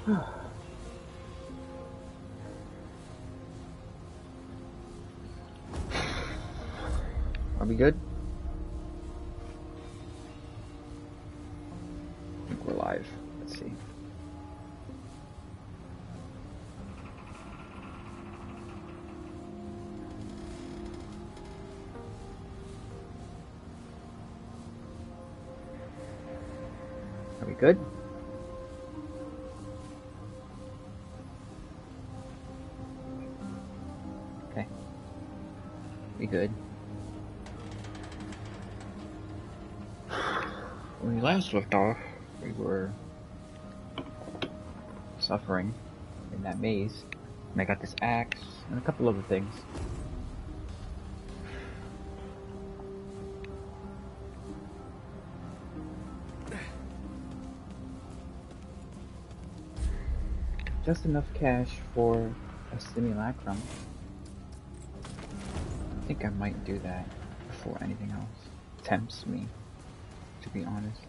Are we good? I think we're live. Let's see. Are we good? Okay. We good. When we last left off, we were suffering in that maze, and I got this axe and a couple other things. Just enough cash for a simulacrum. I think I might do that before anything else tempts me, to be honest.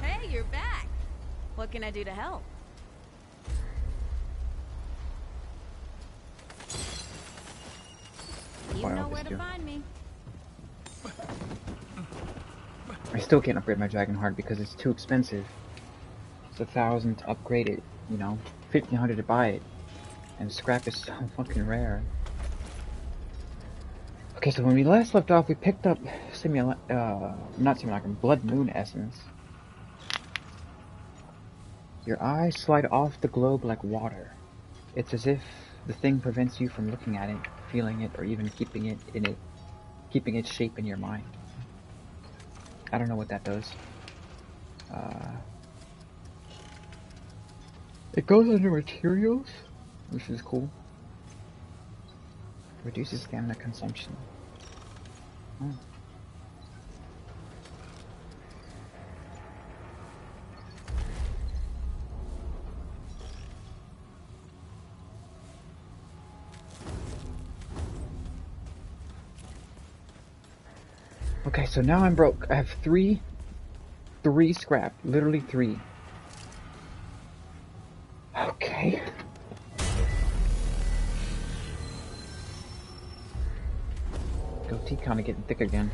Hey, you're back. What can I do to help? You know where to find me. I still can't upgrade my dragon heart because it's too expensive. It's 1,000 to upgrade it, you know, 1,500 to buy it, and scrap is so fucking rare. Okay, so when we last left off, we picked up Blood Moon Essence. Your eyes slide off the globe like water. It's as if the thing prevents you from looking at it, feeling it, or even keeping its shape in your mind. I don't know what that does. It goes under materials, which is cool. Reduces stamina consumption. Oh. Okay, so now I'm broke. I have three scrap. Literally 3. Okay. Goatee kinda getting thick again.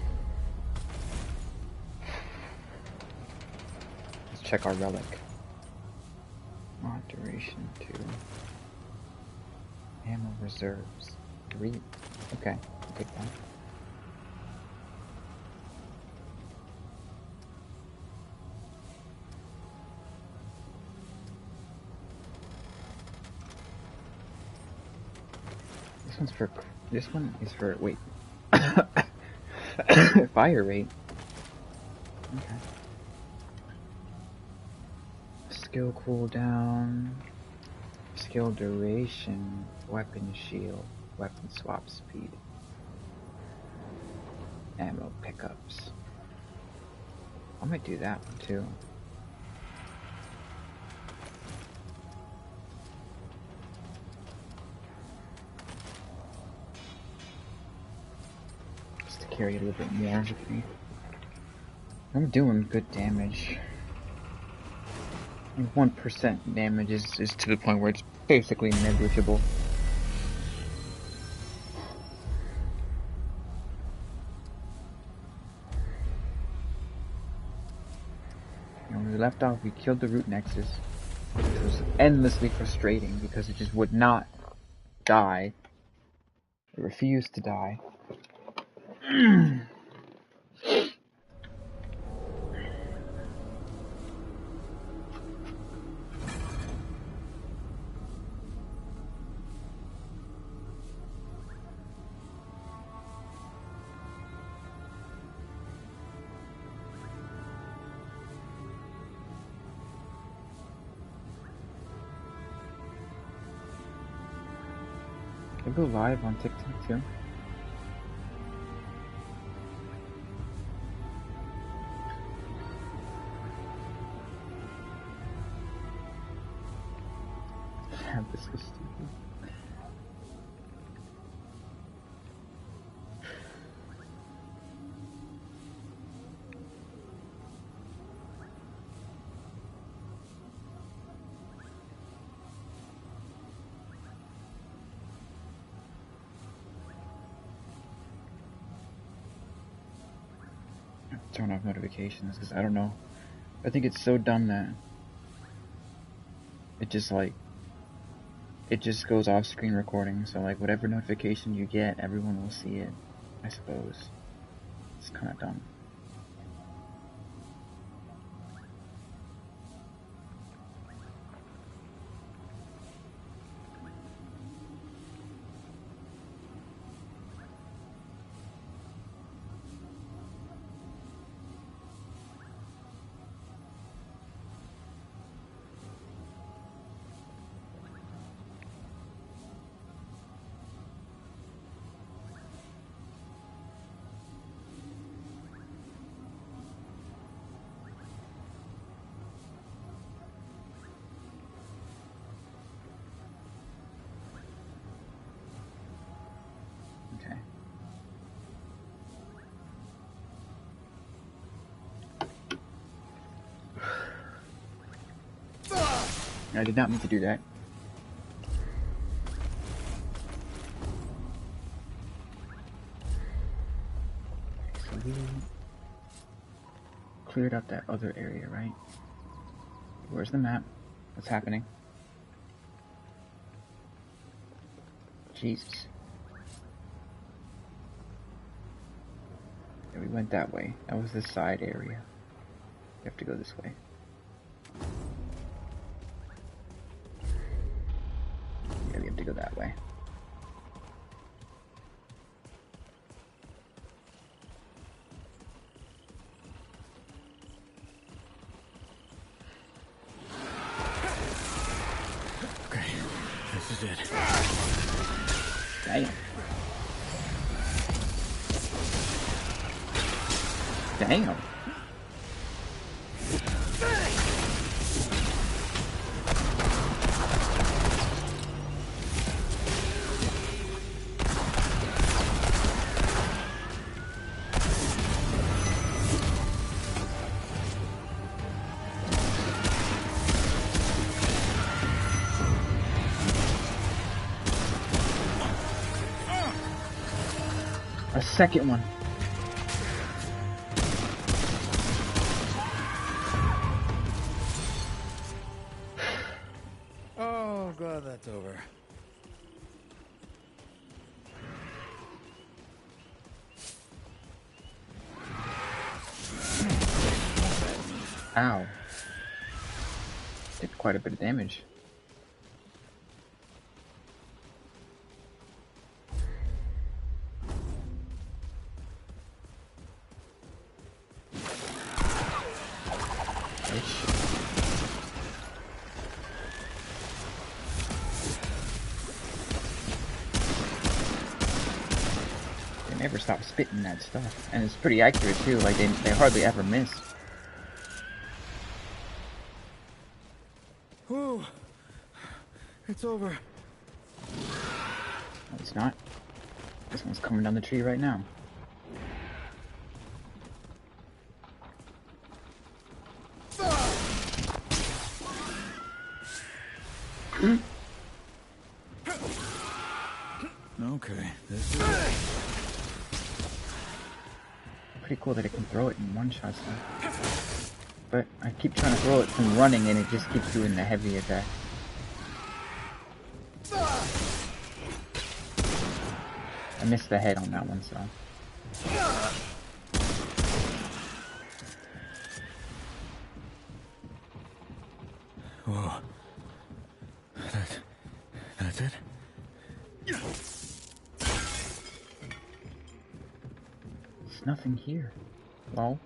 Let's check our relic. Mod duration 2. Ammo reserves 3. Okay, good one. This one is for, wait. Fire rate. Okay. Skill cooldown. Skill duration. Weapon shield. Weapon swap speed. Ammo pickups. I might do that one too. Carry a little bit more with me. I'm doing good damage. 1% damage is to the point where it's basically negligible. And when we left off, we killed the root nexus, which was endlessly frustrating because it just would not die. It refused to die. I go live on TikTok too. This was stupid. turn off notifications, because I don't know. I think it's so dumb that it just goes off screen recording, so like whatever notification you get, everyone will see it, I suppose. It's kind of dumb. I did not mean to do that. So we cleared out that other area, right? Where's the map? What's happening? Jesus. Yeah, we went that way. That was the side area. We have to go this way. Yeah, we have to go that way. Okay, this is it. Damn. Damn. A second one. Oh, glad that's over. Ow. Did quite a bit of damage. They never stop spitting that stuff, and it's pretty accurate too. Like they hardly ever miss. Whew. It's over. No, it's not. This one's coming down the tree right now. Okay, this is it. Pretty cool that it can throw it in one shot stuff. But I keep trying to throw it from running and it just keeps doing the heavy attack. I missed the head on that one, so. Whoa. That's it? There's nothing here. Well.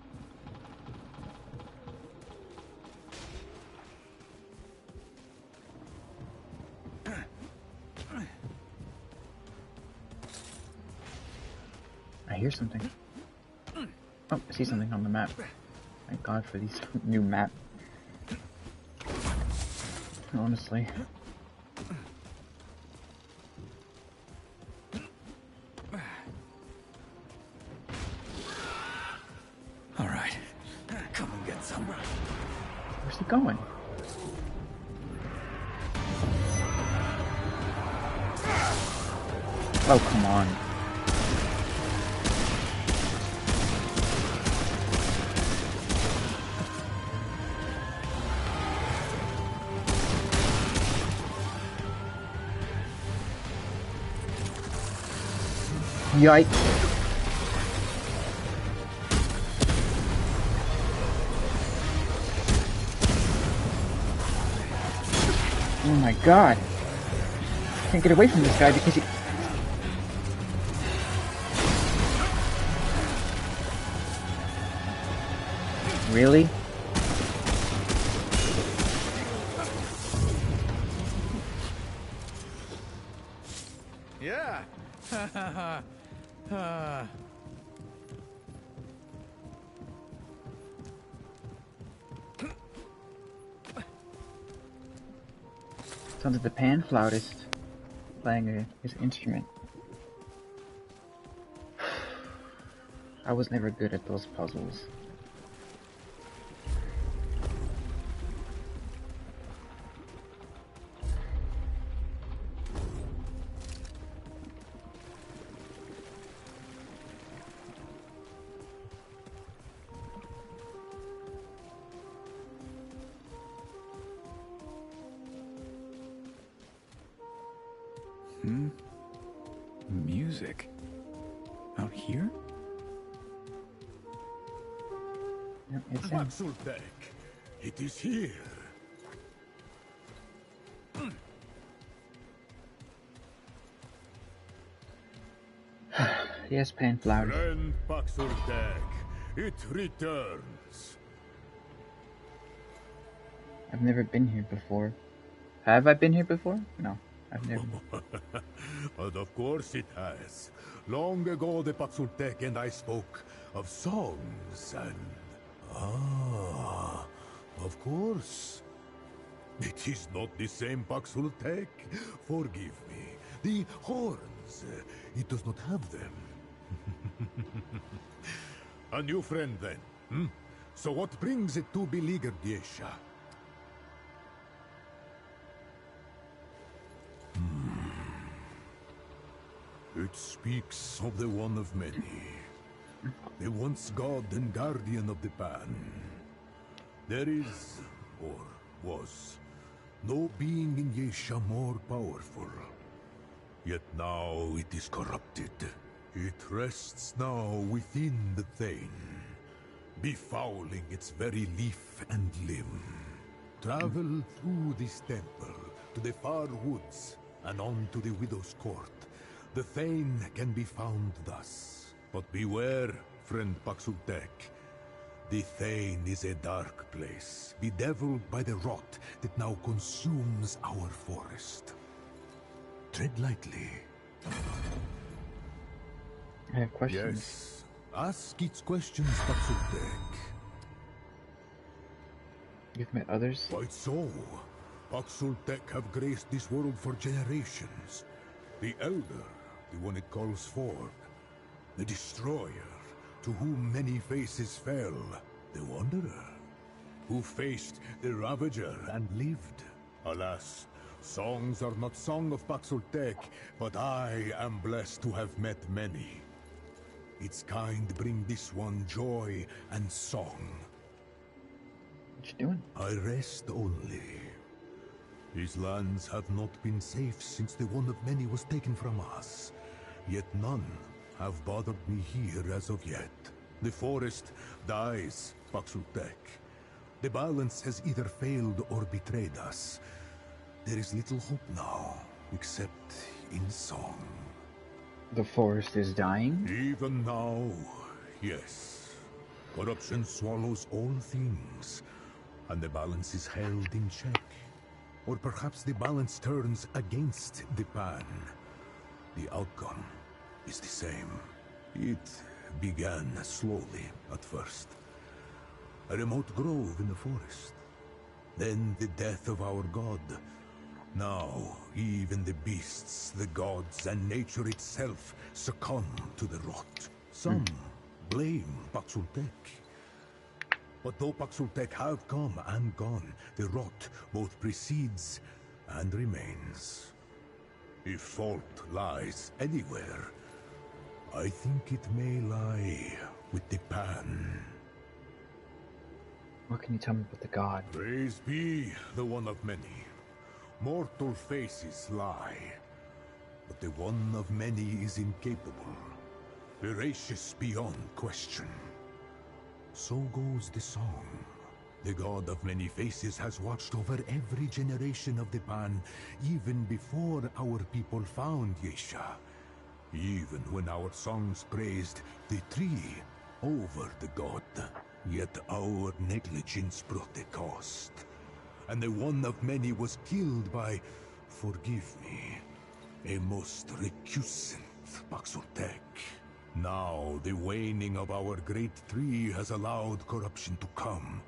I hear something. Oh, I see something on the map. Thank God for these new map. Honestly. All right. Come and get some. Where's he going? Oh, come on. Yikes. Oh my god. Can't get away from this guy because he... Really? Yeah. Sounds like the pan flautist playing his instrument. I was never good at those puzzles. Music. Out here? Yep, it's him. Maxultek, it is here. Yes, pan flautist. Friend Maxultek, it returns. I've never been here before. Have I been here before? No, I've never. But of course it has. Long ago the Maxultek and I spoke of songs and... Ah, of course. It is not the same Maxultek. Forgive me. The horns, it does not have them. A new friend then, hmm? So what brings it to beleaguered Yesha? It speaks of the one of many. The once god and guardian of the pan. There is, or was, no being in Yesha more powerful. Yet now it is corrupted. It rests now within the Thane, befouling its very leaf and limb. Travel through this temple to the far woods and on to the Widow's Court. The Thane can be found thus. But beware, friend Maxultek. The Thane is a dark place, bedeviled by the rot that now consumes our forest. Tread lightly. I have questions. Yes. Ask its questions, Maxultek. You've met others? Quite so. Maxultek have graced this world for generations. The Elder, the one it calls forth. The Destroyer, to whom many faces fell. The Wanderer, who faced the Ravager and lived. Alas, songs are not song of Maxultek, but I am blessed to have met many. Its kind bring this one joy and song. What you doing? I rest only. These lands have not been safe since the one of many was taken from us. Yet none have bothered me here as of yet. The forest dies, Maxultek. The balance has either failed or betrayed us. There is little hope now, except in song. The forest is dying? Even now, yes. Corruption swallows all things, and the balance is held in check. Or perhaps the balance turns against the pan. The outcome is the same. It began slowly at first. A remote grove in the forest. Then the death of our god. Now, even the beasts, the gods, and nature itself succumb to the rot. Some blame Maxultek. But though Maxultek have come and gone, the rot both precedes and remains. If fault lies anywhere, I think it may lie with the pan. What can you tell me about the god? Praise be the one of many. Mortal faces lie, but the one of many is incapable. Veracious beyond question. So goes the song. The god of many faces has watched over every generation of the Pan, even before our people found Yesha. Even when our songs praised the tree over the god, yet our negligence brought a cost. And the one of many was killed by, forgive me, a most recusant Paxurtek. Now the waning of our great tree has allowed corruption to come,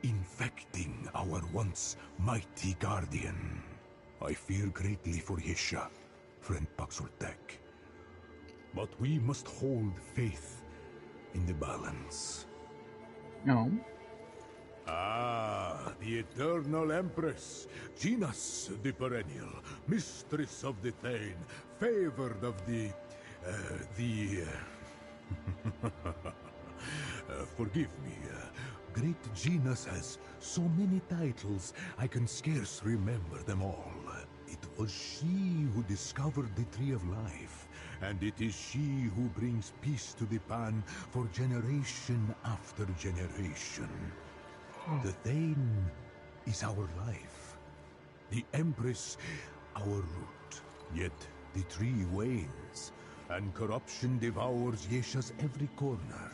infecting our once mighty guardian. I fear greatly for Yesha, friend Paxurtek. But we must hold faith in the balance. No. Ah, the eternal empress, Genas the perennial, mistress of the Thane, favored of the... forgive me, great Genas has so many titles, I can scarce remember them all. It was she who discovered the Tree of Life, and it is she who brings peace to the Pan for generation after generation. The Thane is our life, the Empress our root. Yet the tree wanes, and corruption devours Yesha's every corner.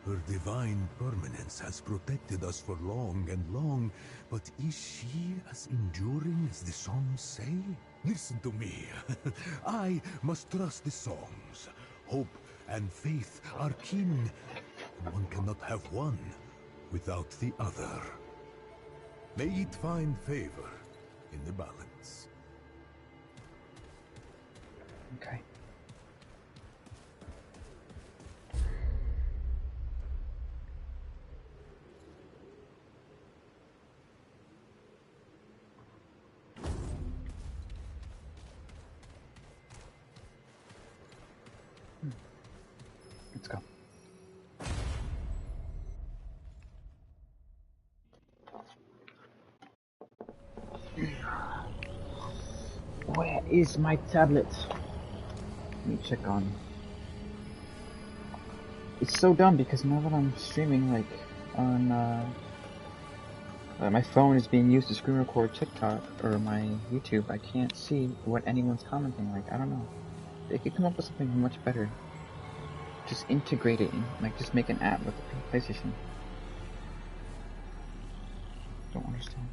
Her divine permanence has protected us for long and long, but is she as enduring as the songs say? Listen to me. I must trust the songs. Hope and faith are kin. One cannot have one without the other. May it find favor in the balance. Okay. Let's go. Where is my tablet? Let me check on. It's so dumb because now that I'm streaming, like, on, my phone is being used to screen record TikTok or my YouTube, I can't see what anyone's commenting. Like, I don't know. They could come up with something much better. Just integrate it in, like, just make an app with the PlayStation. Don't understand.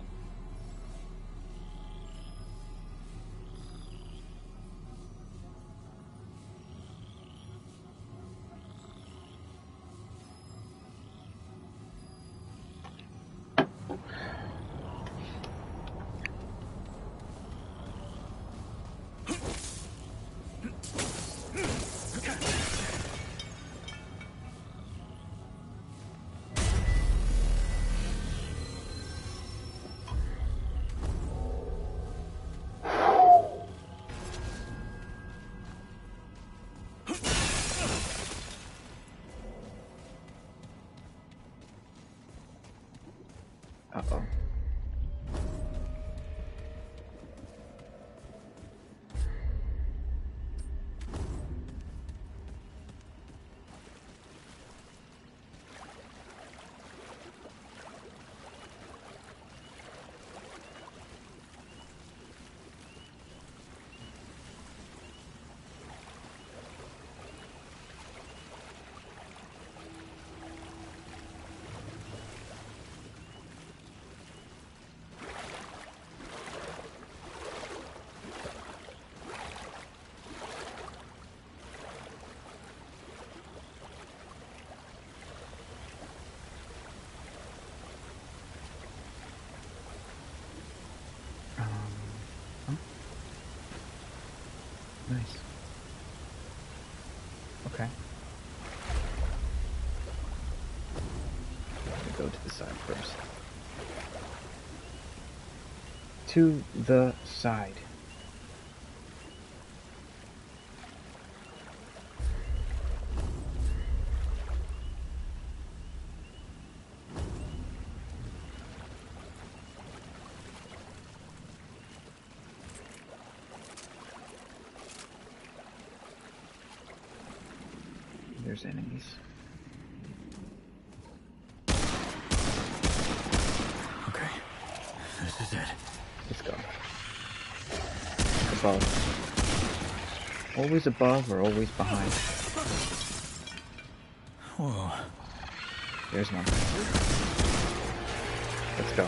Uh-oh. Huh? Nice. Okay. Let me go to the side first. To the side. there's enemies. Okay, this is it. Let's go. Above. Always above or always behind. Whoa. There's one. Let's go.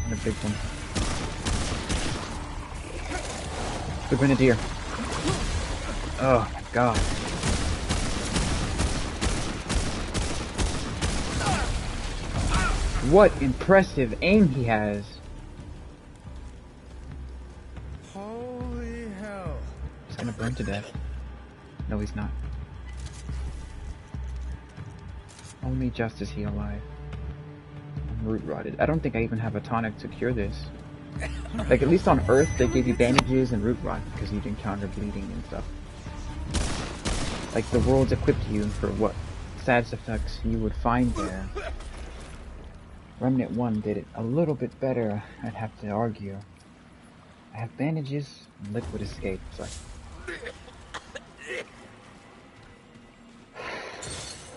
And a big one. The Grenadier. Oh my god. What impressive aim he has. Holy hell. He's gonna burn to death. No, he's not. Only just is he alive. I'm root rotted. I don't think I even have a tonic to cure this. Like, at least on Earth, they give you bandages and root rot because you'd encounter bleeding and stuff. Like, the world's equipped you for what sad effects you would find there. Remnant 1 did it a little bit better, I'd have to argue. I have bandages and liquid escape, so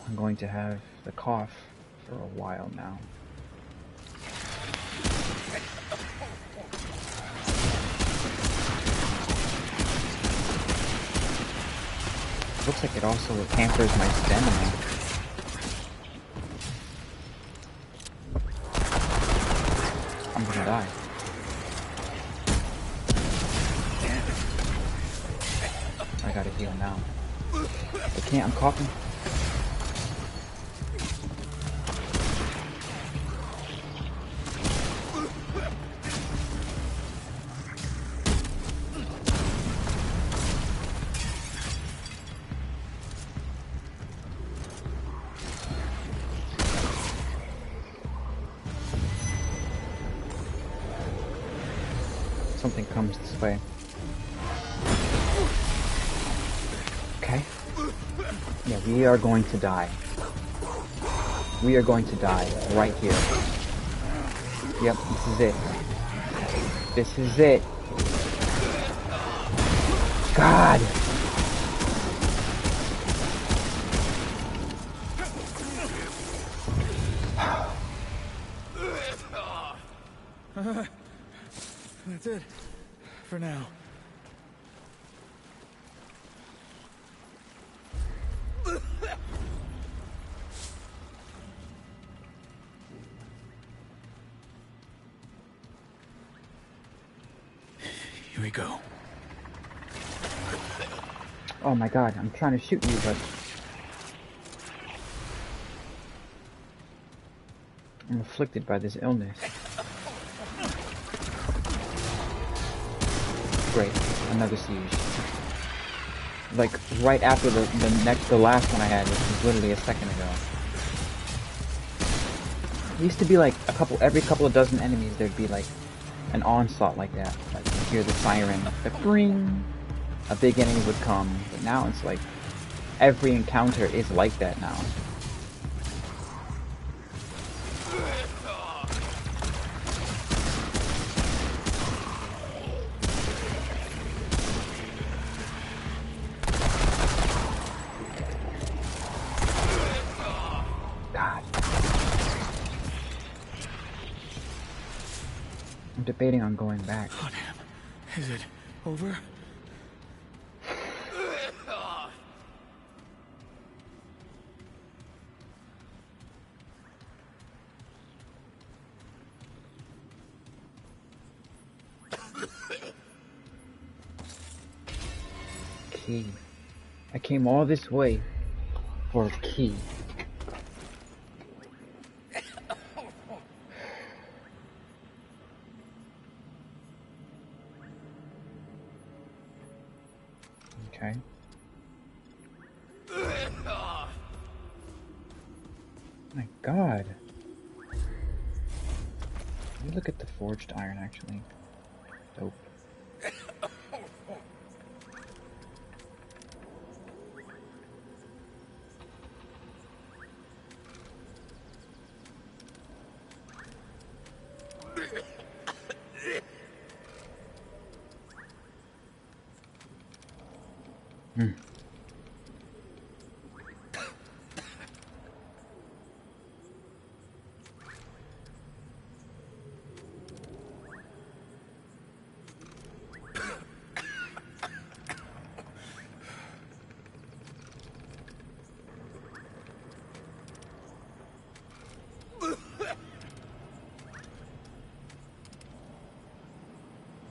I'm going to have the cough for a while now. Looks like it also hampers my stamina. I'm gonna die. I gotta heal now. I can't, I'm coughing. Something comes this way. Okay. Yeah, we are going to die. We are going to die right here. Yep, this is it. This is it. God! That's it. For now. Here we go. Oh my god, I'm trying to shoot you, but I'm afflicted by this illness. Great, another siege. Like right after the last one I had, which was literally a second ago. It used to be like every couple of dozen enemies there'd be like an onslaught like that. Like you hear the siren, the bring, a big enemy would come. But now it's like every encounter is like that now. I'm debating on going back. Oh damn. Is it over? Key. I came all this way for a key. Okay. My god. Let me look at the forged iron actually. Dope. Hmm.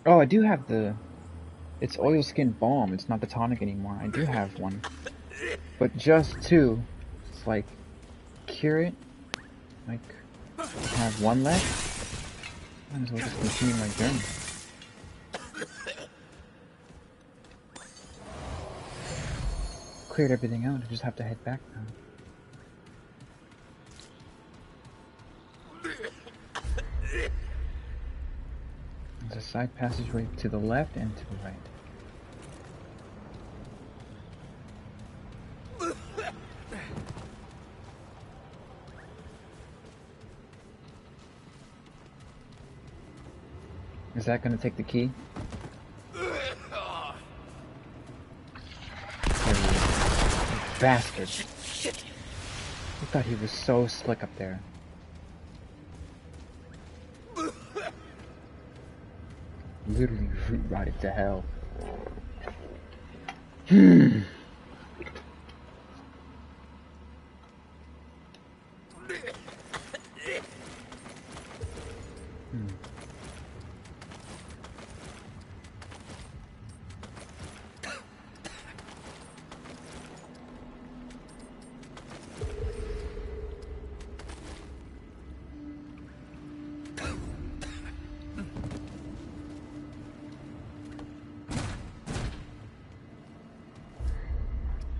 Oh, I do have the... It's oil skin balm. It's not the tonic anymore. I do have one. But just two. It's like... Cure it. Like... Have one left. Might as well just continue my journey. Cleared everything out. I just have to head back now. There's a side passageway to the left and to the right. Is that gonna take the key? There he is. You bastard. Shit. I thought he was so slick up there. Literally root rotted to hell. Hmm.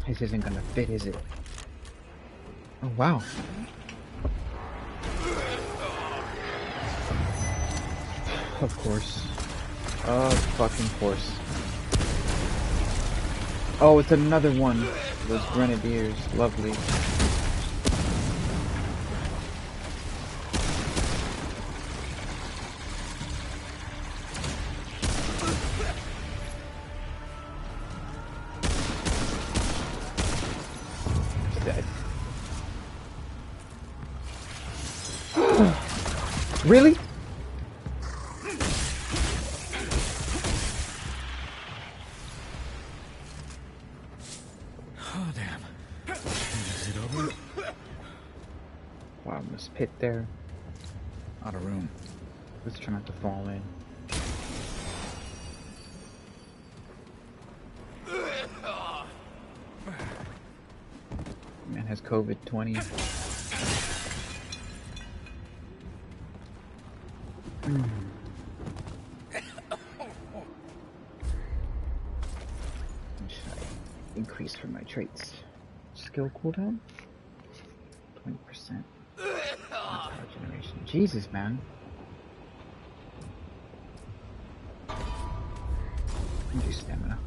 This isn't gonna fit, is it? Oh, wow. Of course. Of fucking course. Oh, it's another one. Those grenadiers. Lovely. Really? Oh, damn. Is it over? Wow, this pit there. Out of room. Let's try not to fall in. Man has COVID-20. Should I increase for my traits? Skill cooldown? 20%. Power generation. Jesus, man. Do stamina.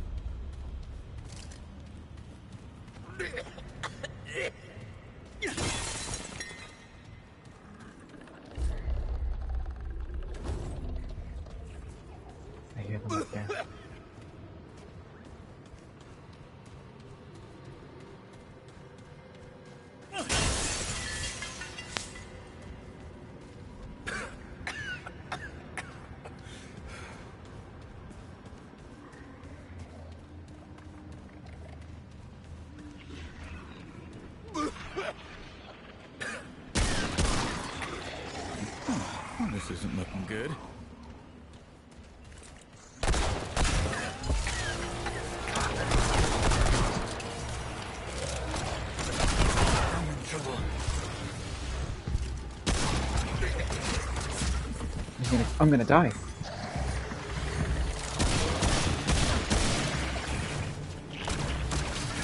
I hear them up there. This isn't looking good. I'm in trouble. I'm gonna die.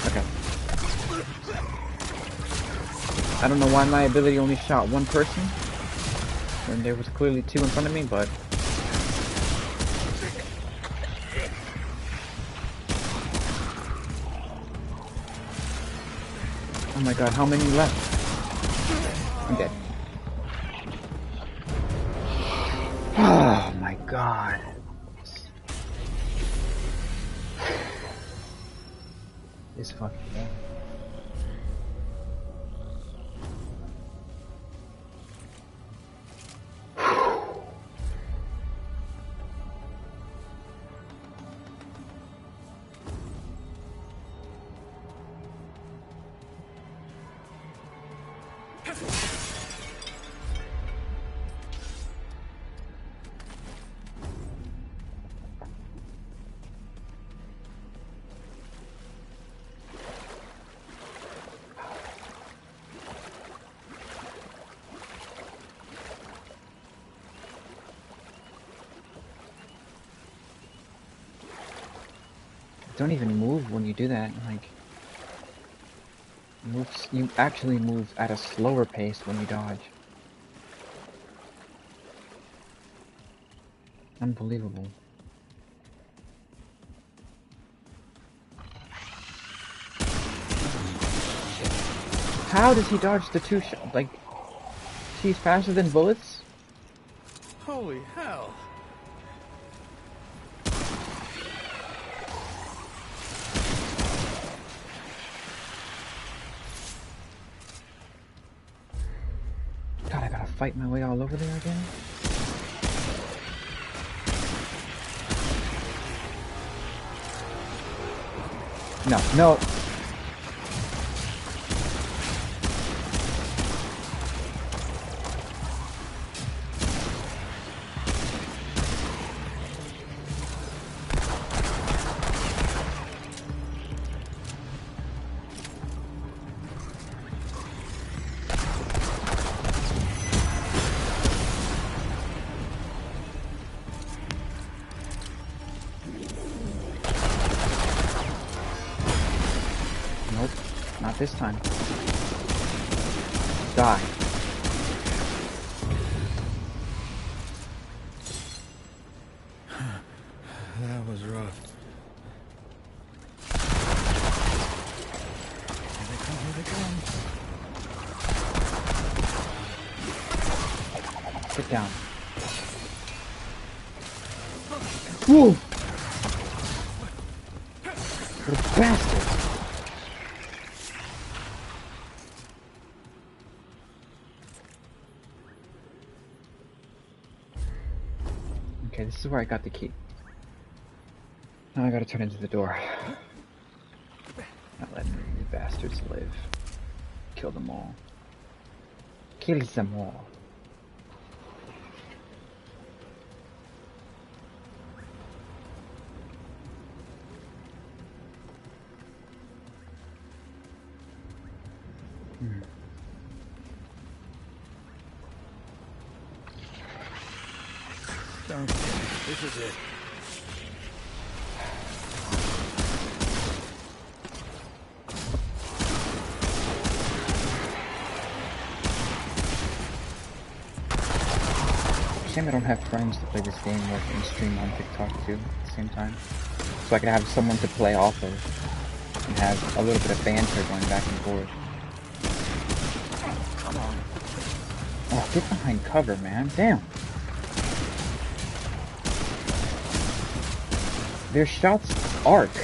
Okay. I don't know why my ability only shot one person when there was clearly two in front of me, but oh my god, how many left? I'm dead. Oh my god. This fucking game. Don't even move when you do that. Like, you actually move at a slower pace when you dodge. Unbelievable. How does he dodge the two shots? Like, she's faster than bullets? Holy hell! God, I gotta fight my way all over there again? No, no. Nope, not this time. Die. That was rough. Here they come, here they come. Sit down. Whoa! What a bastard! Okay, this is where I got the key. Now I gotta turn into the door. Not letting you bastards live. Kill them all. Kill them all. This is it. Shame I don't have friends to play this game with and stream on TikTok too at the same time. So I can have someone to play off of and have a little bit of banter going back and forth. Come on. Oh, get behind cover, man. Damn. Their shots arc.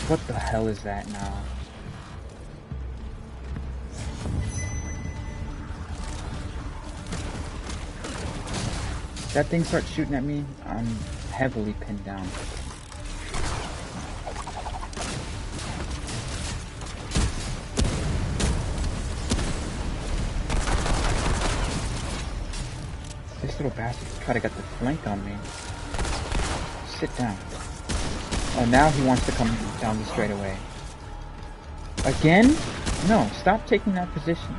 What the hell is that now? That thing starts shooting at me, I'm heavily pinned down. This little bastard try to get the flank on me. Sit down. Oh, now he wants to come down the straightaway. Again? No, stop taking that position.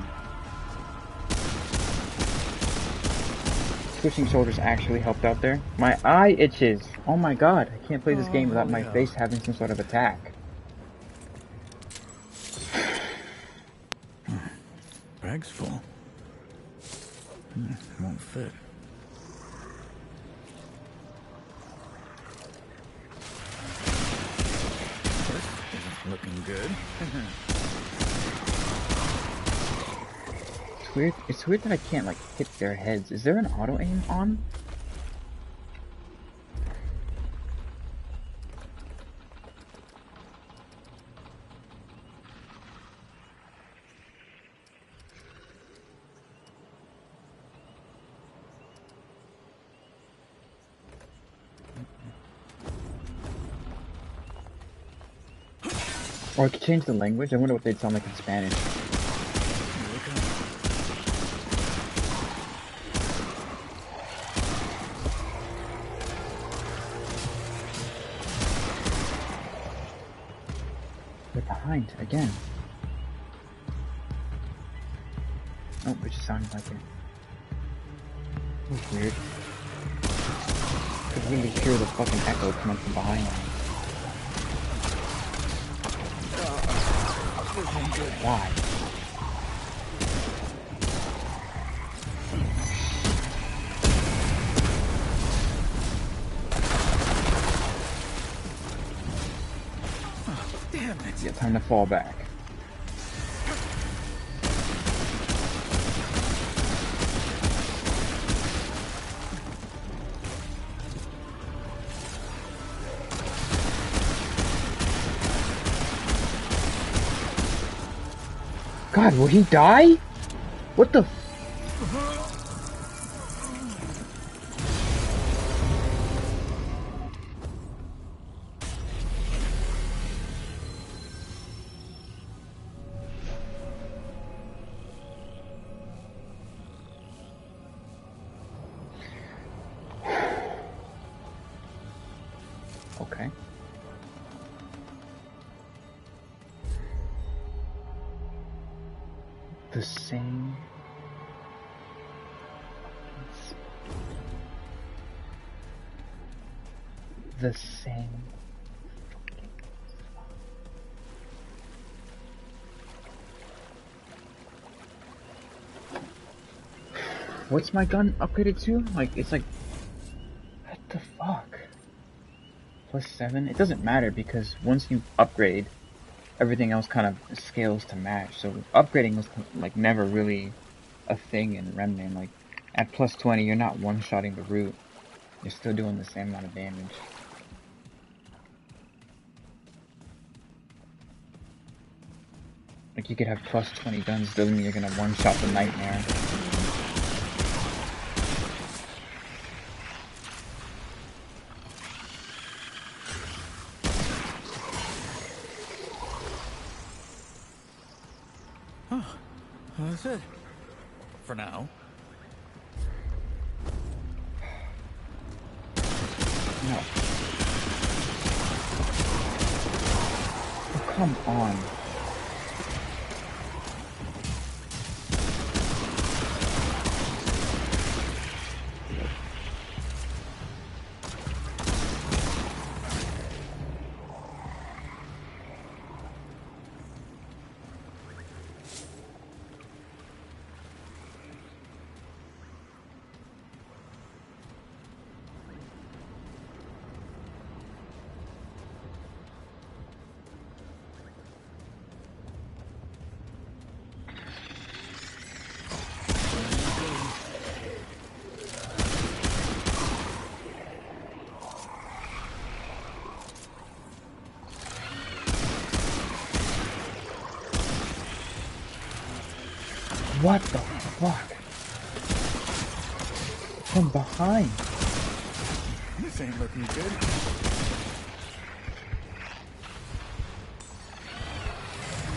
Switching shoulders actually helped out there. My eye itches. Oh my god, I can't play this game without my face having some sort of attack. Bag's full. Won't fit. This isn't looking good. It's weird that I can't like hit their heads. Is there an auto aim on? Or I could change the language. I wonder what they'd sound like in Spanish. They're behind again. Oh, it just sounded like it. That was weird. I could really hear the fucking echo coming from behind me. Why? Oh, damn it. Yeah, time to fall back. God, will he die? What the Okay. The same. The same. What's my gun upgraded to? Like, it's like... What the fuck? +7? It doesn't matter because once you upgrade, everything else kind of scales to match. So upgrading was like never really a thing in Remnant. Like at +20, you're not one-shotting the root. You're still doing the same amount of damage. Like you could have +20 guns, doesn't mean you're gonna one-shot the nightmare. Oh, that's it. For now. No. Oh, come on. What the fuck? From behind. This ain't looking good.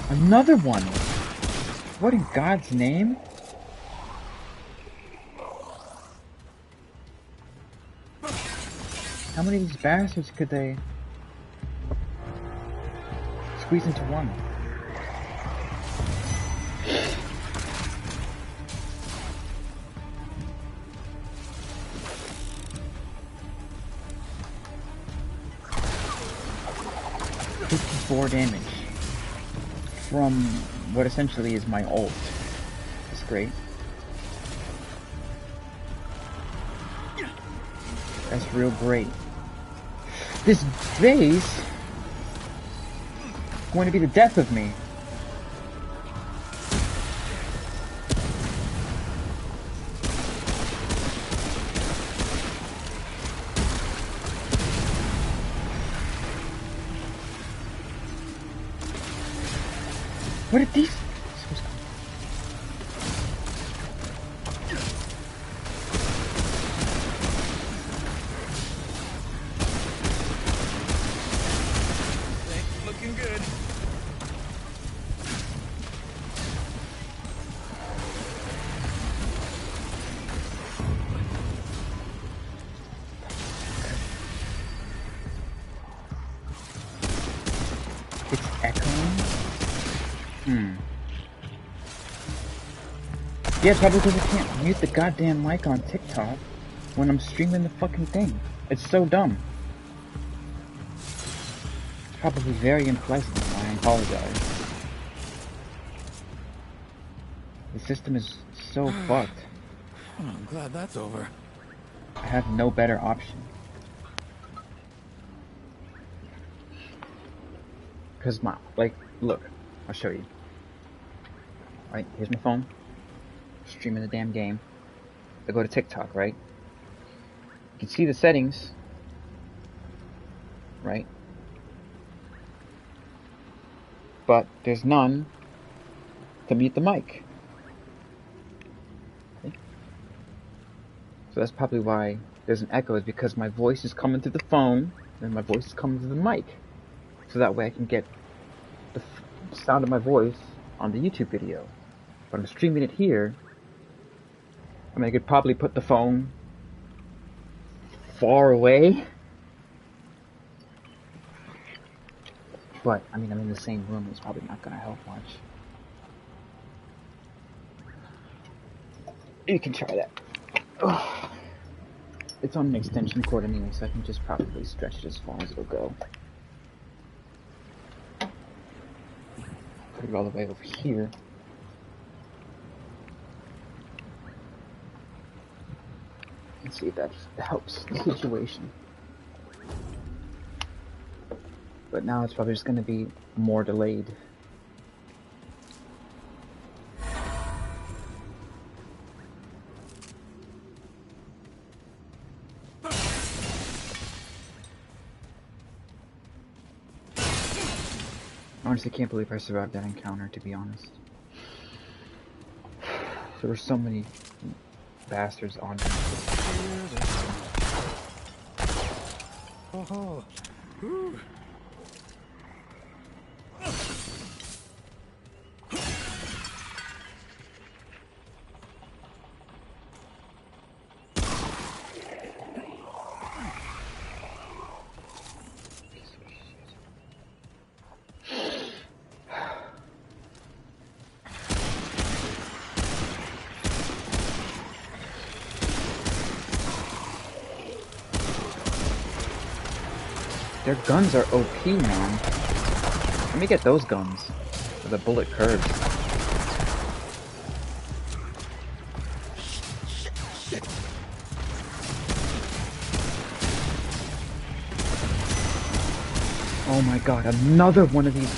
Another one. What in God's name? How many of these bastards could they squeeze into one? Damage from what essentially is my ult. It's great. That's real great. This base is going to be the death of me. Where did these supposed to come? Ain't looking good. It's echoing? Yeah, probably because I can't mute the goddamn mic on TikTok when I'm streaming the fucking thing. It's so dumb. Probably very unpleasant. I apologize. The system is so fucked. I'm glad that's over. I have no better option. Cause look, I'll show you. Right, here's my phone. Streaming the damn game. I go to TikTok, right? You can see the settings, right? But there's none to mute the mic. Okay. So that's probably why there's an echo, is because my voice is coming through the phone and my voice is coming through the mic. So that way I can get the sound of my voice on the YouTube video. But I'm streaming it here. I mean, I could probably put the phone far away. But, I mean, I'm in the same room. It's probably not going to help much. You can try that. Ugh. It's on an extension cord anyway, so I can just probably stretch it as far as it'll go. Put it all the way over here. Let's see if that helps the situation. But now it's probably just going to be more delayed. I honestly can't believe I survived that encounter, to be honest. There were so many bastards on me. Oh. Their guns are OP, man. Let me get those guns. Where the bullet curves. Oh my god, another one of these.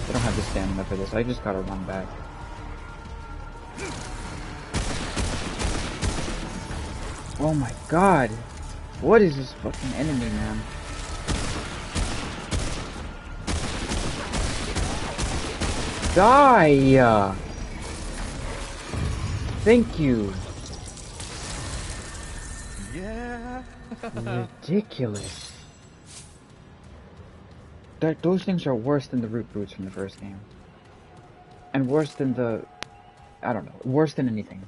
I don't have the stamina for this. I just gotta run back. Oh my god. What is this fucking enemy, man? Die! Thank you. Yeah. Ridiculous. Those things are worse than the root brutes from the first game. And worse than the... I don't know. Worse than anything.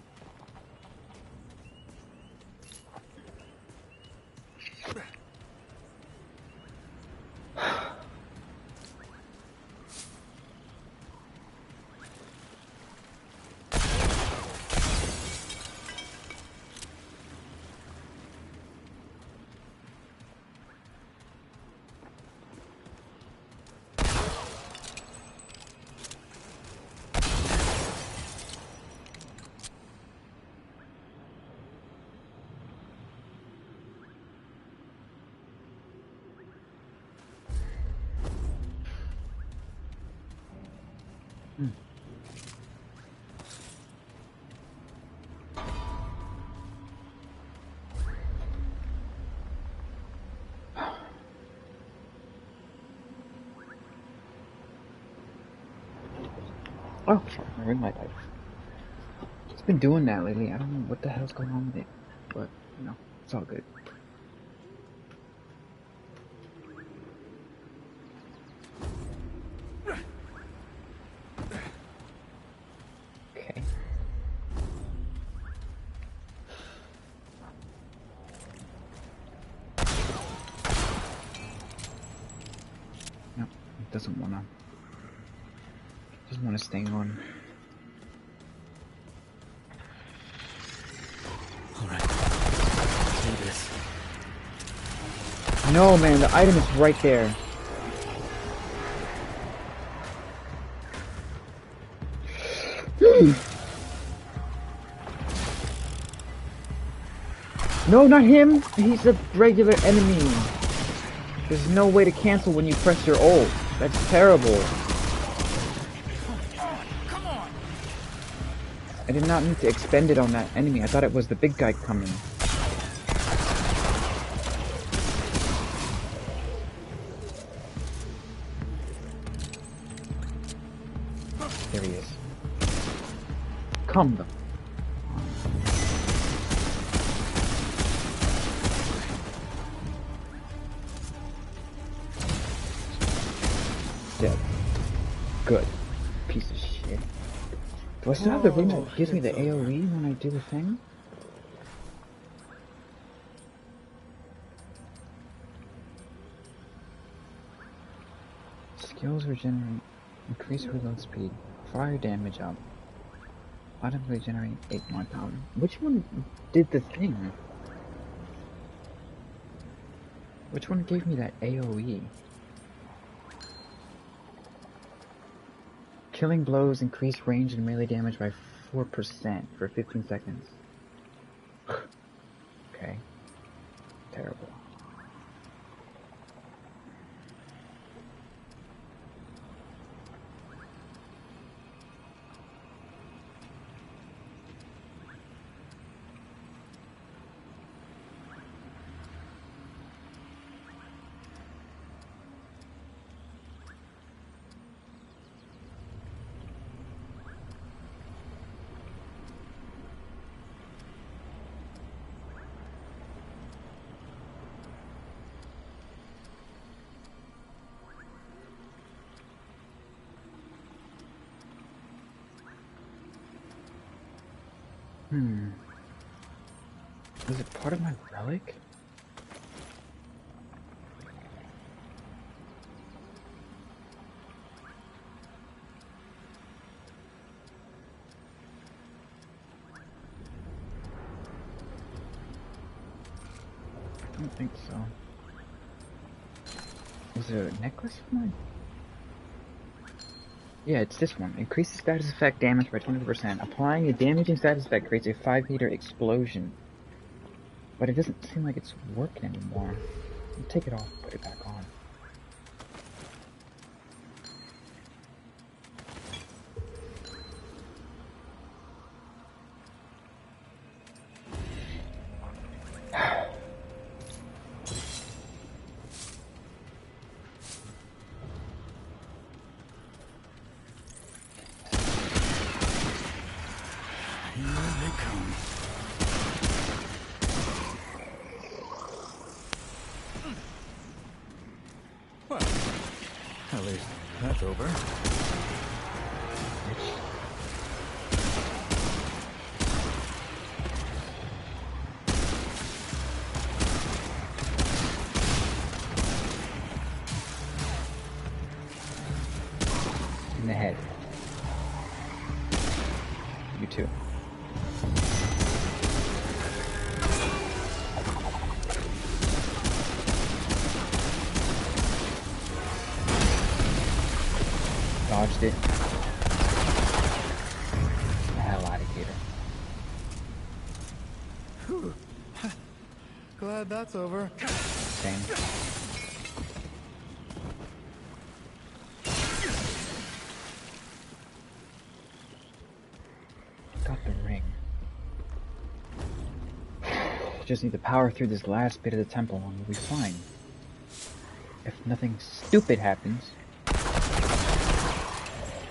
Oh, my ring light died. It's been doing that lately. I don't know what the hell's going on with it. But, you know, it's all good. doesn't wanna stay on. Alright. Let's do this. No, man, the item is right there. No, not him! He's a regular enemy. There's no way to cancel when you press your ult. That's terrible. Come on! I did not need to expend it on that enemy. I thought it was the big guy coming. There he is. Come the... Dead. Good. Piece of shit. Do I still have the ring that gives me the AoE when I do the thing? Skills regenerate. Increase reload speed. Fire damage up. Automatically generate 8 more power. Which one did the thing? Which one gave me that AoE? Killing blows increase range and melee damage by 4% for 15 seconds. Okay. Terrible. Was it part of my relic? I don't think so. Was there a necklace of mine? Yeah, it's this one. Increases status effect damage by 20%. Applying a damaging status effect creates a 5-meter explosion. But it doesn't seem like it's working anymore. I'll take it off and put it back on. At least that's over. In the head. You too. Dodged it. The hell out of here. Glad that's over. Same. Got the ring. Just need to power through this last bit of the temple and we'll be fine. If nothing stupid happens.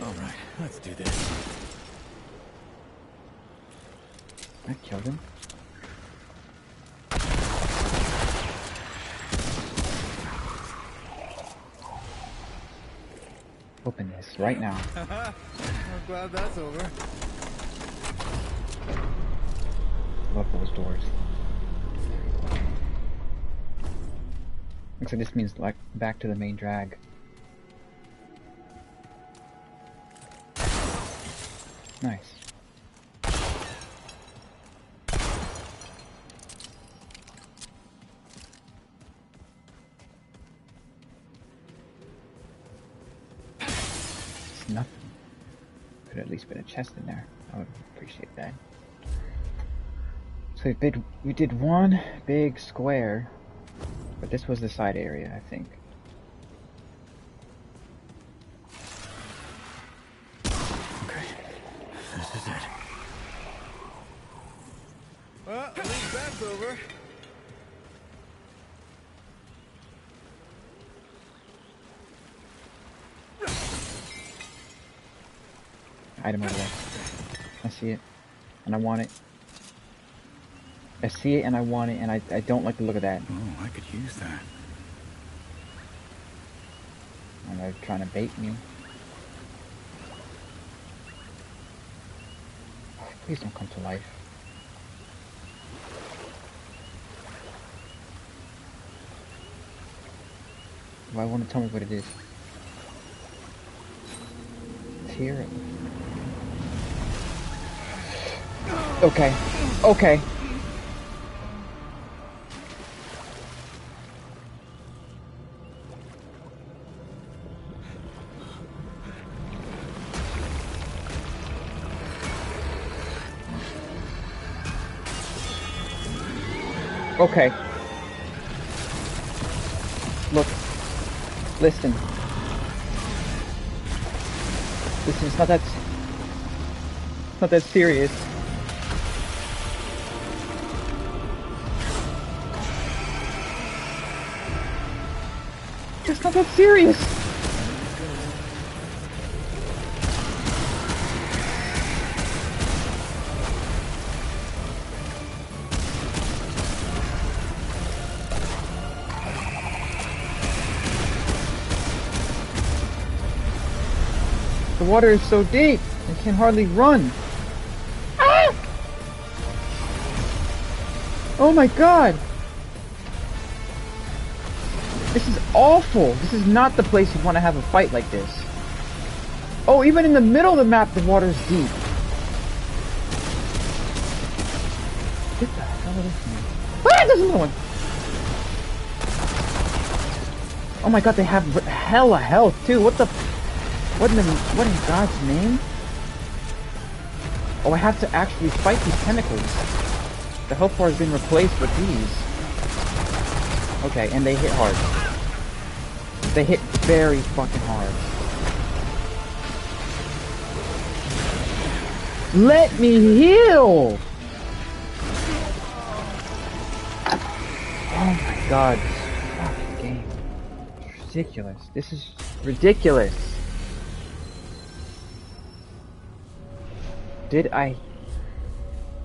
Alright, let's do this. I killed him. Open this right now. I'm glad that's over. Love those doors. Looks like this means like back to the main drag. Nice. It's nothing. Could at least been a chest in there. I would appreciate that. So we did one big square, but this was the side area, I think. Okay, this is it. Well, at least that's over. Item over there. I see it, and I want it. I see it and I want it, and I don't like the look of that. Oh, I could use that. And they're trying to bait me. Please don't come to life. Why won't it tell me what it is? It's here. Okay. Okay. Okay. Look. Listen. Listen, it's not that serious. It's not that serious. The water is so deep, I can hardly run. Ah! Oh my god! This is awful! This is not the place you want to have a fight like this. Oh, even in the middle of the map, the water's deep. Get the hell out of this. Ah! There's another one! Oh my god, they have hella health too. What the... What in God's name? Oh, I have to actually fight these chemicals. The health bar has been replaced with these. Okay, and they hit hard. They hit very fucking hard. Let me heal! Oh my god. This fucking game. It's ridiculous. This is ridiculous.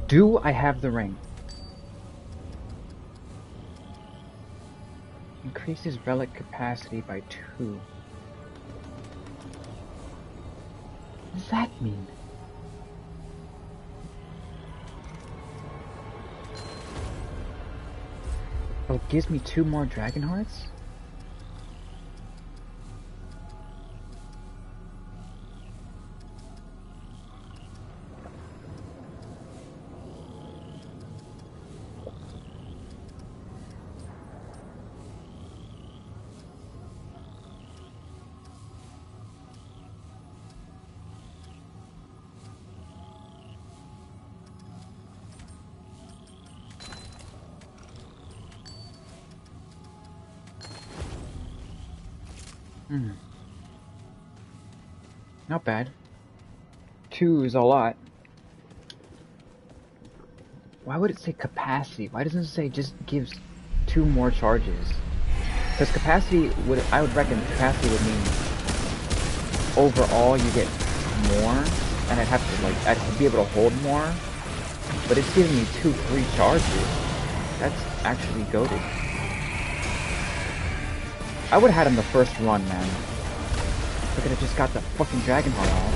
Do I have the ring? Increases relic capacity by 2. What does that mean? Oh, it gives me 2 more dragon hearts? Not bad. 2 is a lot. Why would it say capacity? Why doesn't it say just gives 2 more charges? Because capacity would, I would reckon capacity would mean overall you get more, and I'd have to like, I'd be able to hold more. But it's giving me 2 free charges. That's actually goated. I would have had him the first run, man. I could have just got the fucking dragon heart off.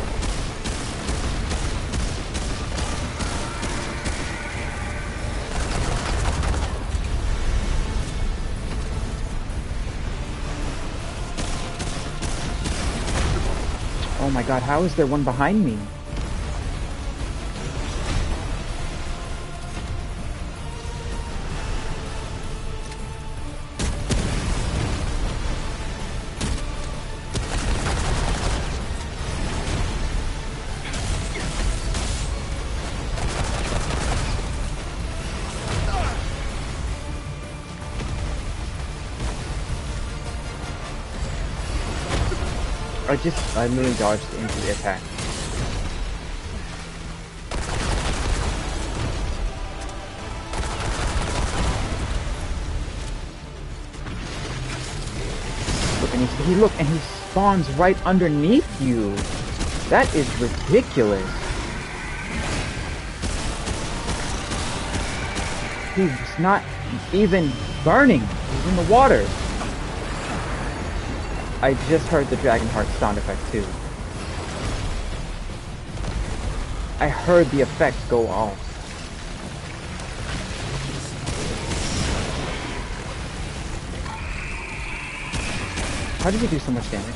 Oh my god, how is there one behind me? I literally dodged into the attack. Look, and he spawns right underneath you. That is ridiculous. He's not even burning. He's in the water. I just heard the Dragonheart sound effect too. I heard the effect go off. How did he do so much damage?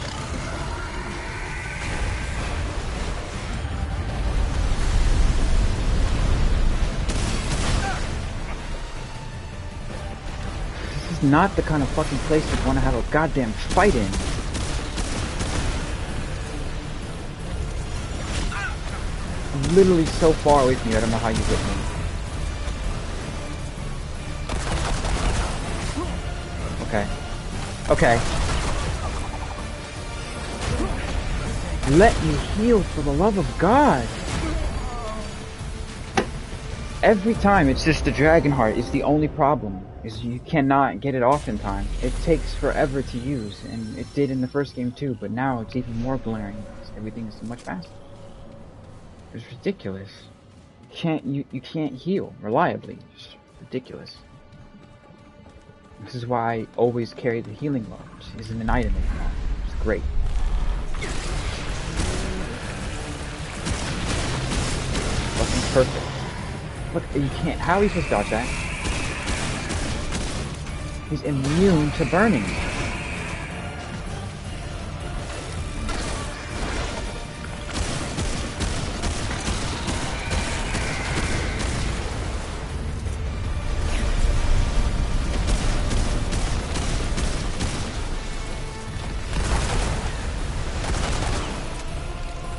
This is not the kind of fucking place you'd want to have a goddamn fight in. I'm literally so far away from you, I don't know how you hit me. Okay. Okay. Let me heal, for the love of God. Every time it's just the Dragonheart is the only problem, is you cannot get it off in time. It takes forever to use, and it did in the first game too, but now it's even more glaring because everything is so much faster. It's ridiculous. You can't heal reliably. It's ridiculous. This is why I always carry the healing bar, which isn't an item anymore. It's great. Fucking perfect. Look, you can't. How are you supposed to dodge that? He's immune to burning.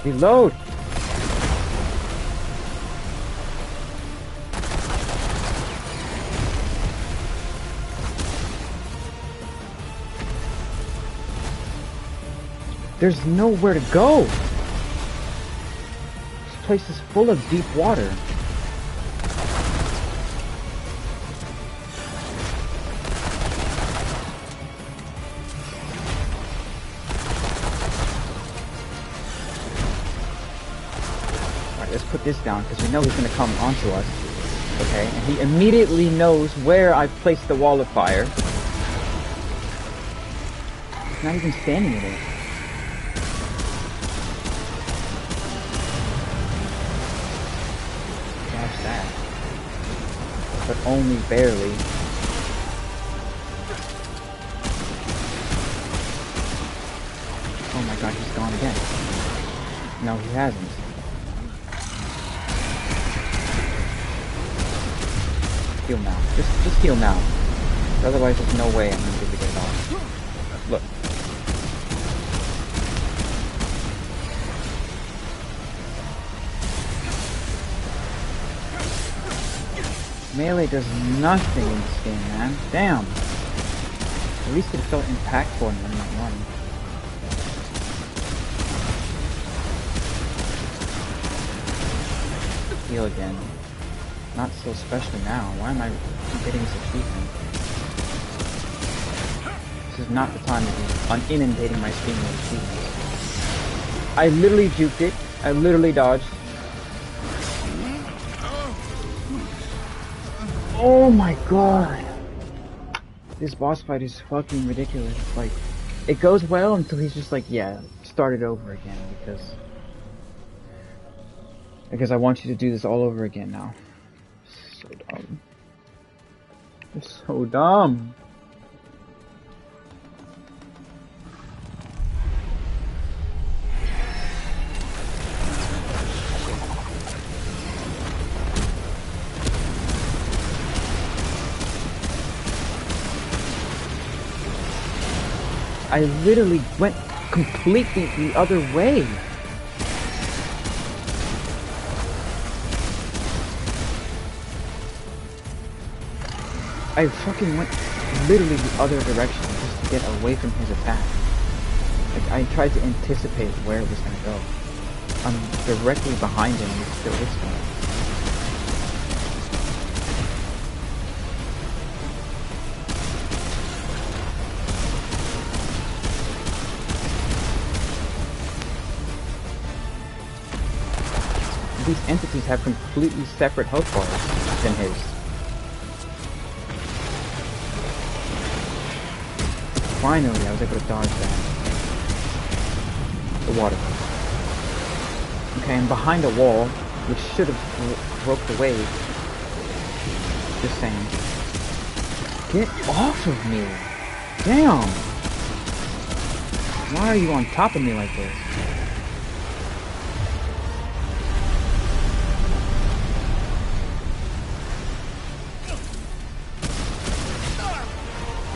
Reload! There's nowhere to go! This place is full of deep water. Alright, let's put this down, because we know he's going to come onto us. Okay, and he immediately knows where I've placed the wall of fire. He's not even standing in it. But only barely. Oh my god, he's gone again. No, he hasn't. Heal now. Just heal now. Otherwise, there's no way I'm gonna be able to get it off. Look. Melee does nothing in this game, man. Damn. At least it felt impactful in 1.1. Heal again. Not so special now. Why am I getting this achievement? This is not the time to be inundating my screen with achievements. I literally juked it. I literally dodged. Oh my god! This boss fight is fucking ridiculous. Like, it goes well until he's just like, yeah, start it over again, because I want you to do this all over again now. So dumb. It's so dumb. I literally went completely the other way. I fucking went literally the other direction just to get away from his attack. Like, I tried to anticipate where it was gonna go. I'm directly behind him and it still hits me. These entities have completely separate health bars than his. Finally, I was able to dodge that. The water. Okay, I'm behind a wall, which should have broke the wave. Just saying. Get off of me! Damn! Why are you on top of me like this?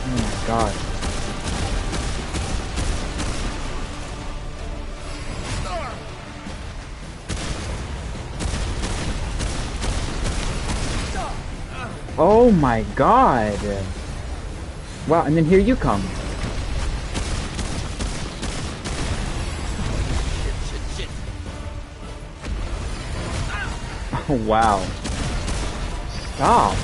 Oh my god. Oh my god! Wow, and then here you come. Oh wow. Stop!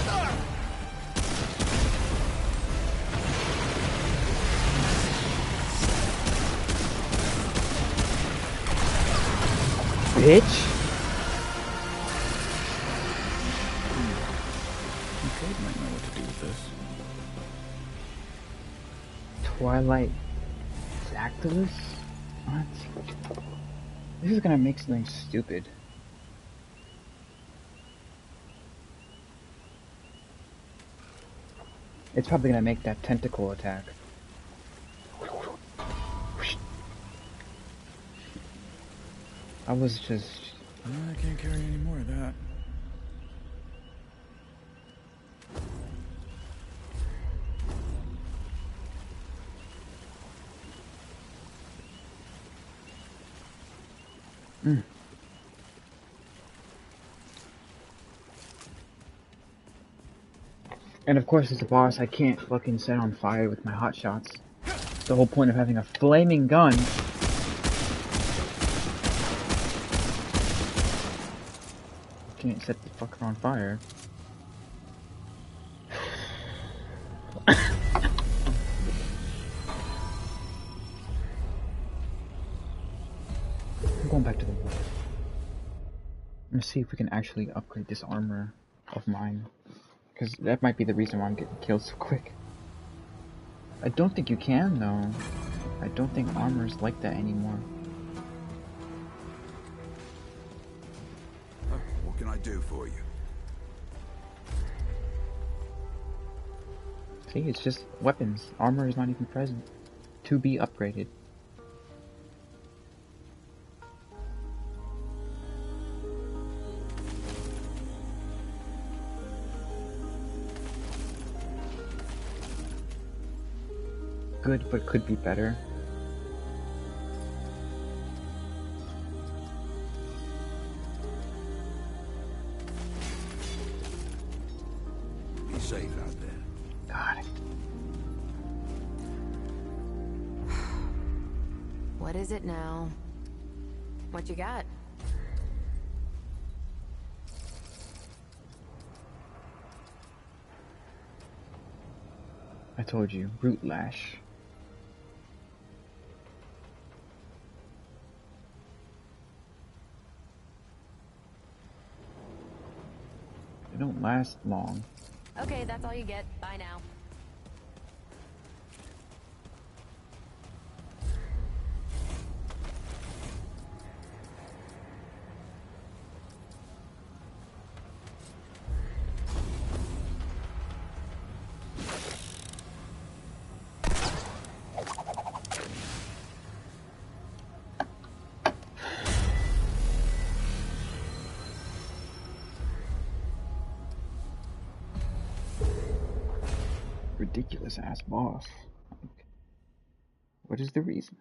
Bitch! Okay, might know what to do with this. Twilight Zactylus? What? This is gonna make something stupid. It's probably gonna make that tentacle attack. I was just... I can't carry any more of that. And of course, as a boss, I can't fucking set on fire with my hot shots. The whole point of having a flaming gun. You can't set the fucker on fire. I'm going back to the wall. Let's see if we can actually upgrade this armor of mine. Because that might be the reason why I'm getting killed so quick. I don't think you can, though. I don't think armor is like that anymore. What can I do for you? See, it's just weapons. Armor is not even present. To be upgraded. Good, but could be better. Be safe out there. God. What is it now? What you got? I told you, root lash. They don't last long. Okay, that's all you get. Bye now. Ridiculous ass boss. What is the reason?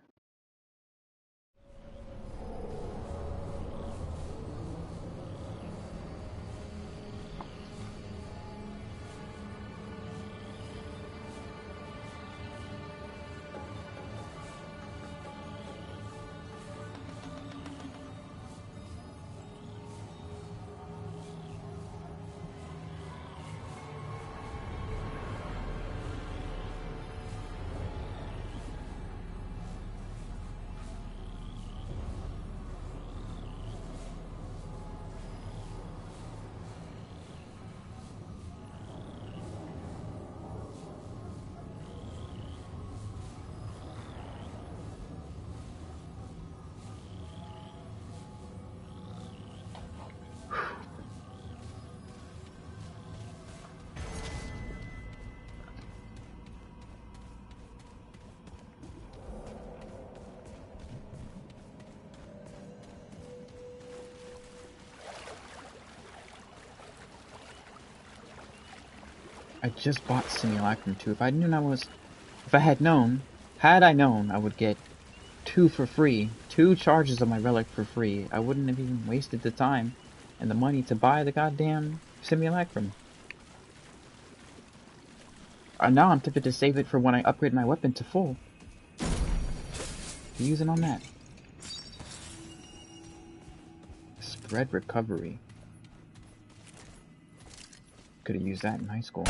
I just bought Simulacrum 2. If I had known, I would get 2 for free. 2 charges of my relic for free. I wouldn't have even wasted the time and the money to buy the goddamn Simulacrum. Now I'm tempted to save it for when I upgrade my weapon to full. Use it on that. Spread recovery. Could have used that in high school.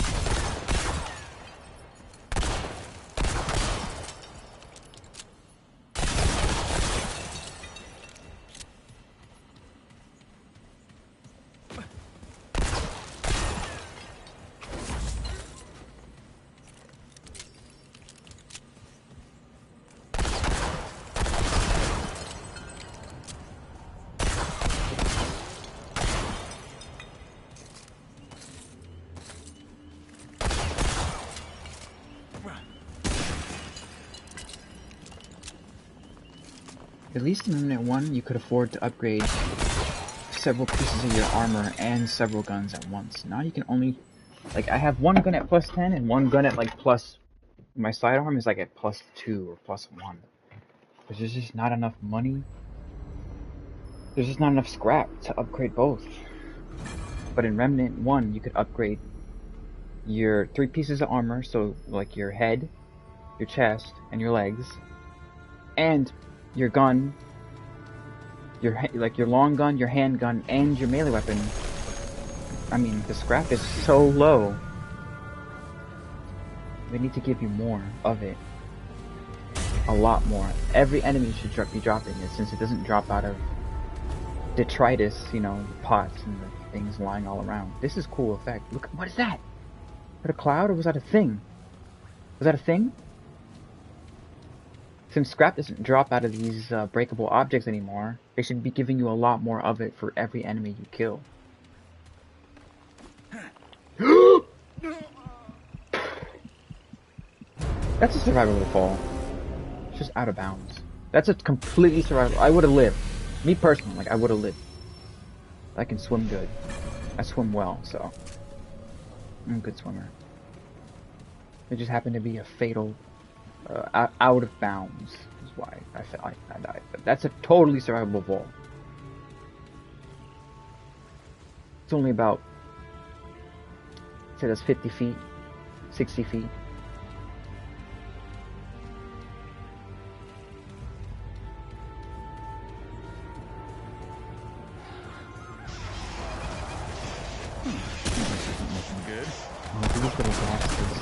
At least in Remnant 1, you could afford to upgrade several pieces of your armor and several guns at once. Now you can only... Like, I have one gun at plus 10 and one gun at, like, plus... My sidearm is, like, at plus 2 or plus 1. Because there's just not enough money. There's just not enough scrap to upgrade both. But in Remnant 1, you could upgrade your 3 pieces of armor, so, like, your head, your chest, and your legs. And your gun, your long gun, your handgun, and your melee weapon. I mean, the scrap is so low. They need to give you more of it. A lot more. Every enemy should be dropping it, since it doesn't drop out of detritus, you know, the pots and the things lying all around. This is cool effect. Look, what is that? Was that a cloud or was that a thing? Was that a thing? Since scrap doesn't drop out of these breakable objects anymore, they should be giving you a lot more of it for every enemy you kill. That's a survivable fall. It's just out of bounds. That's a completely survivable. I would have lived. Me personally, like, I would have lived. I can swim good. I swim well, so I'm a good swimmer. It just happened to be a fatal out of bounds is why I died. But that's a totally survivable fall. It's only about, say that's 50 feet, 60 feet. Good. Oh, these little bastards.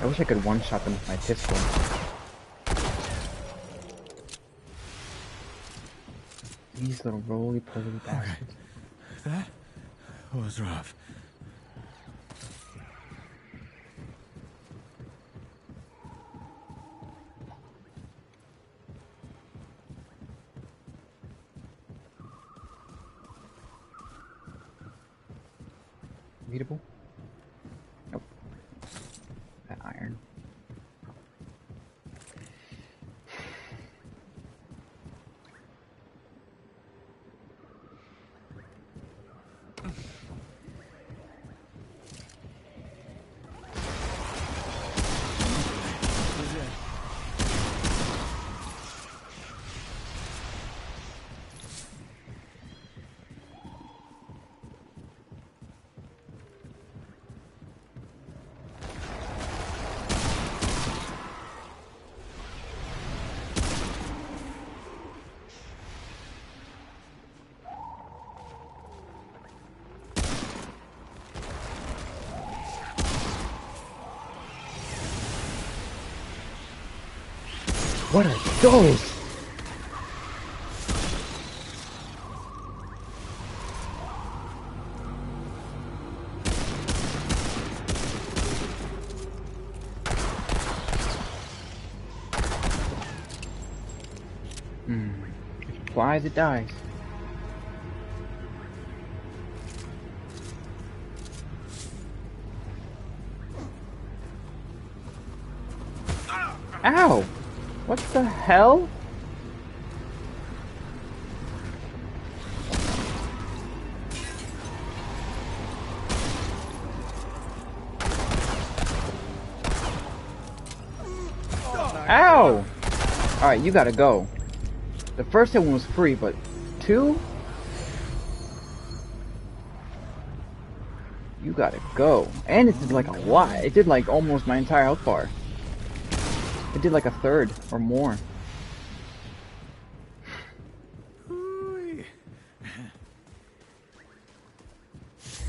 I wish I could one-shot them with my pistol. These little roly-poly bastards. That was rough. Readable? Nope. That iron. What are those? If it flies, it dies. Ow! What the hell? Ow! Alright, you gotta go. The first one was free, but 2? You gotta go. And it did like a lot. It did like almost my entire health bar. It did like a third or more.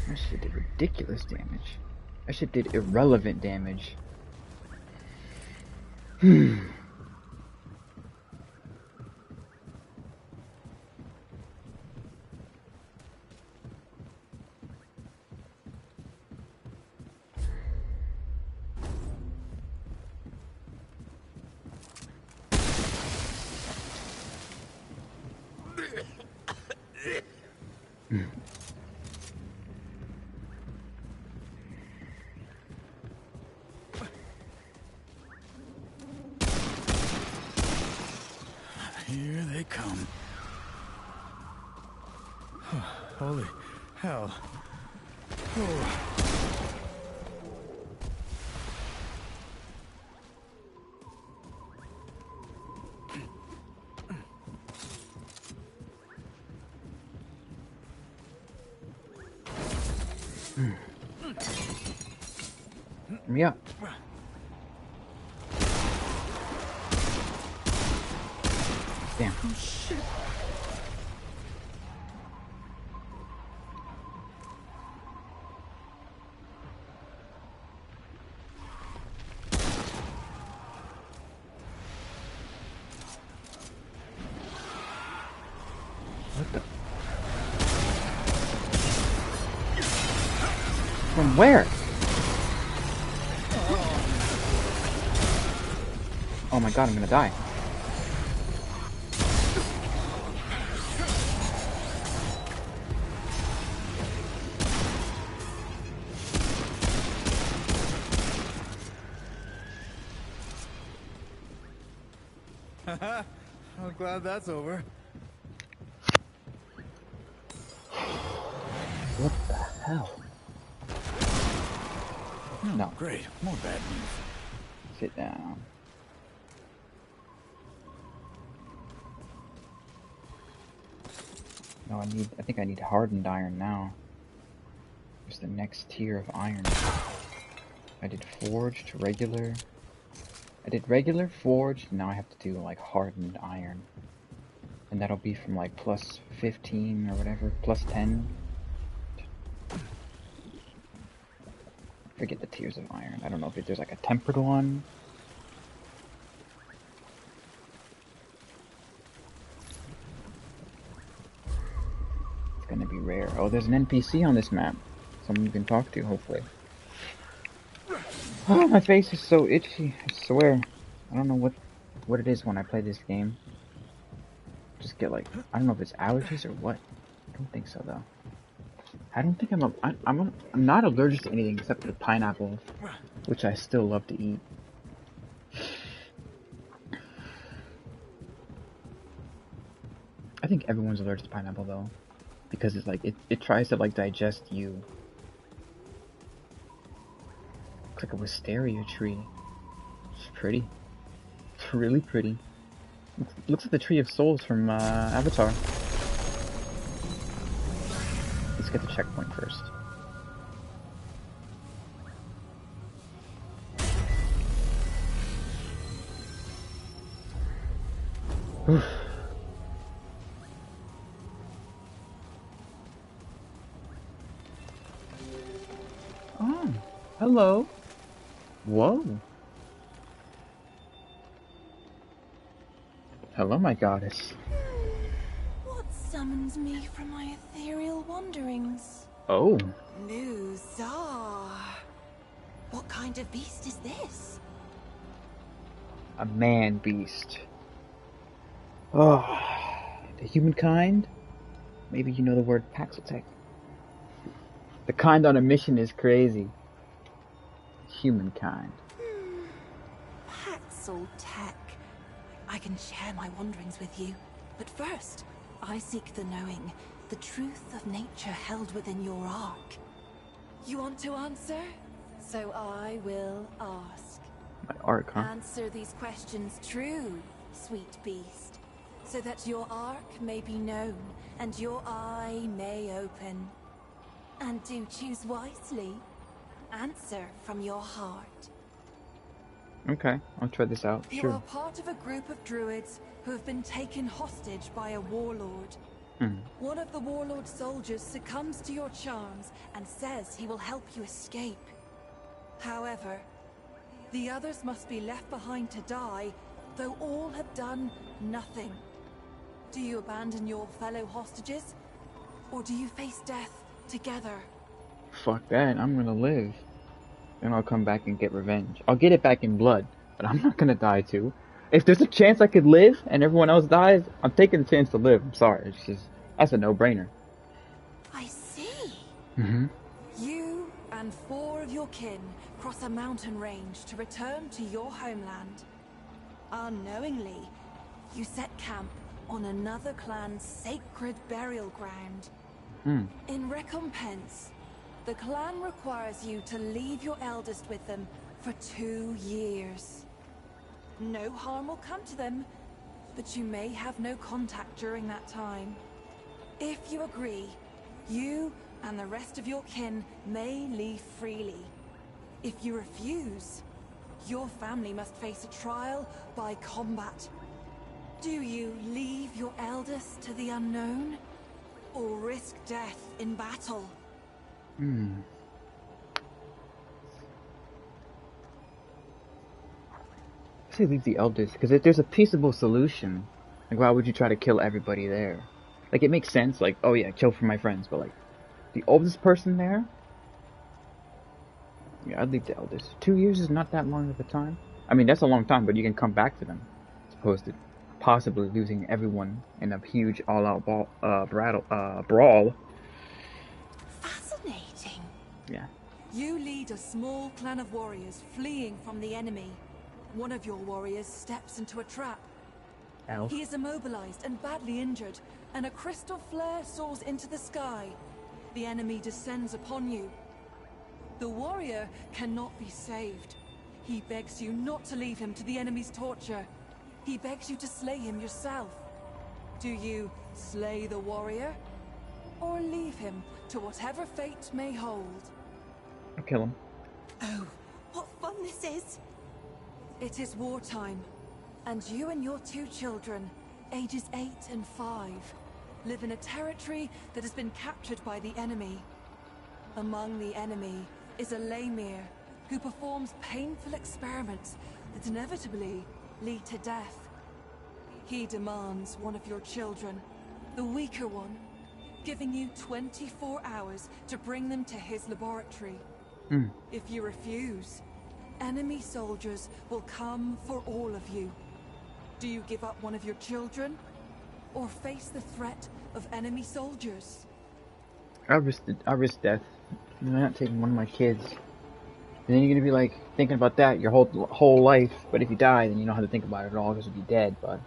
That shit did ridiculous damage. That shit did irrelevant damage. Here they come. Holy hell. Oh. Yeah. Damn. Oh shit. What the? From where? Oh my god, I'm gonna die. I'm glad that's over. What the hell? No. Great. More bad news. Sit down. No, I think I need hardened iron now. What's the next tier of iron? I did forged, regular. I did regular, forged, now I have to do like hardened iron. And that'll be from like plus 15 or whatever, plus 10. Forget the tiers of iron. I don't know if there's like a tempered one. It's gonna be rare. Oh, there's an NPC on this map. Someone you can talk to, hopefully. Oh, my face is so itchy, I swear. I don't know what it is when I play this game. Just get like, I don't know if it's allergies or what. I don't think so though. I don't think I'm not allergic to anything except for pineapple, which I still love to eat. I think everyone's allergic to pineapple though, because it's like it tries to like digest you. It's like a wisteria tree. It's pretty. It's really pretty. It looks like the Tree of Souls from Avatar. Let's get the checkpoint first. Oof. Oh, hello. Whoa. Hello, my goddess. What summons me from my ethereal wanderings? Oh. Muzar. What kind of beast is this? A man beast. Oh. The humankind? Maybe you know the word Paxotech. The kind on a mission is crazy. Humankind. Paxotech. I can share my wanderings with you. But first, I seek the knowing, the truth of nature held within your ark. You want to answer? So I will ask. My arc, huh? Answer these questions true, sweet beast, so that your arc may be known and your eye may open. And do choose wisely. Answer from your heart. Okay, I'll try this out. You Sure. are part of a group of druids who have been taken hostage by a warlord. One of the warlord's soldiers succumbs to your charms and says he will help you escape. However, the others must be left behind to die, though all have done nothing. Do you abandon your fellow hostages, or do you face death together? Fuck that, I'm gonna live. And I'll come back and get revenge. I'll get it back in blood, but I'm not gonna die too. If there's a chance I could live and everyone else dies, I'm taking the chance to live. I'm sorry, it's just, that's a no-brainer. I see. Mm-hmm. You and 4 of your kin cross a mountain range to return to your homeland. Unknowingly, you set camp on another clan's sacred burial ground. In recompense, the clan requires you to leave your eldest with them for 2 years. No harm will come to them, but you may have no contact during that time. If you agree, you and the rest of your kin may leave freely. If you refuse, your family must face a trial by combat. Do you leave your eldest to the unknown, or risk death in battle? I say leave the eldest, because if there's a peaceable solution, like why would you try to kill everybody there? Like it makes sense, like, oh yeah, kill for my friends, but like, the oldest person there? Yeah, I'd leave the eldest. 2 years is not that long of a time. I mean, that's a long time, but you can come back to them. As opposed to possibly losing everyone in a huge all-out brawl. Fascinating. Yeah. You lead a small clan of warriors fleeing from the enemy. One of your warriors steps into a trap. Elf. He is immobilized and badly injured, and a crystal flare soars into the sky. The enemy descends upon you. The warrior cannot be saved. He begs you not to leave him to the enemy's torture. He begs you to slay him yourself. Do you slay the warrior, or leave him to whatever fate may hold? I'll kill him. Oh, what fun this is! It is wartime, and you and your 2 children, ages 8 and 5, live in a territory that has been captured by the enemy. Among the enemy is a Lemire who performs painful experiments that inevitably lead to death. He demands one of your children, the weaker one, giving you 24 hours to bring them to his laboratory. If you refuse, enemy soldiers will come for all of you. Do you give up one of your children, or face the threat of enemy soldiers? I risk death. I'm not taking one of my kids. And then you're gonna be like thinking about that your whole life. But if you die, then you don't have to think about it at all because you'll be dead. But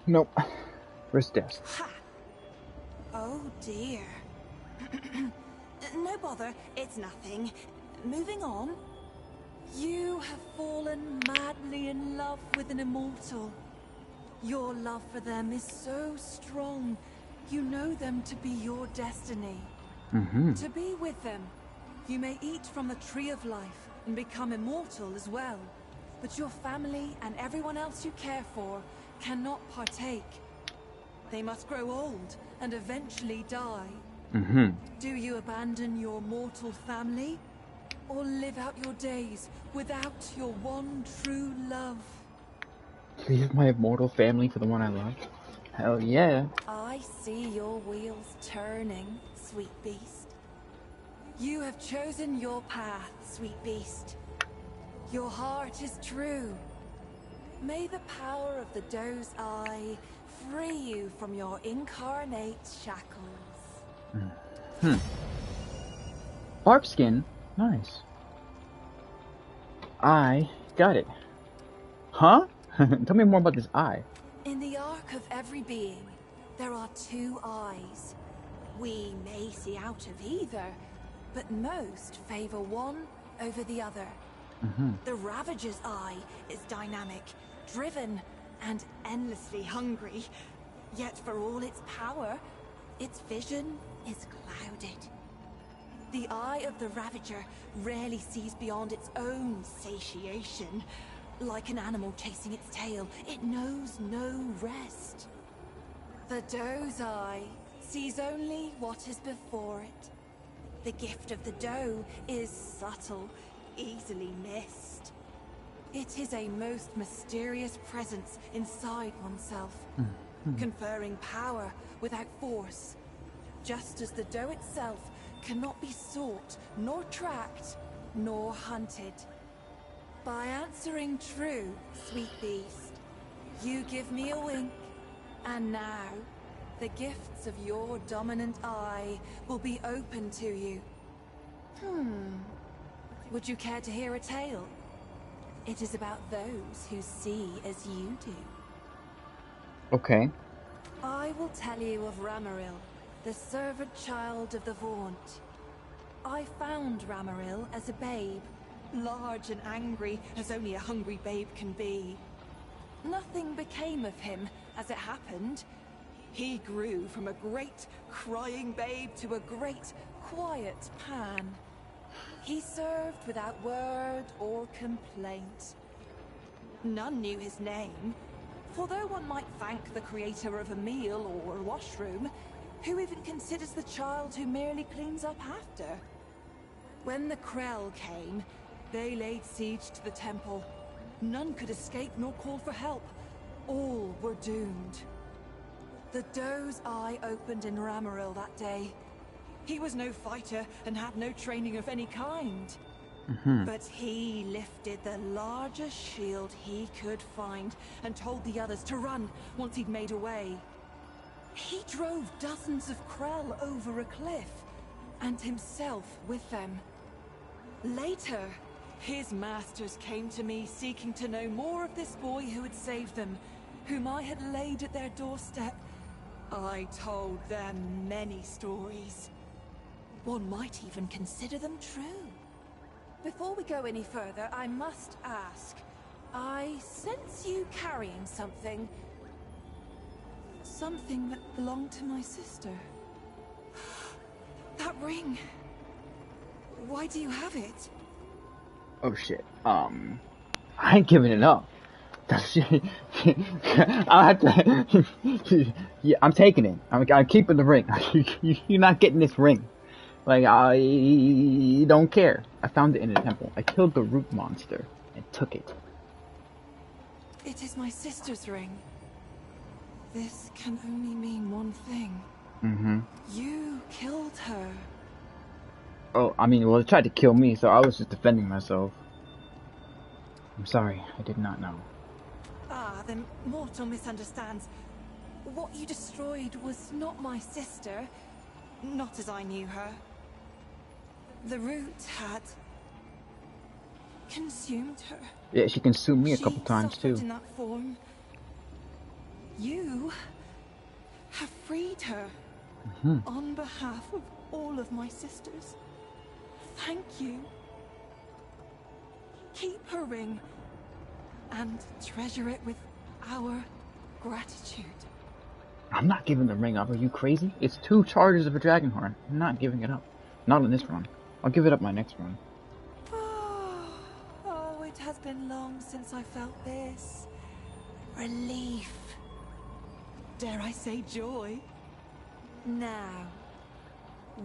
nope, risk death. Ha! Oh dear. No bother, it's nothing. Moving on. You have fallen madly in love with an immortal. Your love for them is so strong, you know them to be your destiny. To be with them, you may eat from the tree of life and become immortal as well. But your family and everyone else you care for cannot partake. They must grow old and eventually die. Do you abandon your mortal family, or live out your days without your one true love? Leave my immortal family for the one I love? Hell yeah. I see your wheels turning, sweet beast. You have chosen your path, sweet beast. Your heart is true. May the power of the doe's eye free you from your incarnate shackles. Bark skin? Nice. I got it. Huh? Tell me more about this eye. In the arc of every being, there are 2 eyes. We may see out of either, but most favor one over the other. The Ravager's eye is dynamic, driven, and endlessly hungry. Yet for all its power, its vision is clouded. The eye of the Ravager rarely sees beyond its own satiation. Like an animal chasing its tail, it knows no rest. The doe's eye sees only what is before it. The gift of the doe is subtle, easily missed. It is a most mysterious presence inside oneself, conferring power without force, just as the doe itself cannot be sought, nor tracked, nor hunted. By answering true, sweet beast, you give me a wink, and now the gifts of your dominant eye will be open to you. Would you care to hear a tale? It is about those who see as you do. Okay. I will tell you of Ramaril, the servant child of the Vaunt. I found Ramaril as a babe, large and angry as only a hungry babe can be. Nothing became of him, as it happened. He grew from a great, crying babe to a great, quiet Pan. He served without word or complaint. None knew his name, for though one might thank the creator of a meal or a washroom, who even considers the child who merely cleans up after? When the Krell came, they laid siege to the temple. None could escape nor call for help. All were doomed. The doe's eye opened in Ramaril that day. He was no fighter and had no training of any kind. But he lifted the largest shield he could find and told the others to run once he'd made away. He drove dozens of Krell over a cliff, and himself with them. Later, his masters came to me seeking to know more of this boy who had saved them, whom I had laid at their doorstep. I told them many stories. One might even consider them true. Before we go any further, I must ask. I sense you carrying something. Something that belonged to my sister. That ring. Why do you have it? Oh shit. I ain't giving it up. That's I have to. Yeah, I'm taking it. I'm keeping the ring. You're not getting this ring. Like, I don't care. I found it in a temple. I killed the root monster and took it. It is my sister's ring. This can only mean one thing. You killed her. Oh, I mean, well, it tried to kill me, so I was just defending myself. I'm sorry, I did not know. Ah, then mortal misunderstands. What you destroyed was not my sister. Not as I knew her. The root had consumed her. Yeah, she consumed me a couple times too. In that form. You have freed her on behalf of all of my sisters. Thank you. Keep her ring and treasure it with our gratitude. I'm not giving the ring up. Are you crazy? It's 2 charges of a dragon horn. I'm not giving it up. Not in this run. I'll give it up my next run. Oh, it has been long since I felt this. Relief. Dare I say joy? Now,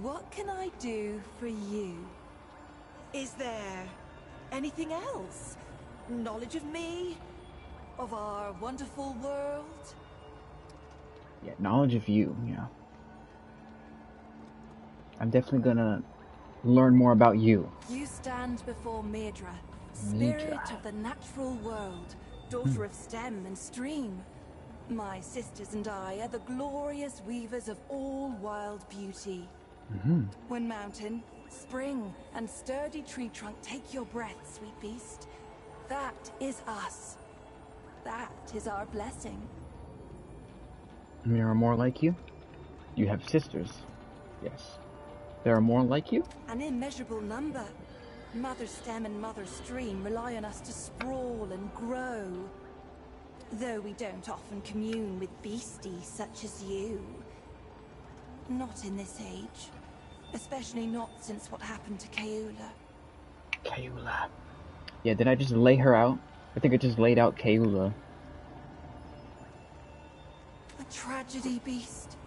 what can I do for you? Is there anything else? Knowledge of me? Of our wonderful world? Yeah, knowledge of you, yeah. I'm definitely gonna learn more about you. You stand before Midra, spirit of the natural world, daughter of stem and stream. My sisters and I are the glorious weavers of all wild beauty. When mountain, spring, and sturdy tree trunk take your breath, sweet beast, that is us. That is our blessing. There are more like you? You have sisters. Yes. There are more like you? An immeasurable number. Mother Stem and Mother Stream rely on us to sprawl and grow. Though we don't often commune with beasties such as you. Not in this age. Especially not since what happened to Keula. Keula. Yeah, did I just lay her out? I think I just laid out Keula. A tragedy, beast.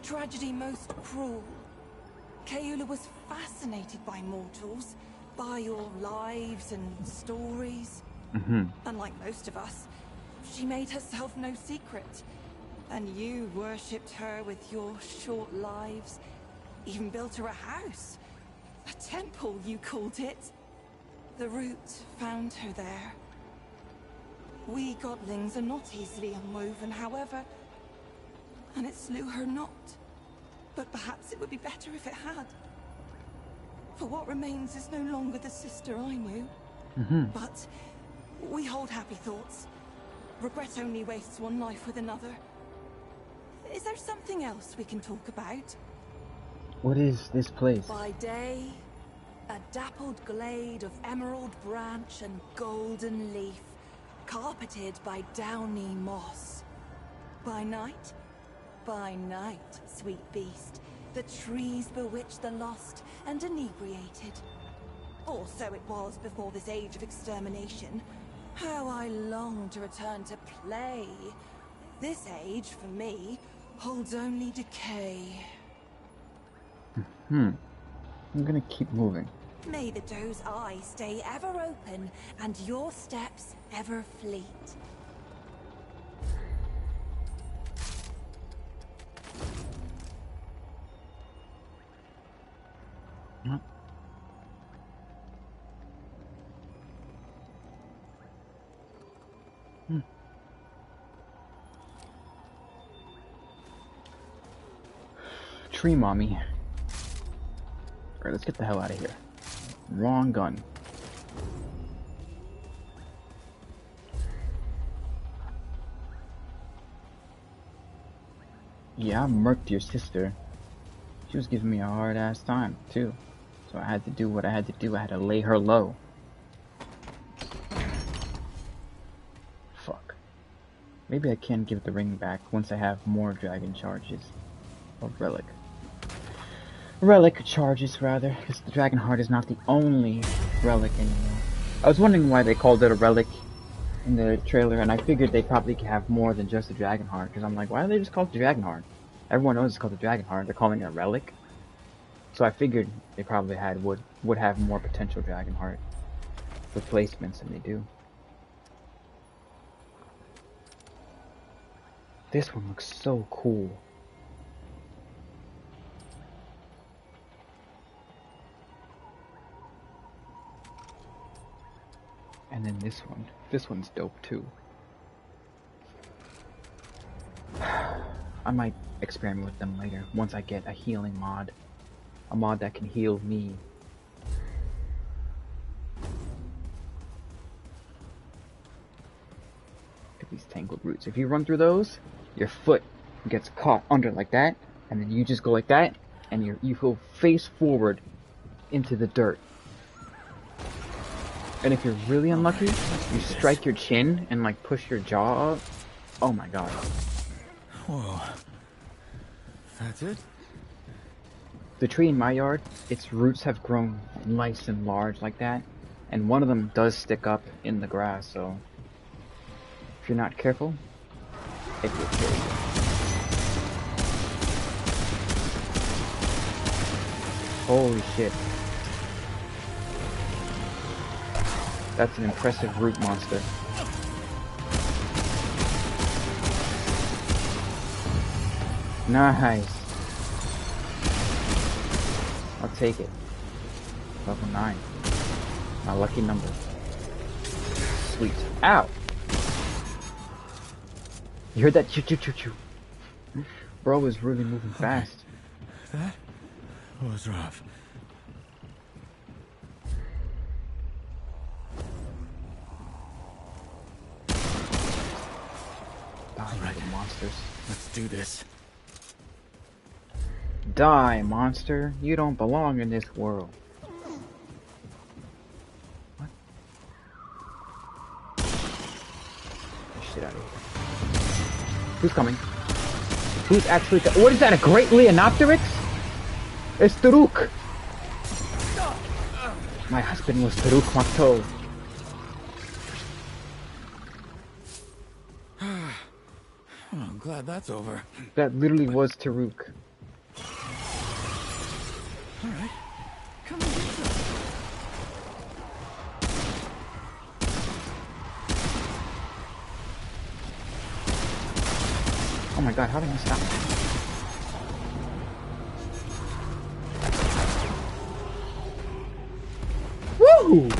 Tragedy most cruel. Keula was fascinated by mortals, by your lives and stories. Unlike most of us, she made herself no secret. And you worshipped her with your short lives. Even built her a house. A temple, you called it. The root found her there. We godlings are not easily unwoven, however. And it slew her not. But perhaps it would be better if it had. For what remains is no longer the sister I knew. But we hold happy thoughts. Regret only wastes one life with another. Is there something else we can talk about? What is this place? By day, a dappled glade of emerald branch and golden leaf, carpeted by downy moss. By night, sweet beast, the trees bewitch the lost and inebriated. Or so it was before this age of extermination. How I long to return to play. This age, for me, holds only decay. I'm gonna keep moving. May the doe's eye stay ever open and your steps ever fleet. Huh? Tree mommy. Alright, let's get the hell out of here. Wrong gun. Yeah, I murked your sister. She was giving me a hard ass time, too. So I had to do what I had to do. I had to lay her low. Fuck. Maybe I can give the ring back once I have more dragon charges. Or relic. Relic charges, rather, because the dragon heart is not the only relic anymore. I was wondering why they called it a relic in the trailer, and I figured they probably could have more than just the dragon heart, because I'm like, why do they just call it the dragon heart? Everyone knows it's called the dragon heart, they're calling it a relic. So I figured they probably would have more potential dragon heart replacements than they do. This one looks so cool. And then this one. This one's dope too. I might experiment with them later once I get a healing mod. A mod that can heal me. Look at these tangled roots. If you run through those, your foot gets caught under like that, and then you just go like that, and you go face forward into the dirt. And if you're really unlucky, you strike your chin and like push your jaw up. Oh my god. Whoa. That's it? The tree in my yard, its roots have grown nice and large like that. And one of them does stick up in the grass, so if you're not careful, it will kill you. Holy shit. That's an impressive root monster. Nice. I'll take it. Level 9. My lucky number. Sweet. Ow! You heard that? Choo choo choo choo. Bro was really moving fast. That was rough. Die, you monsters. Let's do this. Die, monster. You don't belong in this world. Who's coming? Who's actually... What is that, a great Leonopteryx? It's Taruk! My husband was Taruk Makto. I'm glad that's over. That literally was Taruk. Alright. Come and get some. Oh my god, how did I stop? Woo!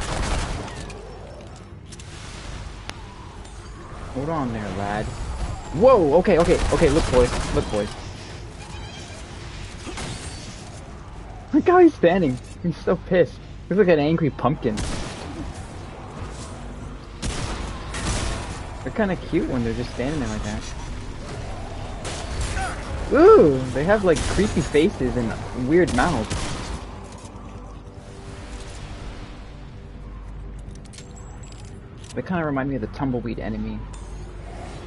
Hold on there, lad. Whoa, okay, look boys. Look how he's standing. He's so pissed. He's like an angry pumpkin. They're kinda cute when they're just standing there like that. Ooh, they have like creepy faces and weird mouths. They kind of remind me of the tumbleweed enemy.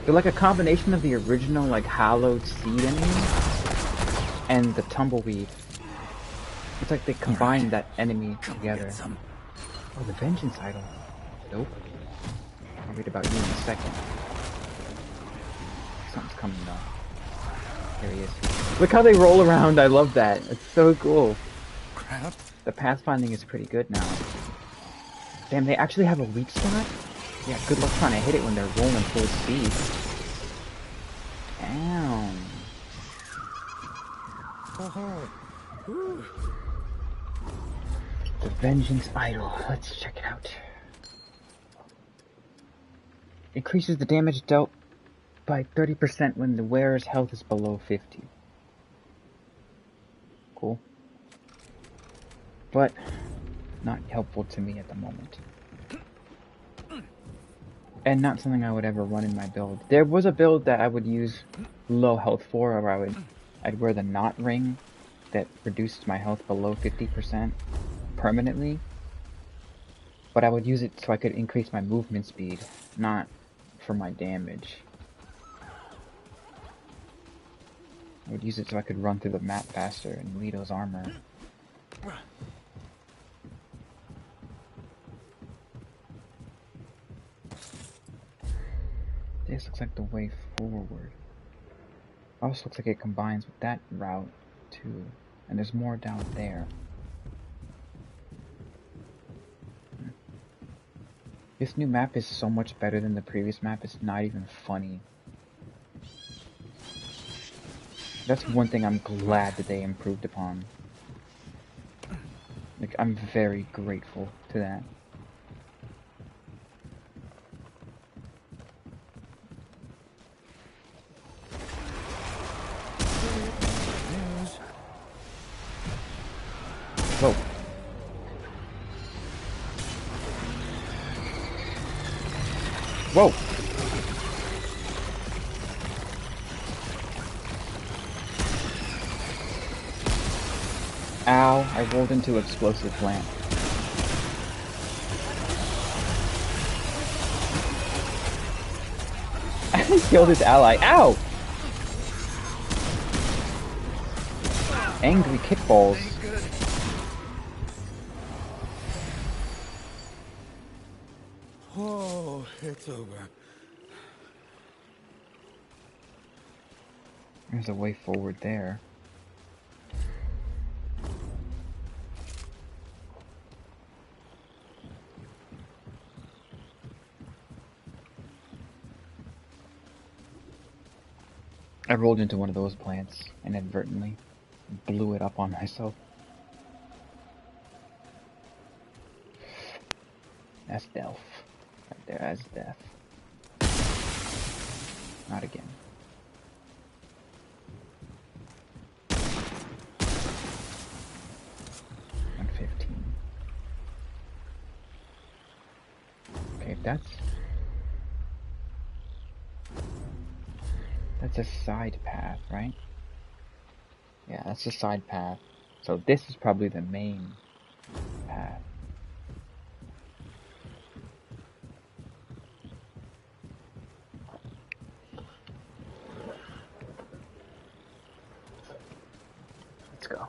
They're like a combination of the original like hallowed seed enemy and the tumbleweed. It's like they combined that enemy together. Oh, the vengeance idol. Nope. I'll read about you in a second. Something's coming though. Here he is. Look how they roll around. I love that. It's so cool. Crap. The pathfinding is pretty good now. Damn, they actually have a weak spot? Yeah, good luck trying to hit it when they're rolling full speed. Damn. The Vengeance Idol. Let's check it out. Increases the damage dealt by 30% when the wearer's health is below 50. Cool. But not helpful to me at the moment. And not something I would ever run in my build. There was a build that I would use low health for, where I'd wear the knot ring that reduced my health below 50% permanently. But I would use it so I could increase my movement speed, not for my damage. I would use it so I could run through the map faster in Lito's armor. This looks like the way forward. Also looks like it combines with that route too. And there's more down there. This new map is so much better than the previous map, it's not even funny. That's one thing I'm glad that they improved upon. Like, I'm very grateful to that. Whoa. Whoa! Ow, I rolled into explosive plant. I killed his ally. Ow! Angry kickballs. Oh, it's over. There's a way forward there. I rolled into one of those plants inadvertently. Blew it up on myself. That's death. Right there, that's death. Not again. Okay, that's a side path, right? Yeah, that's a side path. So this is probably the main path. Let's go.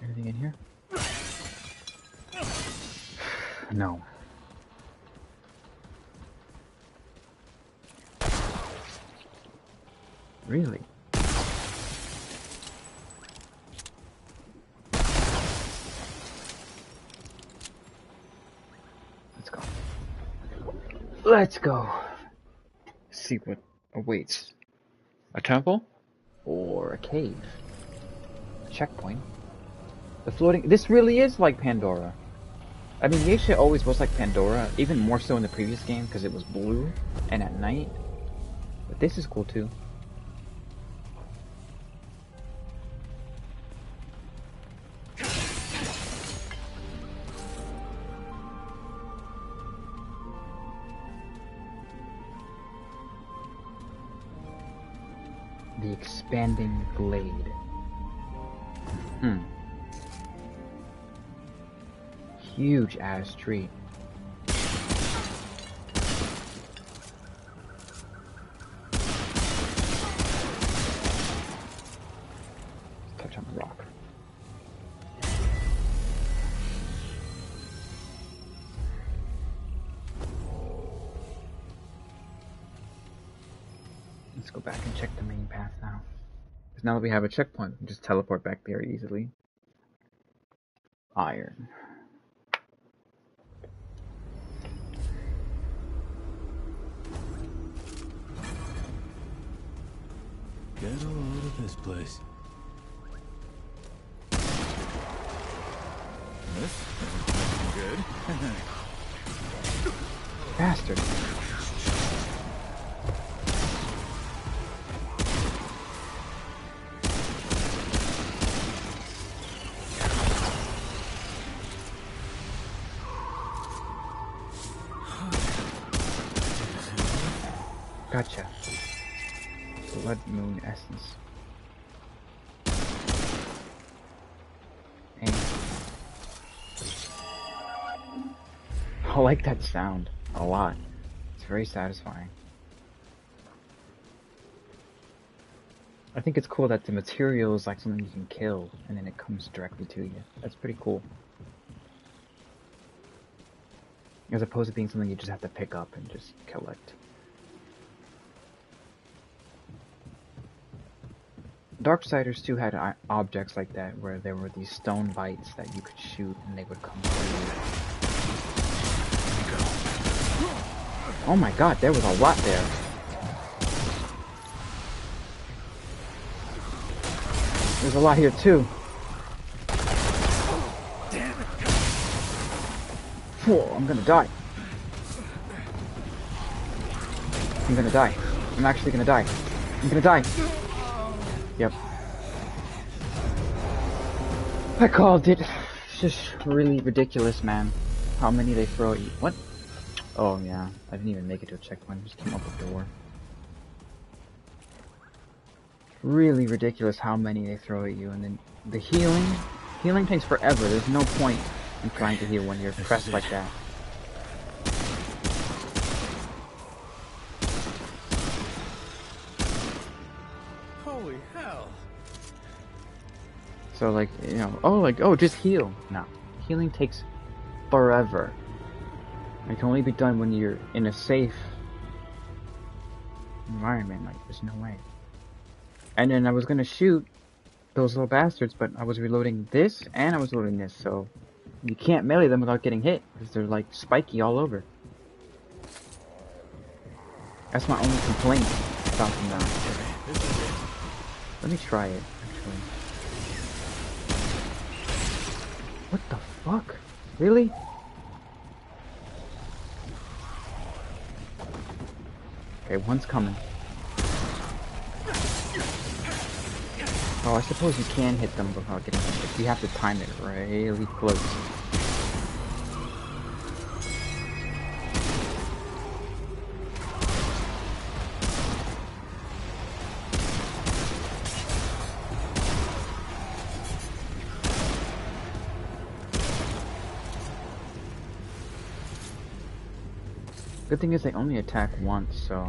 Anything in here? No. Really? Let's go. Let's go. See what awaits. A temple? Or a cave? A checkpoint? The floating... This really is like Pandora. I mean, Geisha always was like Pandora, even more so in the previous game because it was blue and at night. But this is cool too. The expanding glade. Huge ass tree. Touch on the rock. Let's go back and check the main path now. Because now that we have a checkpoint, we can just teleport back there easily. Iron. Get a load of this place. This isn't good. Bastard. Gotcha. Blood moon essence. And I like that sound a lot. It's very satisfying. I think it's cool that the material is like something you can kill and then it comes directly to you. That's pretty cool. As opposed to being something you just have to pick up and just collect. Darksiders 2 had objects like that, where there were these stone bites that you could shoot and they would come through. Oh my god, there was a lot there. There's a lot here too. Whoa, I'm gonna die. I'm gonna die. I'm actually gonna die. I'm gonna die. Yep. I called it. It's just really ridiculous, man. How many they throw at you. What? Oh, yeah. I didn't even make it to a checkpoint. I just came up the door. Really ridiculous how many they throw at you. And then the healing. Healing takes forever. There's no point in trying to heal when you're pressed like that. So like, you know, oh, just heal. No. Healing takes forever. It can only be done when you're in a safe environment. Like, there's no way. And then I was gonna shoot those little bastards, but I was reloading this and I was loading this, so you can't melee them without getting hit, because they're like spiky all over. That's my only complaint about them now. Let me try it, actually. What the fuck? Really? Okay, one's coming. Oh, I suppose you can hit them without getting hit, but you have to time it really close. Good thing is they only attack once, so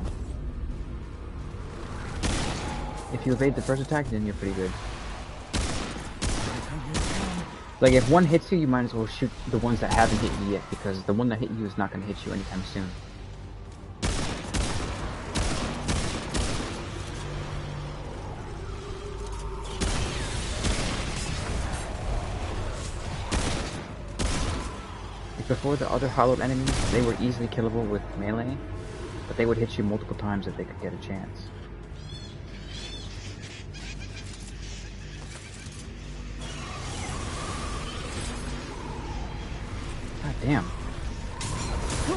if you evade the first attack, then you're pretty good. Like, if one hits you, you might as well shoot the ones that haven't hit you yet, because the one that hit you is not going to hit you anytime soon. Before the other hollowed enemies, they were easily killable with melee, but they would hit you multiple times if they could get a chance. God damn.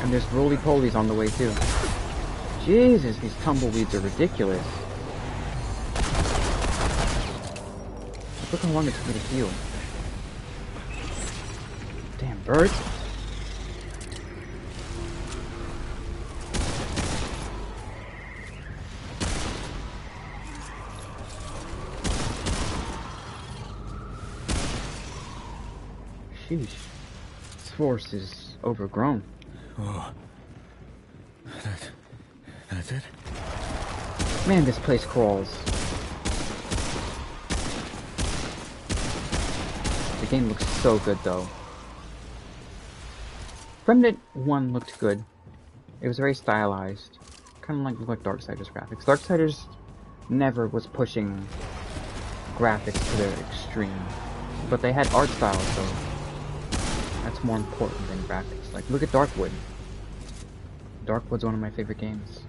And there's roly-polies on the way too. Jesus, these tumbleweeds are ridiculous. Look how long it took me to heal. Damn birds. Sheesh. This forest is overgrown. Oh. That's it? Man, this place crawls. The game looks so good though. Remnant 1 looked good. It was very stylized. Kind of like Darksiders graphics. Darksiders never was pushing graphics to their extreme. But they had art style, so that's more important than graphics. Like, look at Darkwood. Darkwood's one of my favorite games.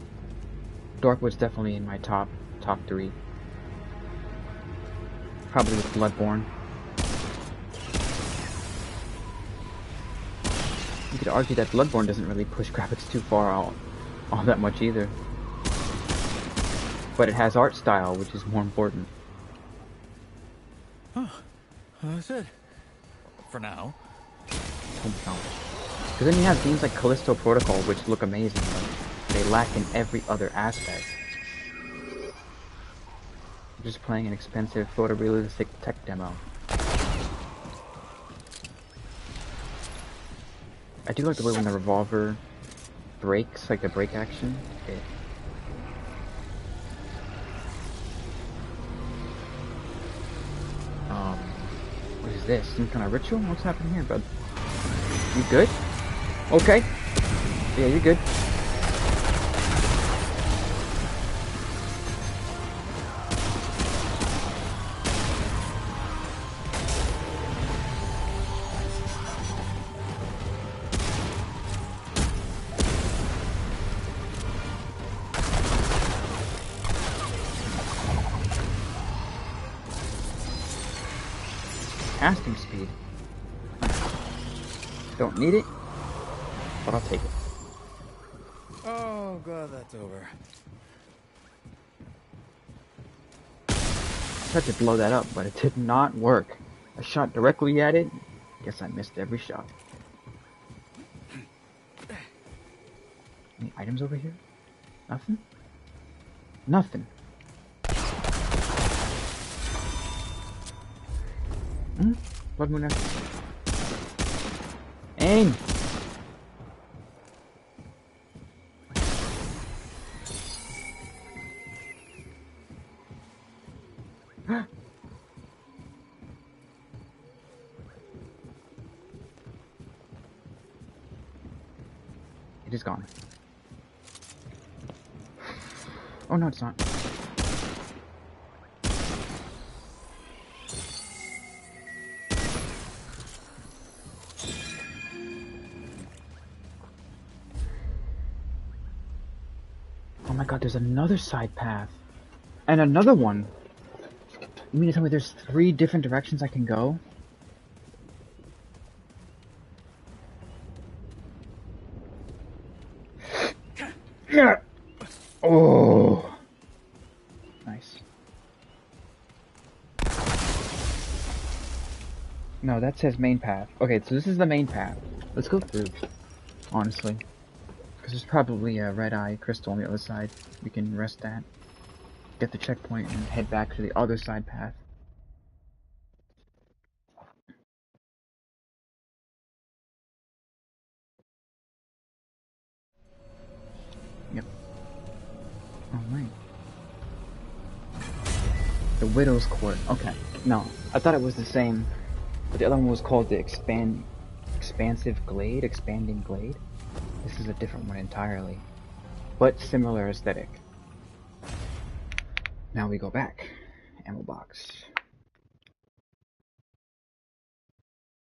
Darkwood's definitely in my top 3. Probably with Bloodborne. You could argue that Bloodborne doesn't really push graphics too far all that much either. But it has art style, which is more important. Oh, that's it. For now. Because then you have games like Callisto Protocol, which look amazing, but they lack in every other aspect. You're just playing an expensive photorealistic tech demo. I do like the way when the revolver breaks, like the break action. What is this? Some kind of ritual? What's happening here, bud? You good? Okay. Yeah, you're good. Casting speed. Don't need it, but I'll take it. Oh, glad that's over. I tried to blow that up, but it did not work. I shot directly at it. Guess I missed every shot. Any items over here? Nothing? Nothing. Blood Moon F. Aim! It is gone. Oh no, it's not. Oh my god, there's another side path. And another one. You mean to tell me there's 3 different directions I can go? Yeah. Oh. Nice. No, that says main path. Okay, so this is the main path. Let's go through, honestly. Because there's probably a red-eye crystal on the other side we can rest at. Get the checkpoint and head back to the other side path. Widow's Court. Okay. No, I thought it was the same, but the other one was called the Expansive Glade, Expanding Glade. This is a different one entirely, but similar aesthetic. Now we go back. Ammo box.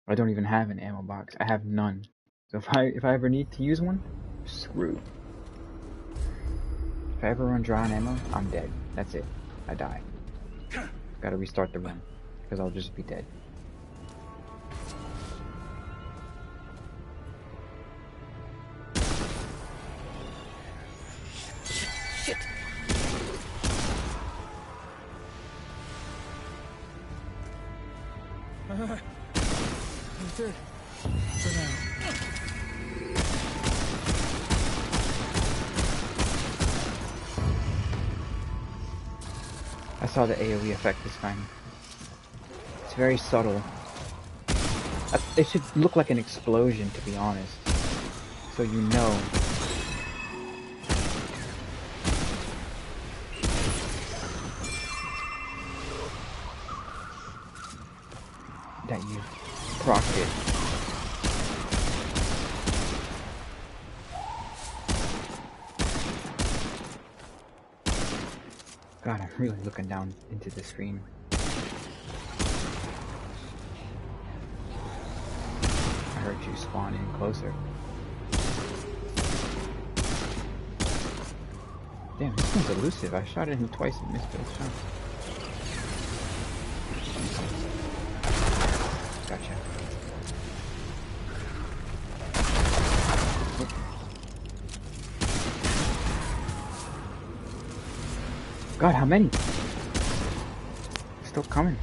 I don't even have an ammo box. I have none. So if I ever need to use one, screwed. If I ever run dry on ammo, I'm dead. That's it. I die. Gotta restart the run, because I'll just be dead. Shit! That's it. For now. I saw the AoE effect this time. It's very subtle. It should look like an explosion, to be honest. So you know. That you procced it. God, I'm really looking down into the screen. I heard you spawn in closer. Damn, this one's elusive. I shot at him twice and missed both shots. Gotcha. God, how many? Still coming.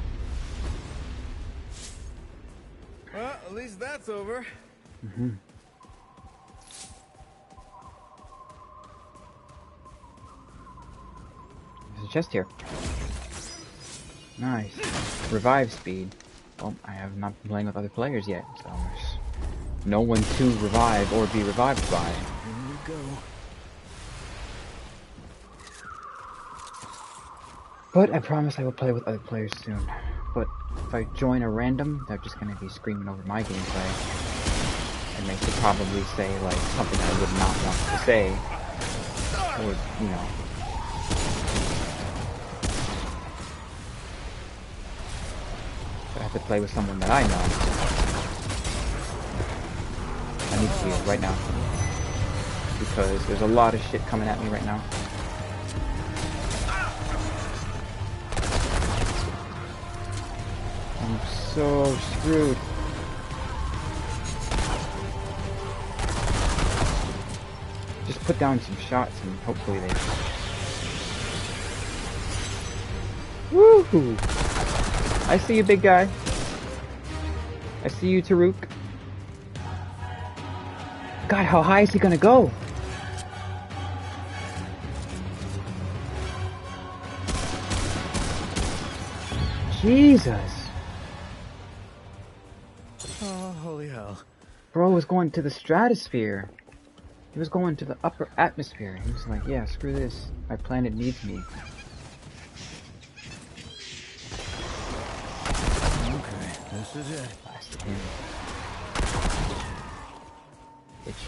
Well, at least that's over. Mm-hmm. There's a chest here. Nice. Revive speed. Well, I have not been playing with other players yet, so there's no one to revive or be revived by. Here we go. But I promise I will play with other players soon. But if I join a random, they're just gonna be screaming over my gameplay. And they should probably say, like, something I would not want to say. Or, you know. So I have to play with someone that I know. I need to right now. Because there's a lot of shit coming at me right now. I'm so screwed. Just put down some shots and hopefully they... Woohoo! I see you, big guy. I see you, Taruk. God, how high is he gonna go? Jesus. Oh, holy hell. Bro was going to the stratosphere. He was going to the upper atmosphere. He was like, yeah, screw this. My planet needs me. Okay, this is it. Blasted him. Bitch.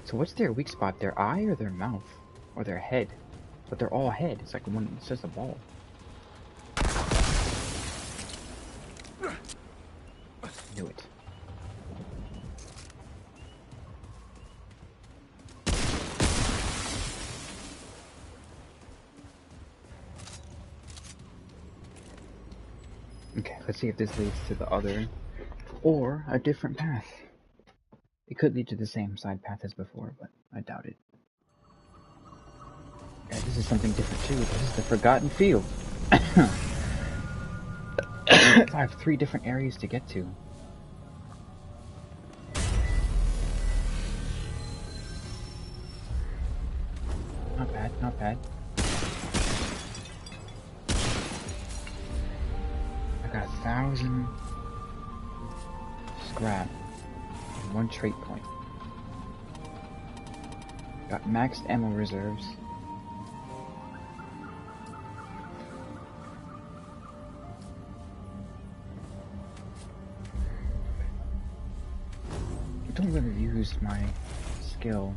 So what's their weak spot? Their eye or their mouth? Or their head? But they're all head. It's like one, it's just a ball. Knew it. Okay, let's see if this leads to the other, or a different path. It could lead to the same side path as before, but I doubt it. Yeah, this is something different too. This is the Forgotten Field. I have 3 different areas to get to. Not bad, not bad. I got 1,000 scrap and 1 trait point. Got maxed ammo reserves. I don't really use my skill.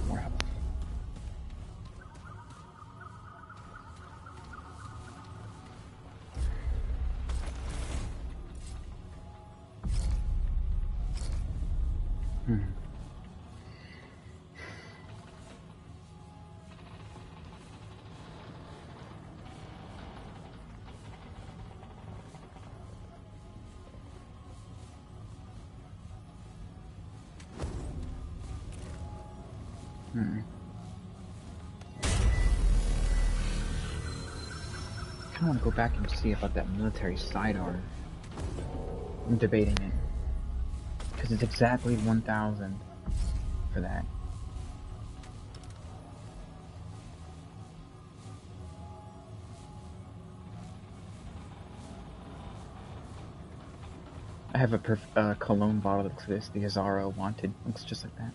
More health. I kind of want to go back and see about that military sidearm. I'm debating it. Because it's exactly 1,000 for that. I have a cologne bottle that looks like this, the Azaro Wanted. Looks just like that.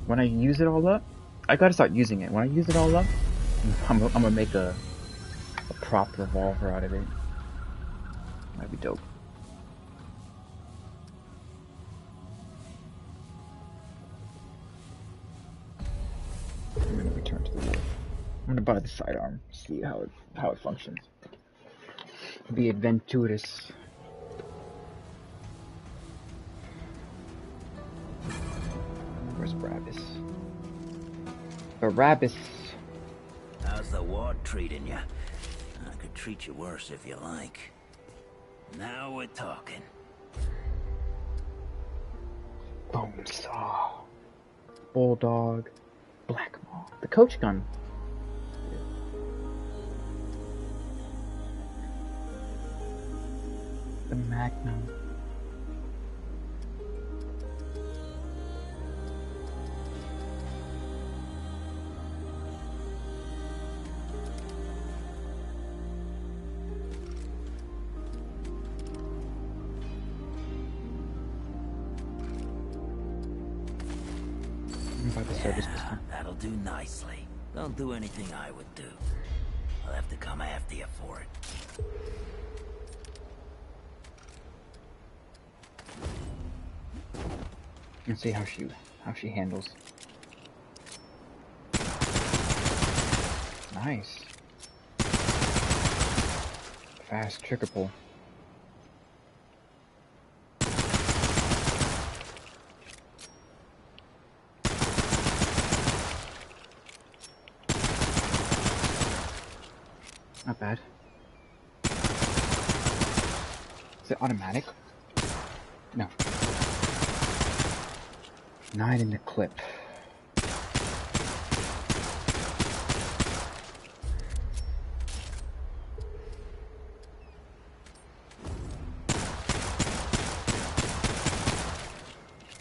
When I use it all up, I gotta start using it. When I use it all up, I'm gonna make a prop revolver out of it. That'd be dope. I'm gonna return to the wolf. I'm gonna buy the sidearm, see how it functions. Be adventurous. Where's Barabbas? Barabbas! How's the ward treating you? I could treat you worse if you like. Now we're talking. Bone saw. Bulldog. Black Maw. The coach gun. The Magnum. By the service pistol. That'll do nicely. Don't do anything I would do. I'll have to come after you for it. Let's see how she handles. Nice. Fast trigger pull. Not bad. Is it automatic? No. 9 in the clip.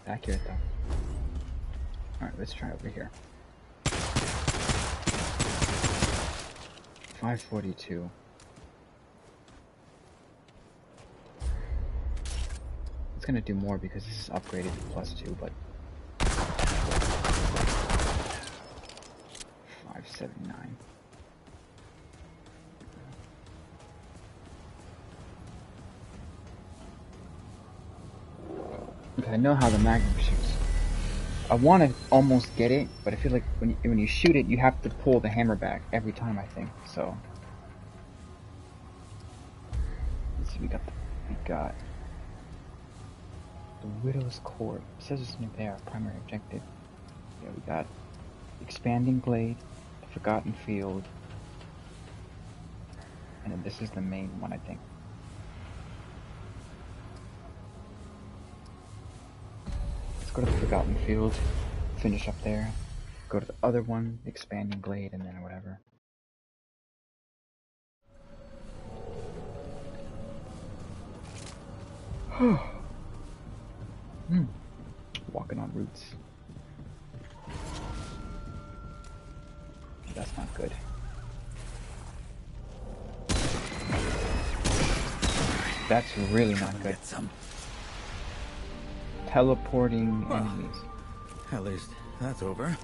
Accurate though. Alright, let's try over here. 542. It's gonna do more because this is upgraded to +2, but 579. Okay, I know how the Magnum shoots. I want to almost get it, but I feel like when you shoot it, you have to pull the hammer back every time, I think. So let's see, we got the Widow's Court. It says it's new there, primary objective. Yeah, we got Expanding Glade, the Forgotten Field, and then this is the main one, I think. Let's go to the Forgotten Field, finish up there, go to the other one, Expanding Glade, and then whatever. Walking on roots. That's not good. That's really not good. teleporting enemies. At least that's over.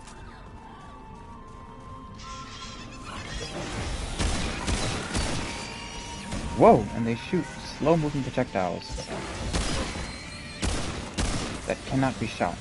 Whoa, and they shoot slow-moving projectiles that cannot be shot.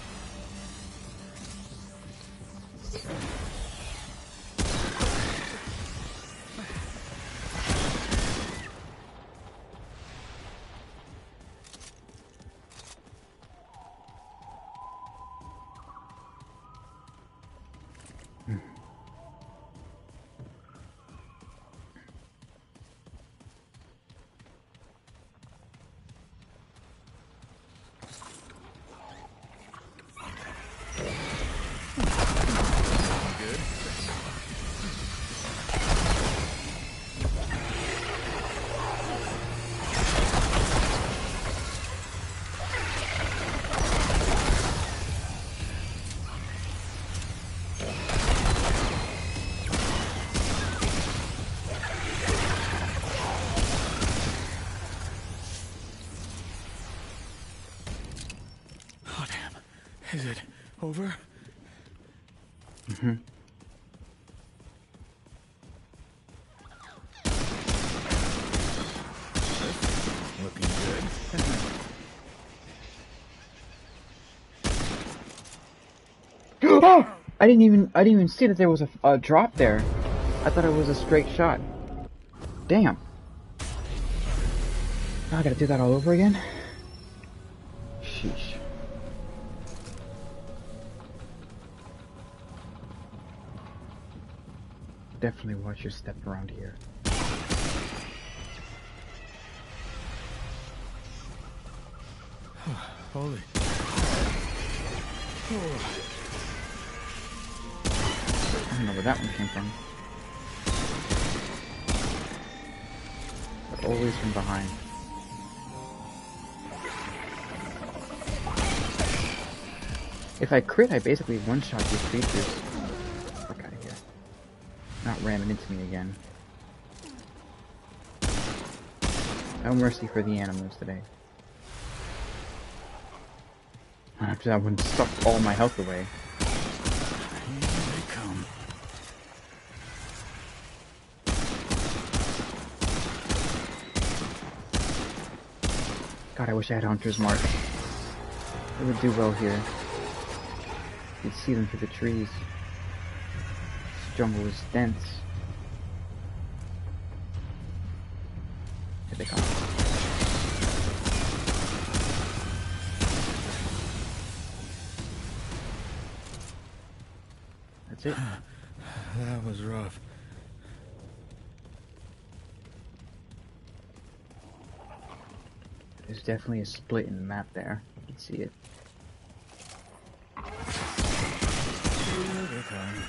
Is it over? Mm-hmm. Looking good. Oh! I didn't even see that there was a drop there. I thought it was a straight shot. Damn. Now I gotta do that all over again? Sheesh. Definitely watch your step around here. Holy. I don't know where that one came from. But always from behind. If I crit, I basically one-shot these creatures. Fuck out of here. Not ramming into me again. No mercy for the animals today. After that one sucked all my health away. Here they come. God, I wish I had Hunter's Mark. It would do well here. You'd see them through the trees. This jungle is dense. Here they come. That's it. That was rough. There's definitely a split in the map there. You can see it. Here they come.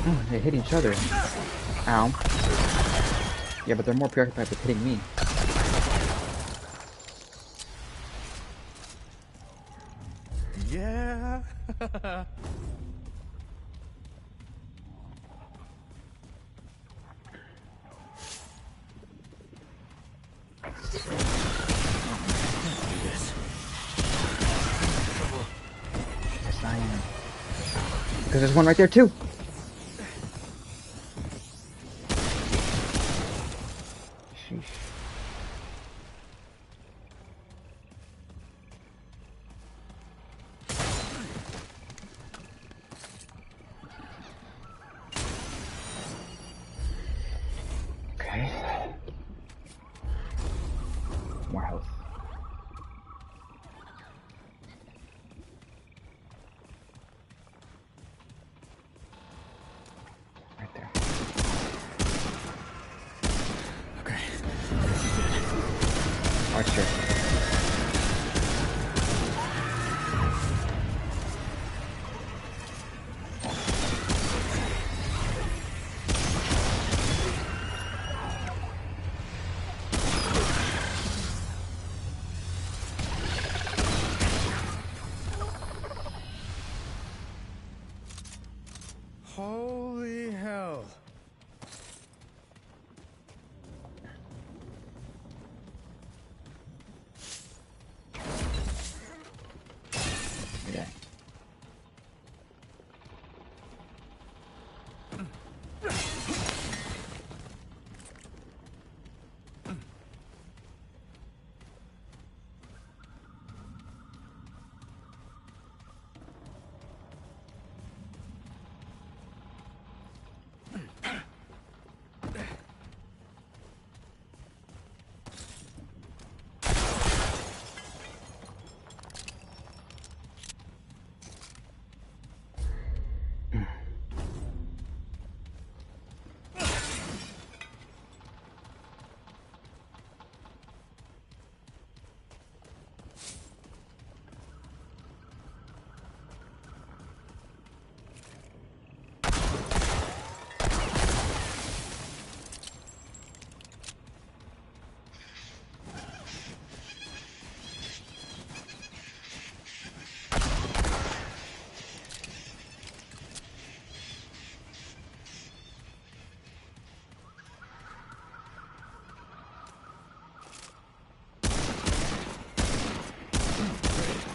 Oh, they hit each other. Ow. Yeah, but they're more preoccupied with hitting me. Yeah. Yes, I am. Because there's one right there too. Sheesh. Okay. More health. Holy hell. Yeah.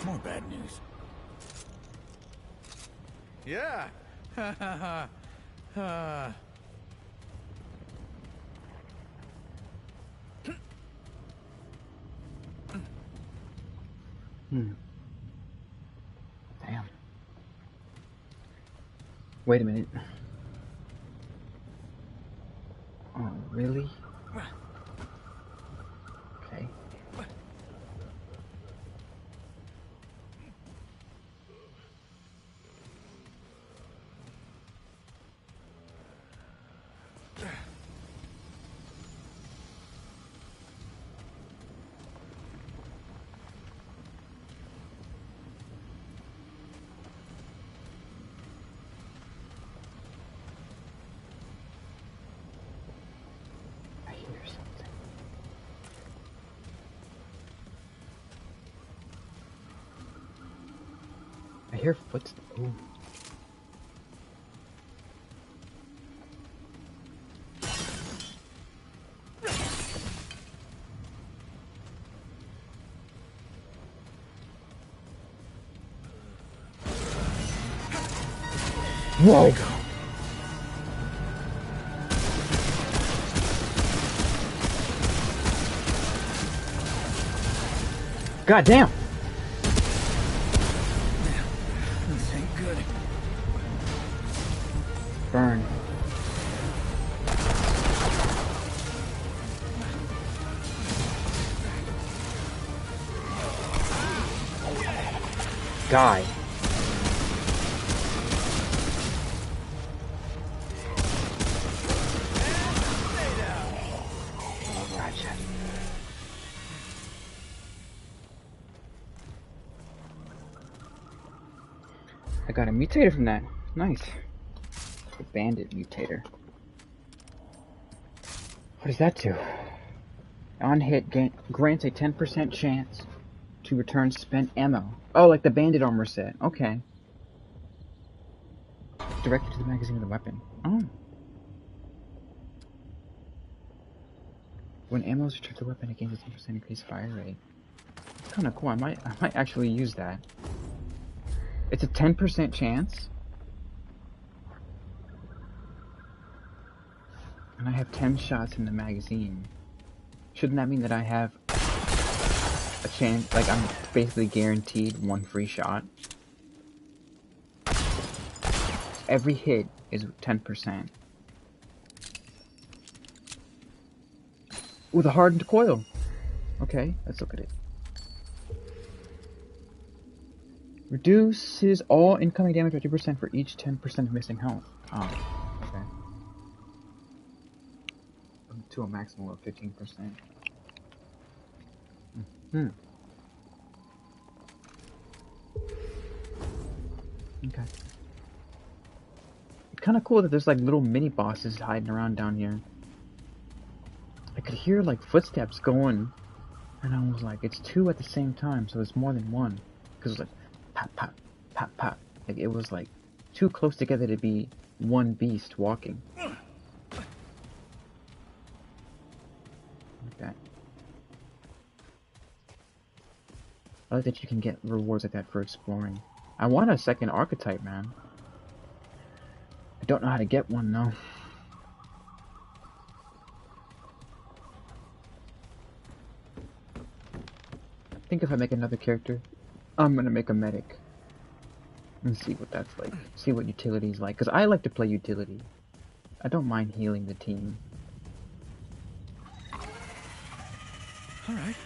More bad news. Yeah. Ha ha ha. Ha. Damn. Wait a minute. Oh, really? Okay. I hear something. I hear footsteps. Ooh. Whoa! God damn! This ain't good. Burn. Guy. Gotcha. I got a mutator from that. Nice. A bandit mutator. What does that do? On hit, grants a 10% chance to return spent ammo. Oh, like the bandit armor set. Okay. Directed to the magazine of the weapon. Oh. When ammo is returned to the weapon, it gains a 10% increased fire rate. It's kind of cool. I might actually use that. It's a 10% chance. And I have 10 shots in the magazine. Shouldn't that mean that I have a chance, like I'm basically guaranteed one free shot? Every hit is 10%. With a hardened coil. Okay, let's look at it. Reduces all incoming damage by 2% for each 10% of missing health. Oh, okay. To a maximum of 15%. Hmm. Okay. It's kind of cool that there's like little mini bosses hiding around down here. I could hear like footsteps going, and I was like, it's two at the same time, so it's more than one. Because it was like, pop, pop, pop, pop. Like it was like too close together to be one beast walking. Like that. I like that you can get rewards like that for exploring. I want a second archetype, man. I don't know how to get one, though. I think if I make another character, I'm gonna make a medic. And see what that's like. See what utility's like. Because I like to play utility. I don't mind healing the team. Alright.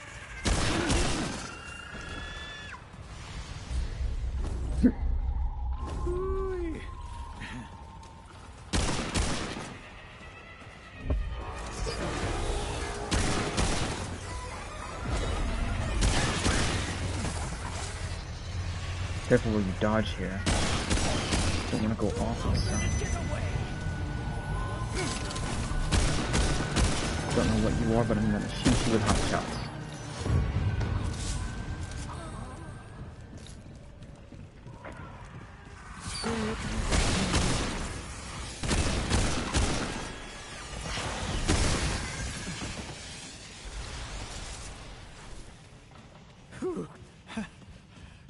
Careful where you dodge here. Don't want to go off the side. Don't know what you are, but I'm gonna shoot you with hot shots.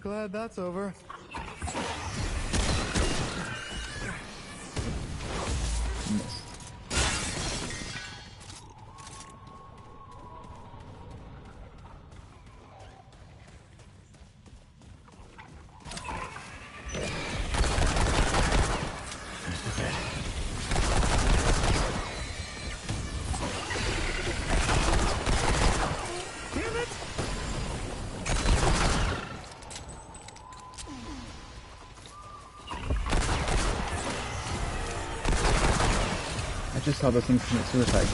Glad that's over. Missed. I just saw those things commit suicide.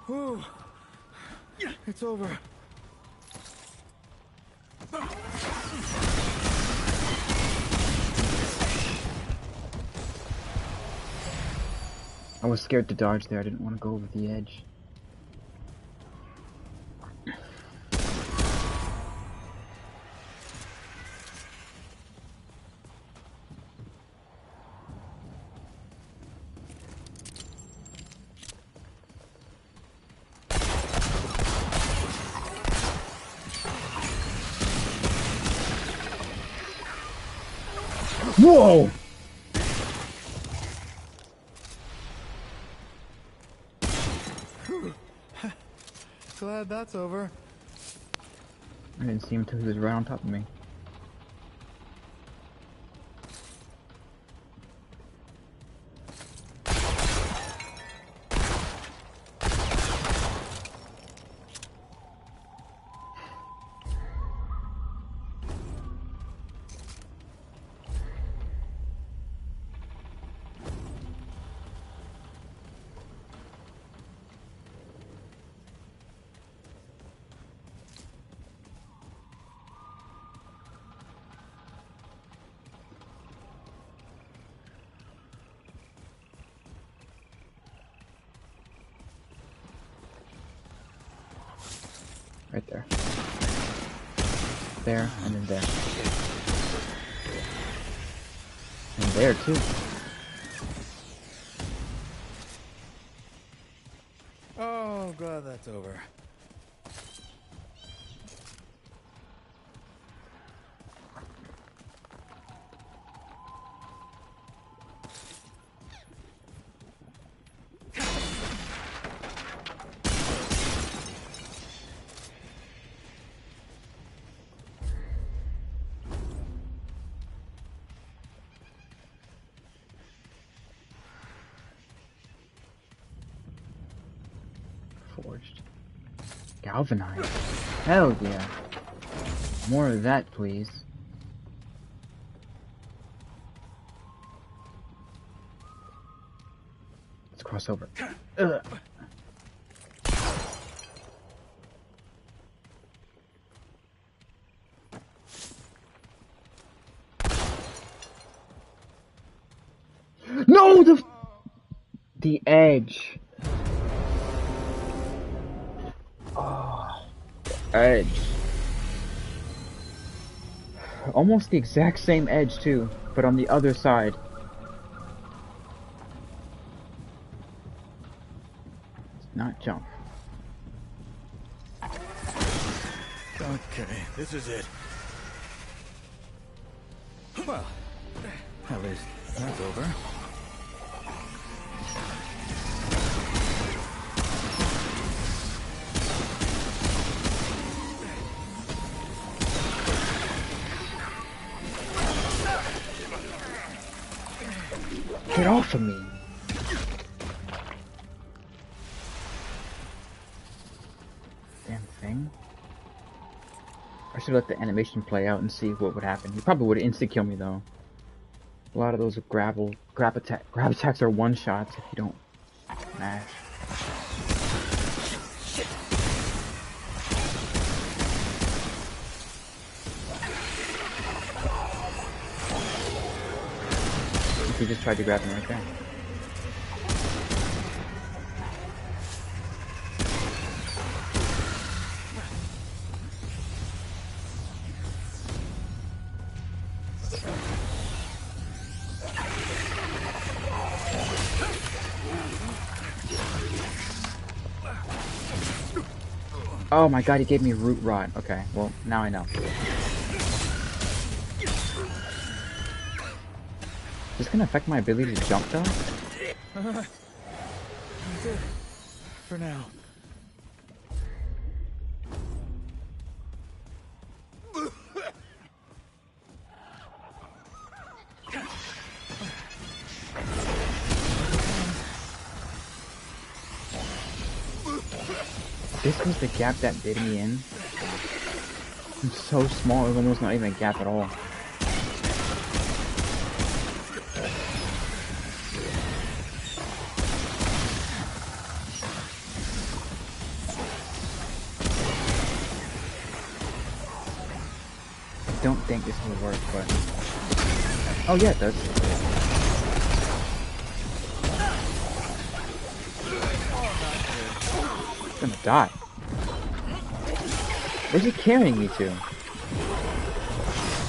Whew. It's over. I was scared to dodge there. I didn't want to go over the edge. Whoa! Glad that's over. I didn't see him until he was right on top of me. Right there. There, and then there. And there, too. Oh, glad that's over. Forged. Galvanized. Hell yeah. More of that, please. Let's cross over. Ugh. No, the edge. Edge. Almost the exact same edge too, but on the other side. Let's not jump. Okay, this is it. Well, at least that's over. Get off of me! Damn thing. I should let the animation play out and see what would happen. He probably would insta-kill me though. A lot of those grab attacks are one-shots if you don't mash. He just tried to grab me right there. Oh my god, he gave me root rot. Okay, well, now I know. Is this gonna affect my ability to jump though? That's it. For now. This was the gap that bit me in. I'm so small, it was almost not even a gap at all. I don't think this will work, but... Oh yeah, it does. I'm gonna die. Where's he carrying me to?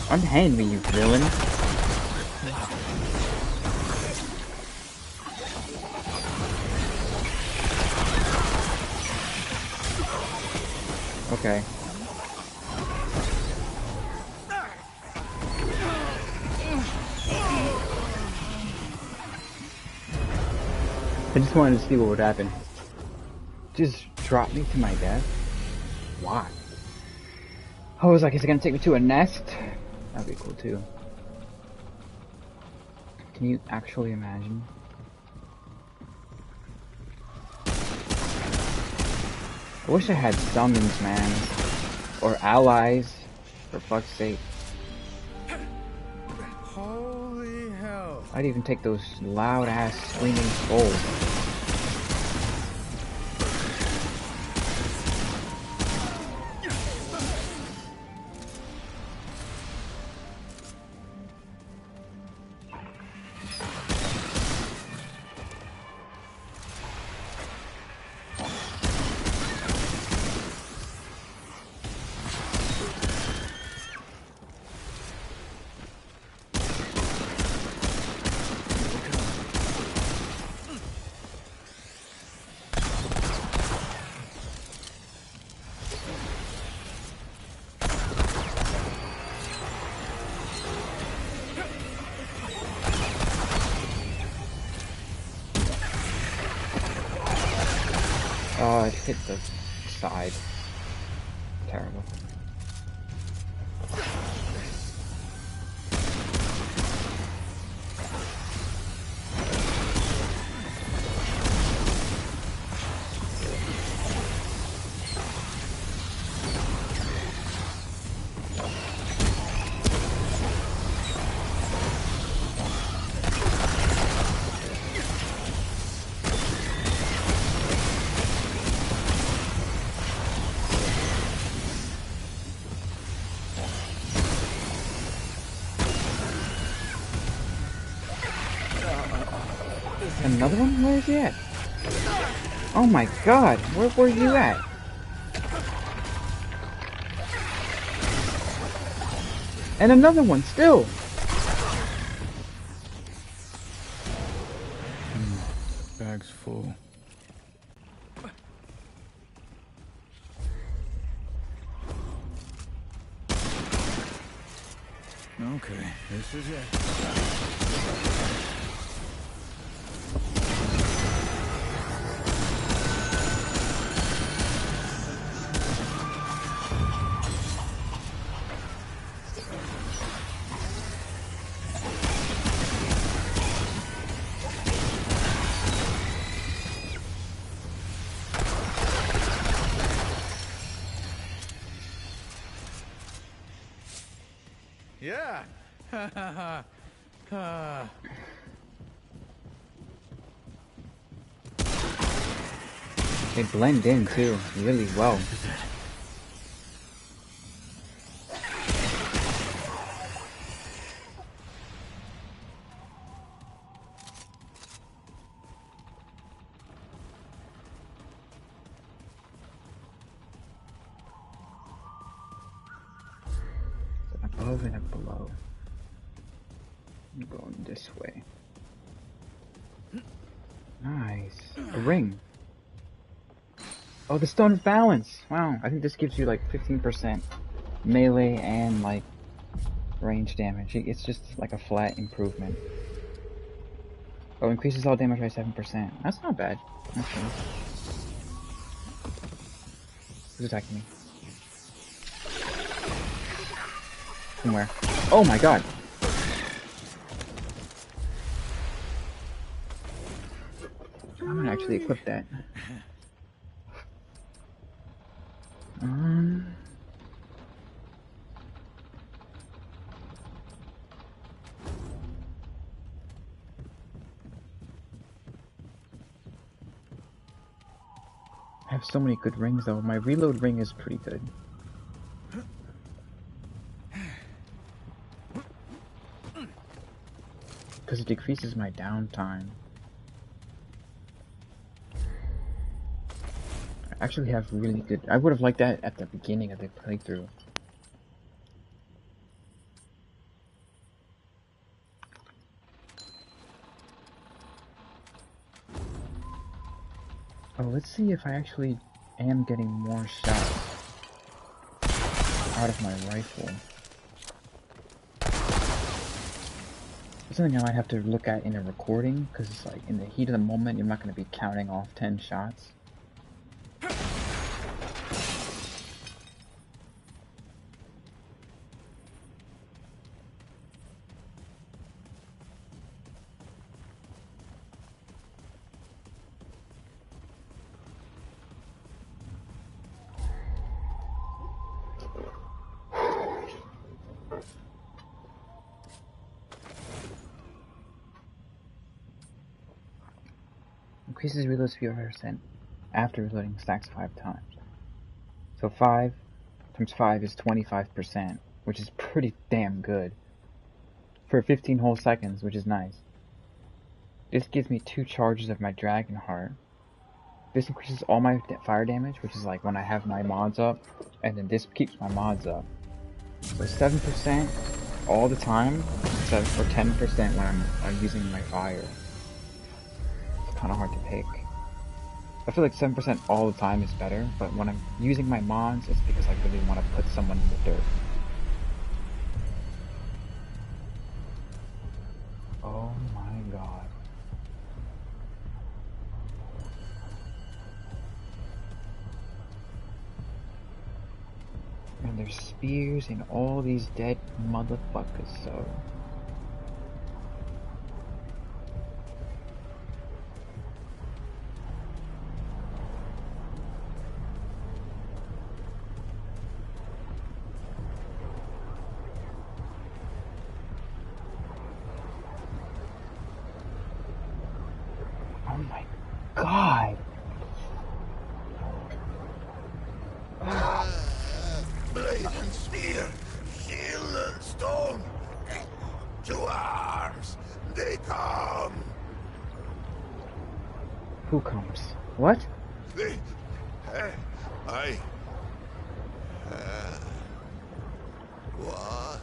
Unhand me, you villain. Okay. I just wanted to see what would happen. Just drop me to my death? Why? I was like, is it gonna take me to a nest? That'd be cool too. Can you actually imagine? I wish I had summons, man. Or allies, for fuck's sake. Holy hell. I'd even take those loud ass screaming skulls. Oh, it hit the side. Terrible. Another one? Where is he at? Oh my god, where were you at? And another one, still! Bag's full. Okay, this is it. Yeah. They blend in too, really well. Above and up below. I'm going this way. Nice. A ring. Oh, the stone of balance. Wow, I think this gives you like 15% melee and like range damage. It's just like a flat improvement. Oh, increases all damage by 7%. That's not bad. Okay. Who's attacking me? From where? Oh my god! I'm gonna actually equip that. I have so many good rings though. My reload ring is pretty good. Because it decreases my downtime. I actually have really good... I would have liked that at the beginning of the playthrough. Oh, let's see if I actually am getting more shots out of my rifle. It's something I might have to look at in a recording, because it's like, in the heat of the moment, you're not going to be counting off 10 shots. Increases reload speed by 5% after reloading stacks 5 times. So 5 times 5 is 25%, which is pretty damn good. For 15 whole seconds, which is nice. This gives me 2 charges of my Dragon Heart. This increases all my fire damage, which is like when I have my mods up, and then this keeps my mods up. So 7% all the time, or 10% when I'm using my fire. It's kind of hard to pick. I feel like 7% all the time is better, but when I'm using my mods, it's because I really want to put someone in the dirt. Oh my god. And there's spears in all these dead motherfuckers, so... Oh my god! Blade and spear, shield and stone. To arms, they come. Who comes? What? They, I. What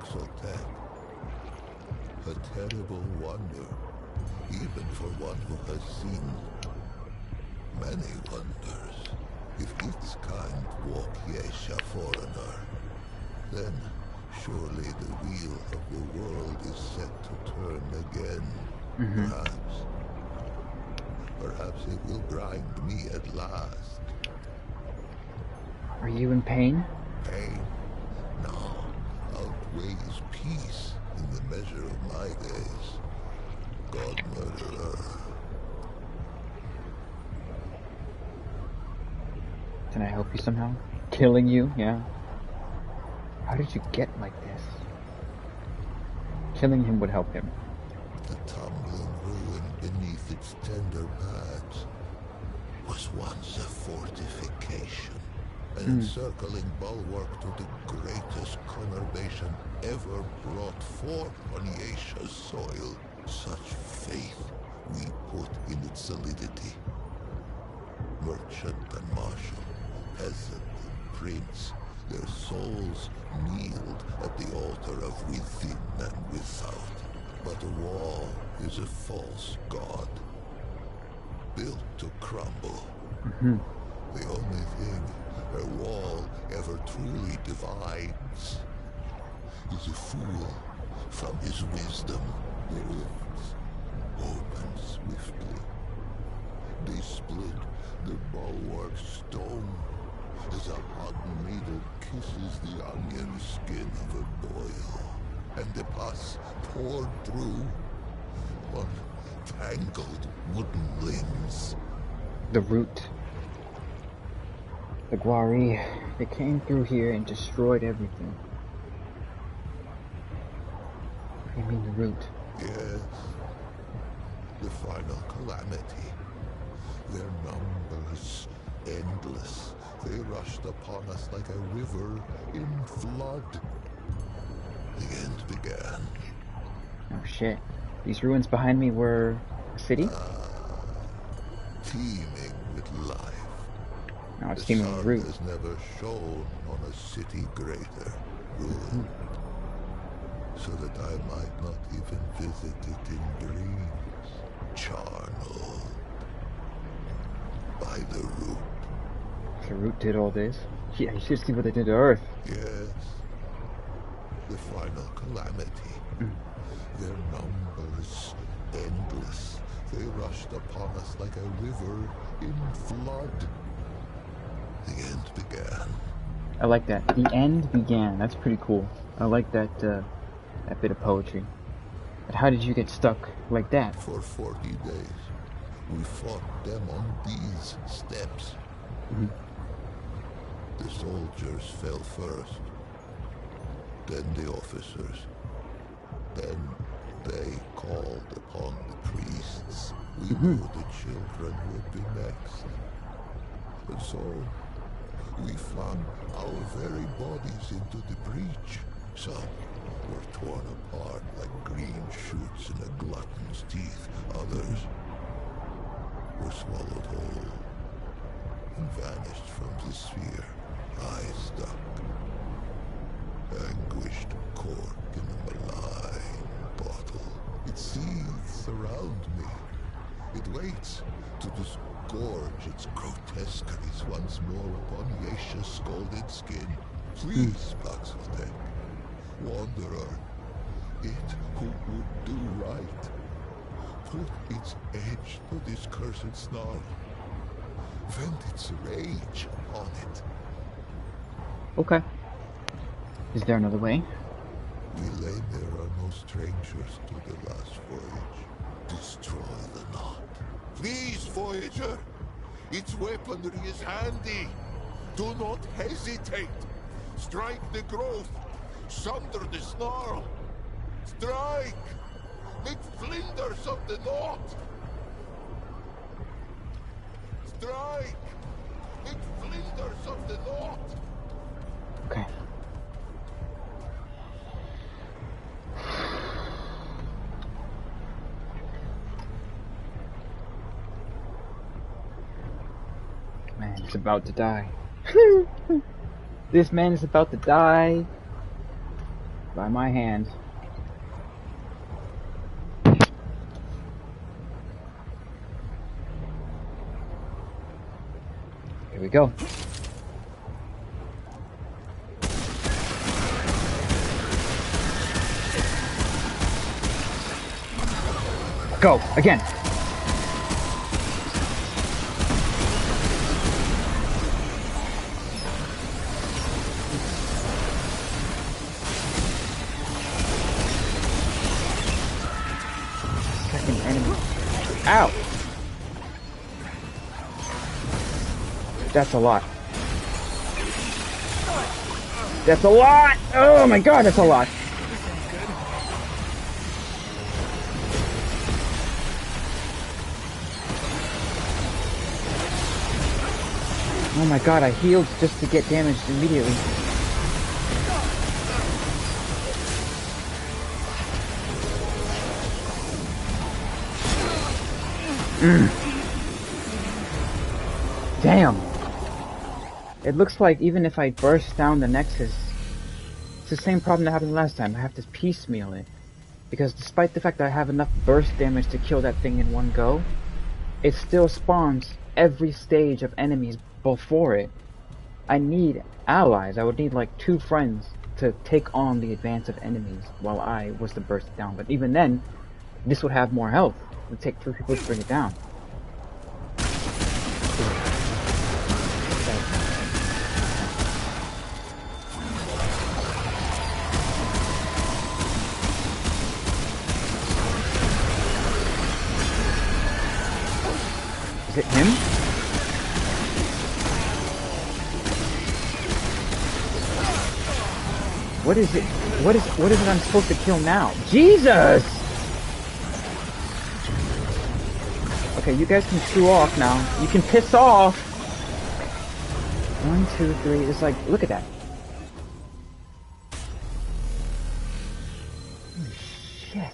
Paxotech. A terrible wonder, even for one who has seen many wonders. If its kind walk Yesha foreigner, then surely the wheel of the world is set to turn again. Perhaps it will grind me at last. Are you in pain? Pain now outweighs peace in the measure of my days. God murderer. Can I help you somehow? Killing you? Yeah. How did you get like this? Killing him would help him. The tumbling ruin beneath its tender paths was once a fortification, an encircling bulwark to the greatest conurbation ever brought forth on Yesha's soil. Such faith we put in its solidity. Merchant and marshal, peasant and prince, their souls kneeled at the altar of within and without. But a wall is a false god, built to crumble. The only thing a wall ever truly divides is a fool from his wisdom. The rifts open swiftly. They split the bulwark stone as a hot needle kisses the onion skin of a boil, and the pus poured through on tangled wooden limbs. The root. The Guari. They came through here and destroyed everything. I mean the root. Yes, the final calamity. Their numbers endless. They rushed upon us like a river in flood. The end began. Oh shit. These ruins behind me were a city? Teeming with life. No, it's The teeming with sun root. has never shone on a city greater, ruined, so that I might not even visit it in dreams. Charnel. By the root. The root did all this. Yeah, you should see what they did to Earth. Yes. The final calamity. Their numbers endless. They rushed upon us like a river in flood. The end began. I like that. The end began. That's pretty cool. I like that that bit of poetry. But how did you get stuck like that? For 40 days, we fought them on these steps. The soldiers fell first, then the officers. Then they called upon the priests. We knew the children would be next. And so, we flung our very bodies into the breach. Some were torn apart like green shoots in a glutton's teeth. Others were swallowed whole and vanished from the sphere. I stuck, anguished cork in a malign bottle. It seethes around me. It waits to disgorge its grotesqueries once more upon Yesha's scalded skin. Please, Paxotech, wanderer, it who would do right, put its edge to this cursed snarl. Vent its rage upon it. Okay. Is there another way? We lay there are no strangers to the last voyage. Destroy the knot. Please, Voyager! Its weaponry is handy. Do not hesitate. Strike the growth. Sunder the snarl. Strike! Make flinders of the knot. Strike! Make flinders of the knot. Okay. Man is about to die. This man is about to die. By my hand. Here we go. Go again. Second enemy. Ow! That's a lot. That's a lot! Oh my god, that's a lot! Oh my god, I healed just to get damaged immediately. Damn! It looks like even if I burst down the Nexus, it's the same problem that happened last time. I have to piecemeal it. Because despite the fact that I have enough burst damage to kill that thing in one go, it still spawns every stage of enemies before it. I need allies. I would need like 2 friends to take on the advance of enemies while I was to burst it down. But even then, this would have more health. It would take 3 people to bring it down. Is it him? What is it? What is it I'm supposed to kill now? Jesus! Okay, you guys can screw off now. You can piss off. 1, 2, 3. It's like, look at that. Holy shit.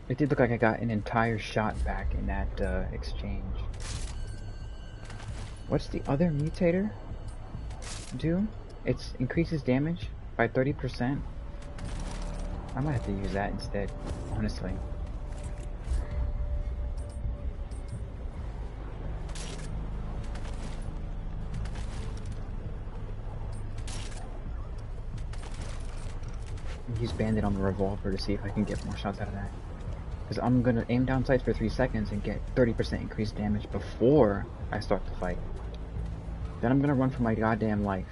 It did look like I got an entire shot back in that exchange. What's the other mutator do? It increases damage by 30%. I might have to use that instead, honestly. Use Bandit on the revolver to see if I can get more shots out of that. Because I'm gonna aim down sights for 3 seconds and get 30% increased damage before I start the fight. Then I'm gonna run for my goddamn life.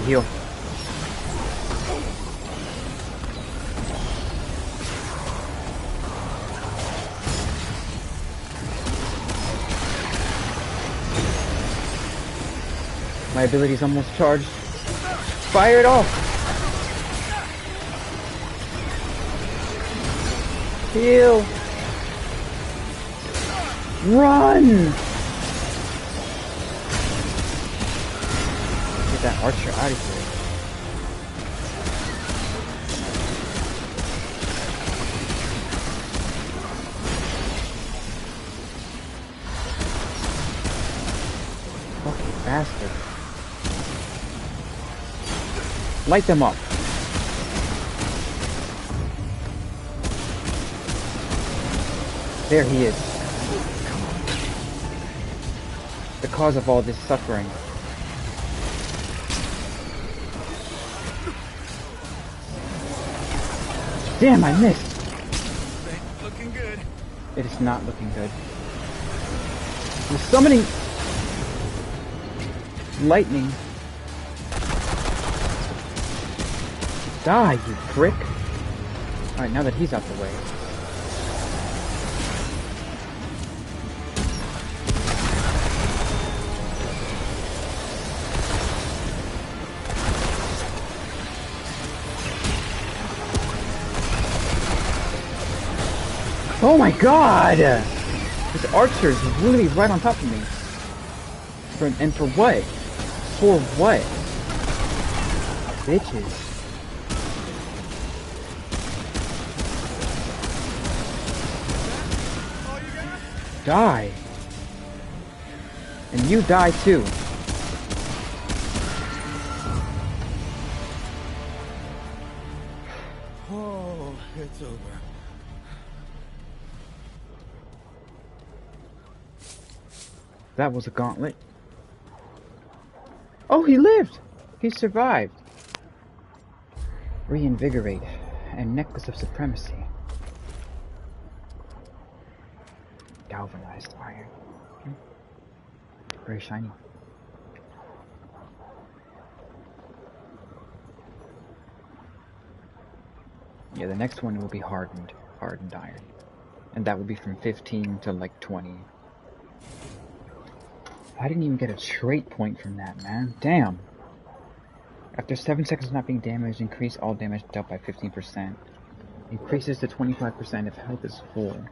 Heal. My ability's almost charged. Fire it off! Heal! Run! That archer out of here. Fucking bastard. Light them up. There he is. The cause of all this suffering. Damn, I missed! Looking good. It is not looking good. You're summoning lightning. Die, you prick. Alright, now that he's out the way. Oh my god! This archer is literally right on top of me. And for what? For what? Bitches. Die. And you die too. Oh, it's over. That was a gauntlet. Oh, he lived! He survived. Reinvigorate. And Necklace of Supremacy. Galvanized iron. Very shiny. Yeah, the next one will be hardened iron. And that will be from 15 to like 20. I didn't even get a trait point from that, man. Damn. After 7 seconds of not being damaged, increase all damage dealt by 15%. Increases to 25% if health is full.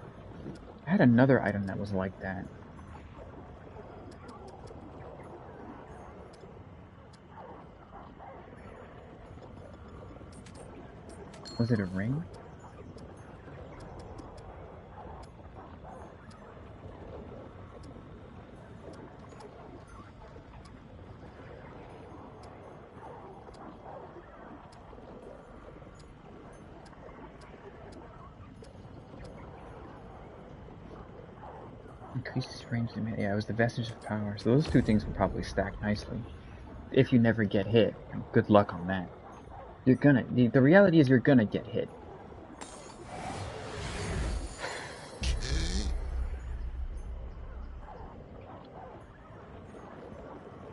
I had another item that was like that. Was it a ring? Increases range limit. Yeah, it was the Vestige of Power. So those two things will probably stack nicely. If you never get hit. Good luck on that. You're gonna... The reality is you're gonna get hit.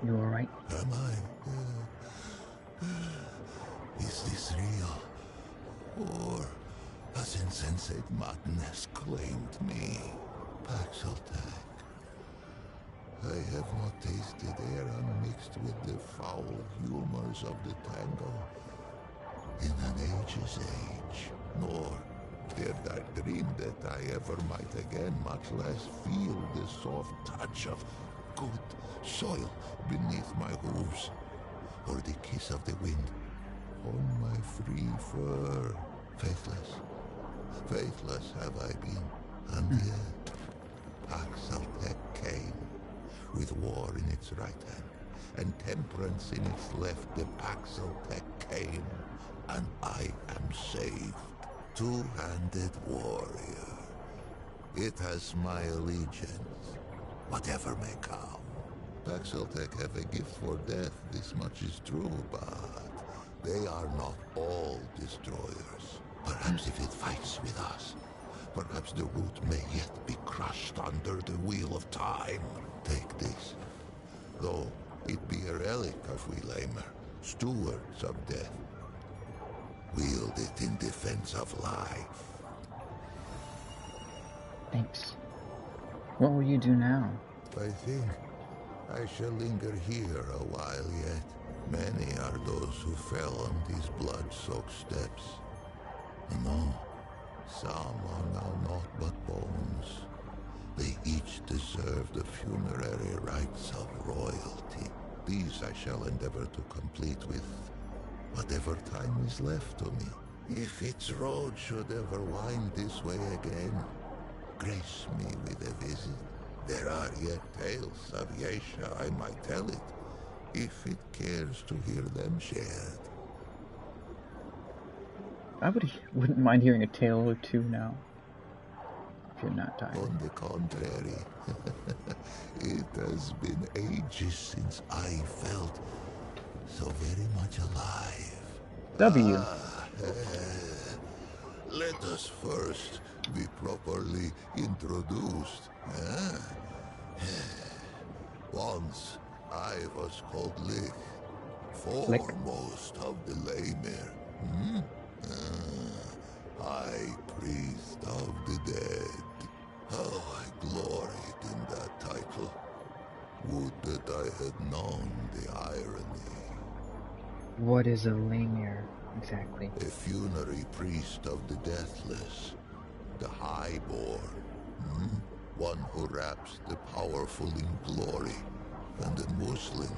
You alright? Am I? Is this real? Or has insensate madness claimed me? Paxeltech. I have not tasted air unmixed with the foul humors of the tango in an age's age, nor dared I dream that I ever might again, much less feel the soft touch of good soil beneath my hooves, or the kiss of the wind on my free fur. Faithless have I been, and yet Paxeltech came, with war in its right hand, and temperance in its left. The Paxeltech came, and I am saved. Two-handed warrior. It has my allegiance, whatever may come. Paxeltech have a gift for death, this much is true, but they are not all destroyers. Perhaps if it fights with us, perhaps the root may yet be crushed under the wheel of time. Take this, though it be a relic of Wheelamer, stewards of death. Wield it in defense of life. Thanks. What will you do now? I think I shall linger here a while yet. Many are those who fell on these blood-soaked steps. No, some are now naught but bones. They each deserve the funerary rites of royalty. These I shall endeavor to complete with whatever time is left to me. If its road should ever wind this way again, grace me with a visit. There are yet tales of Yesha, I might tell it, if it cares to hear them shared. I wouldn't mind hearing a tale or two now. If you're not tired. On the contrary, it has been ages since I felt so very much alive. W. Let us first be properly introduced. Once I was called Lich, Lick. foremost of the Lemir. High Priest of the Dead. How I gloried in that title. Would that I had known the irony. What is a lemur, exactly? A funerary priest of the deathless, the highborn, one who wraps the powerful in glory, and a Muslim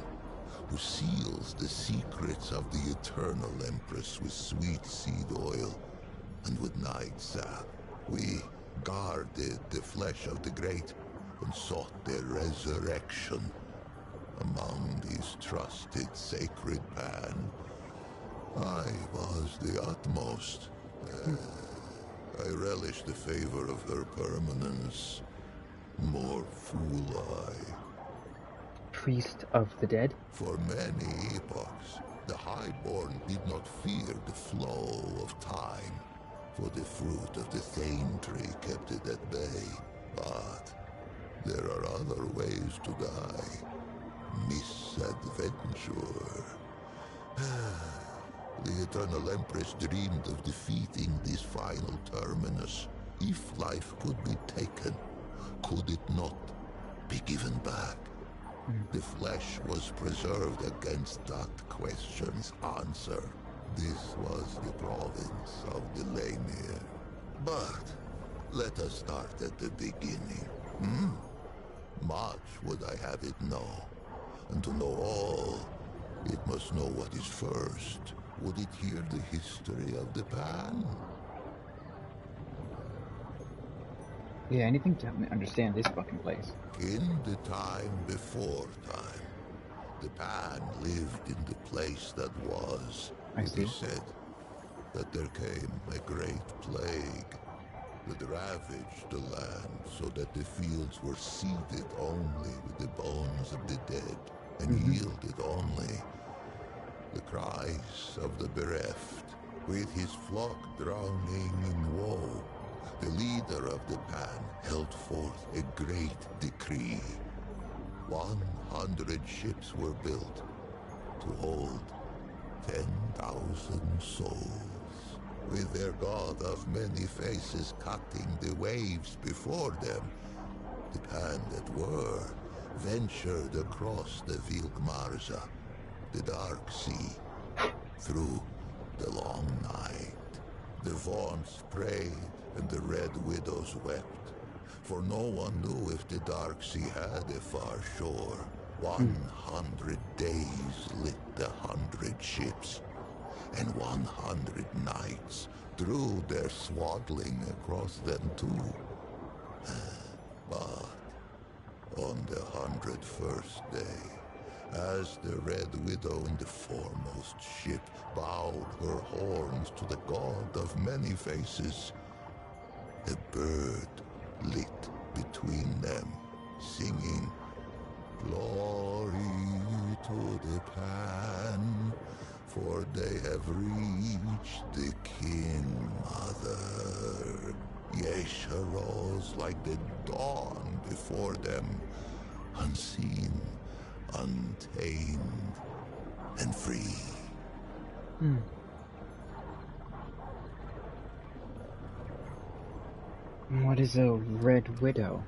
who seals the secrets of the eternal Empress with sweet seed oil and with night sap. We guarded the flesh of the great and sought their resurrection. Among these trusted sacred pan, I was the utmost. I relish the favor of her permanence. More fool I. Priest of the dead? For many epochs, the highborn did not fear the flow of time, for the fruit of the Thane tree kept it at bay. But there are other ways to die. Misadventure. The Eternal Empress dreamed of defeating this final terminus. If life could be taken, could it not be given back? The flesh was preserved against that question's answer. This was the province of the Lemir. But let us start at the beginning. Much would I have it know. And to know all, it must know what is first. Would it hear the history of the pan? Yeah, anything to help me understand this fucking place. In the time before time, the pan lived in the place that was. I It see. is said that there came a great plague that ravaged the land so that the fields were seeded only with the bones of the dead and yielded only the cries of the bereft. With his flock drowning in woe, the leader of the pan held forth a great decree. 100 ships were built to hold 10,000 souls, with their god of many faces cutting the waves before them. The pan that were ventured across the Vilgmarza, the dark sea, through the long night. The vaunts prayed and the red widows wept, for no one knew if the dark sea had a far shore. 100 days lit the 100 ships, and 100 nights drew their swaddling across them too. But on the 101st day, as the Red Widow in the foremost ship bowed her horns to the god of many faces, a bird lit between them, singing, "Glory to the pan, for they have reached the kin mother." Yesh arose like the dawn before them, unseen, untamed, and free. What is a red widow?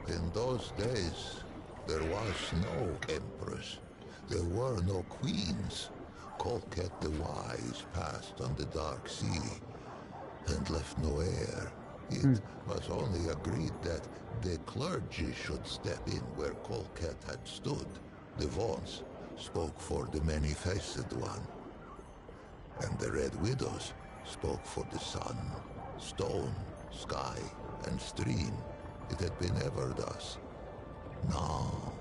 In those days, there was no empress. There were no queens. Colket the Wise passed on the dark sea and left no heir. It was only agreed that the clergy should step in where Colket had stood. The Vaughn's spoke for the many-faced one, and the Red Widows spoke for the sun, stone, sky, and stream. It had been ever thus. Now,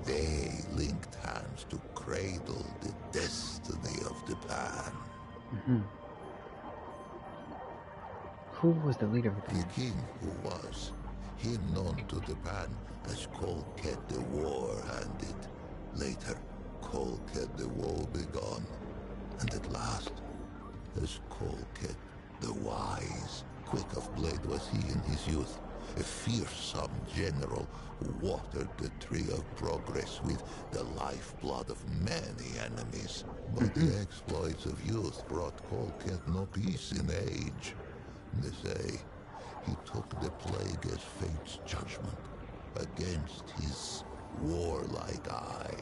they linked hands to cradle the destiny of the pan. Who was the leader of the The pan? king who was, him known to the pan as Colket the War-Handed. Later, Colket the Woe-Begone. And at last, as Colket the Wise. Quick of blade was he in his youth, a fearsome general who watered the tree of progress with the lifeblood of many enemies. But the exploits of youth brought Colquitt no peace in age. They say he took the plague as fate's judgment against his warlike eye.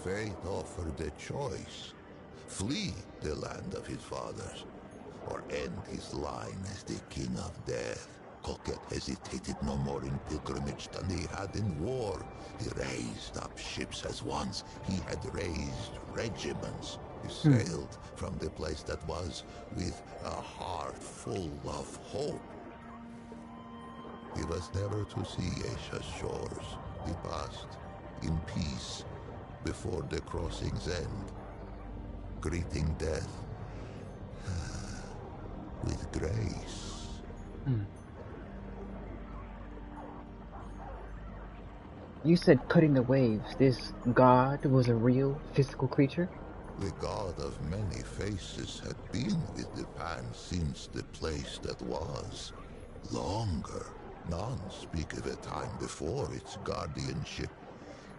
Fate offered a choice: flee the land of his fathers, or end his line as the king of death. Colquitt hesitated no more in pilgrimage than he had in war. He raised up ships as once he had raised regiments. He sailed from the place that was with a heart full of hope. He was never to see Asia's shores. He passed in peace before the crossing's end, greeting death with grace. You said cutting the waves. This god was a real physical creature? The god of many faces had been with the Pan since the place that was. Longer. None speak of a time before its guardianship.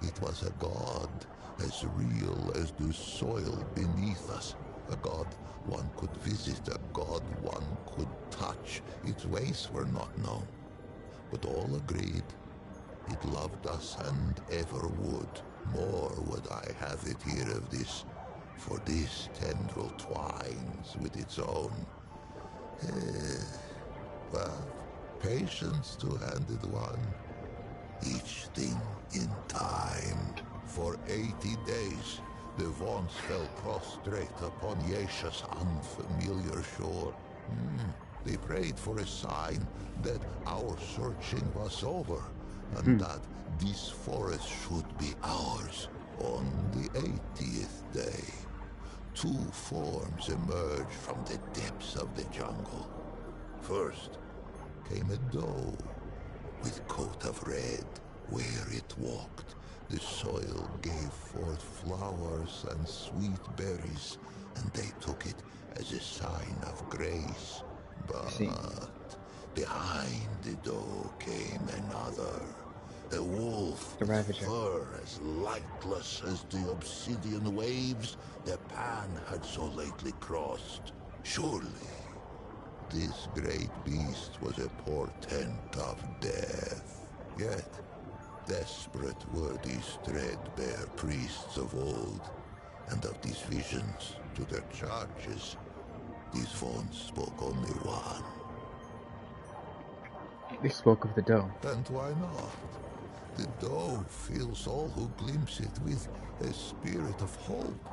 It was a god as real as the soil beneath us. A god one could visit, a god one could touch. Its ways were not known, but all agreed it loved us and ever would. More would I have it here of this, for this tendril twines with its own. But patience two-handed one, each thing in time. For 80 days, the Vaughn's fell prostrate upon Yesha's unfamiliar shore. They prayed for a sign that our searching was over, and that this forest should be ours. On the 80th day, two forms emerged from the depths of the jungle. First came a doe with coat of red. Where it walked, the soil gave forth flowers and sweet berries, and they took it as a sign of grace. But behind the doe came another, a wolf The with Ravager. fur as lightless as the obsidian waves the Pan had so lately crossed. Surely this great beast was a portent of death. Yet desperate were these threadbare priests of old, and of these visions to their charges, these Vaughns spoke only one. They spoke of the doe. And why not? The doe fills all who glimpse it with a spirit of hope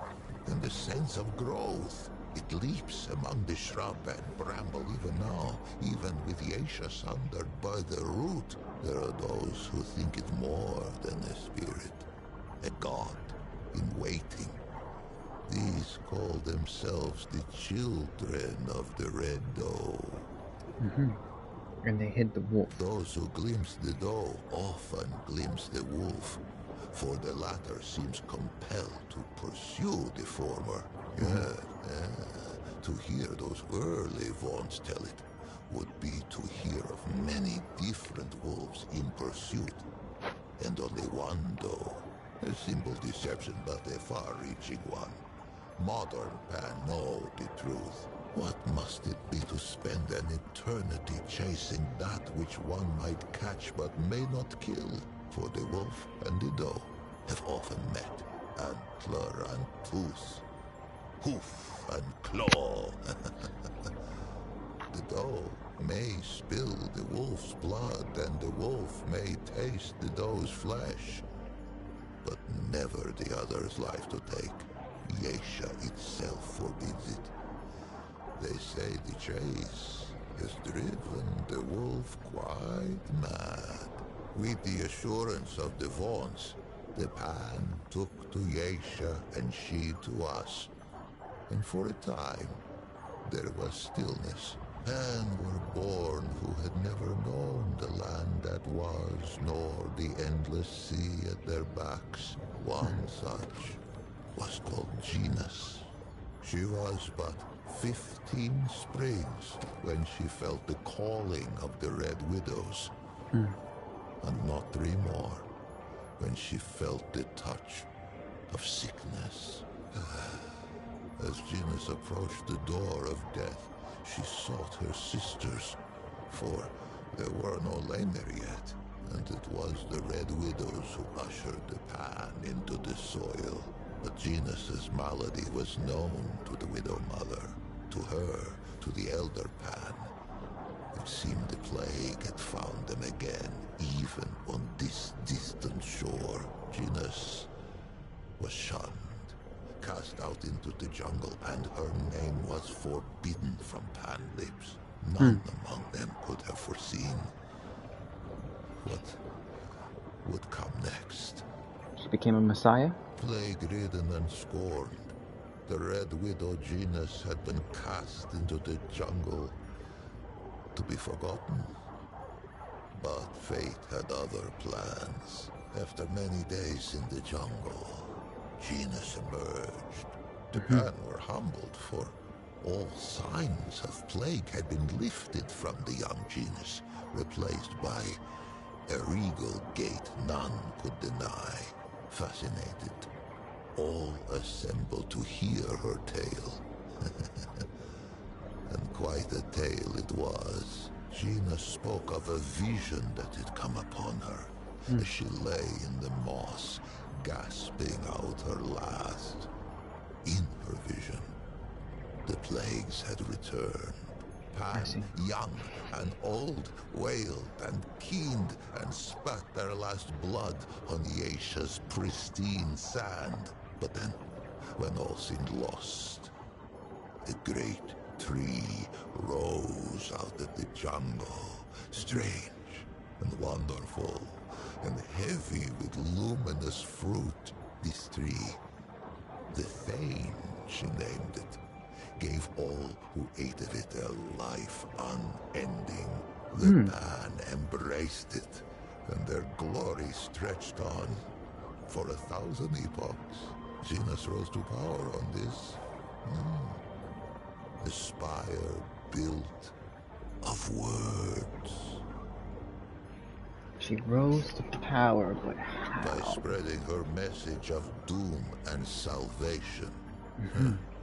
and a sense of growth. It leaps among the shrub and bramble even now, even with Yesha sundered by the root. There are those who think it more than a spirit, a god in waiting. These call themselves the children of the red doe. And they hid the wolf. Those who glimpse the doe often glimpse the wolf, for the latter seems compelled to pursue the former. To hear those early Vaughns tell it would be to hear of many different wolves in pursuit, and only one doe. A simple deception, but a far-reaching one. Modern Pan know the truth. What must it be to spend an eternity chasing that which one might catch but may not kill? For the wolf and the doe have often met, antler and tooth, hoof and claw. The doe may spill the wolf's blood, and the wolf may taste the doe's flesh, but never the other's life to take. Yesha itself forbids it. They say the chase has driven the wolf quite mad. With the assurance of the Vaughns, the Pan took to Yesha and she to us. And for a time, there was stillness. Men were born who had never known the land that was, nor the endless sea at their backs. One such was called Genus. She was but 15 springs when she felt the calling of the Red Widows. And not 3 more when she felt the touch of sickness. As Genus approached the door of death, she sought her sisters, for there were no Laner yet, and it was the Red Widows who ushered the Pan into the soil. But Genus's malady was known to the Widow Mother, to her, to the Elder Pan. It seemed the plague had found them again, even on this distant shore. Genus was shunned, cast out into the jungle, and her name was forbidden from Pan lips. None among them could have foreseen what would come next. She became a messiah? Plague-ridden and scorned, the Red Widow Genus had been cast into the jungle to be forgotten. But fate had other plans. After many days in the jungle, Genus emerged. The Pan were humbled, for all signs of plague had been lifted from the young Genus, replaced by a regal gait none could deny. Fascinated, all assembled to hear her tale. And quite a tale it was. Genus spoke of a vision that had come upon her as she lay in the moss, gasping out her last. In her vision, the plagues had returned. Pan, young and old, wailed and keened and spat their last blood on Yesha's pristine sand. But then, when all seemed lost, a great tree rose out of the jungle, strange and wonderful, and heavy with luminous fruit. This tree, the Thane, she named it, gave all who ate of it a life unending. The Pan embraced it, and their glory stretched on for 1,000 epochs. Genus rose to power on this. A spire built of words. She rose to power, but By how? spreading her message of doom and salvation.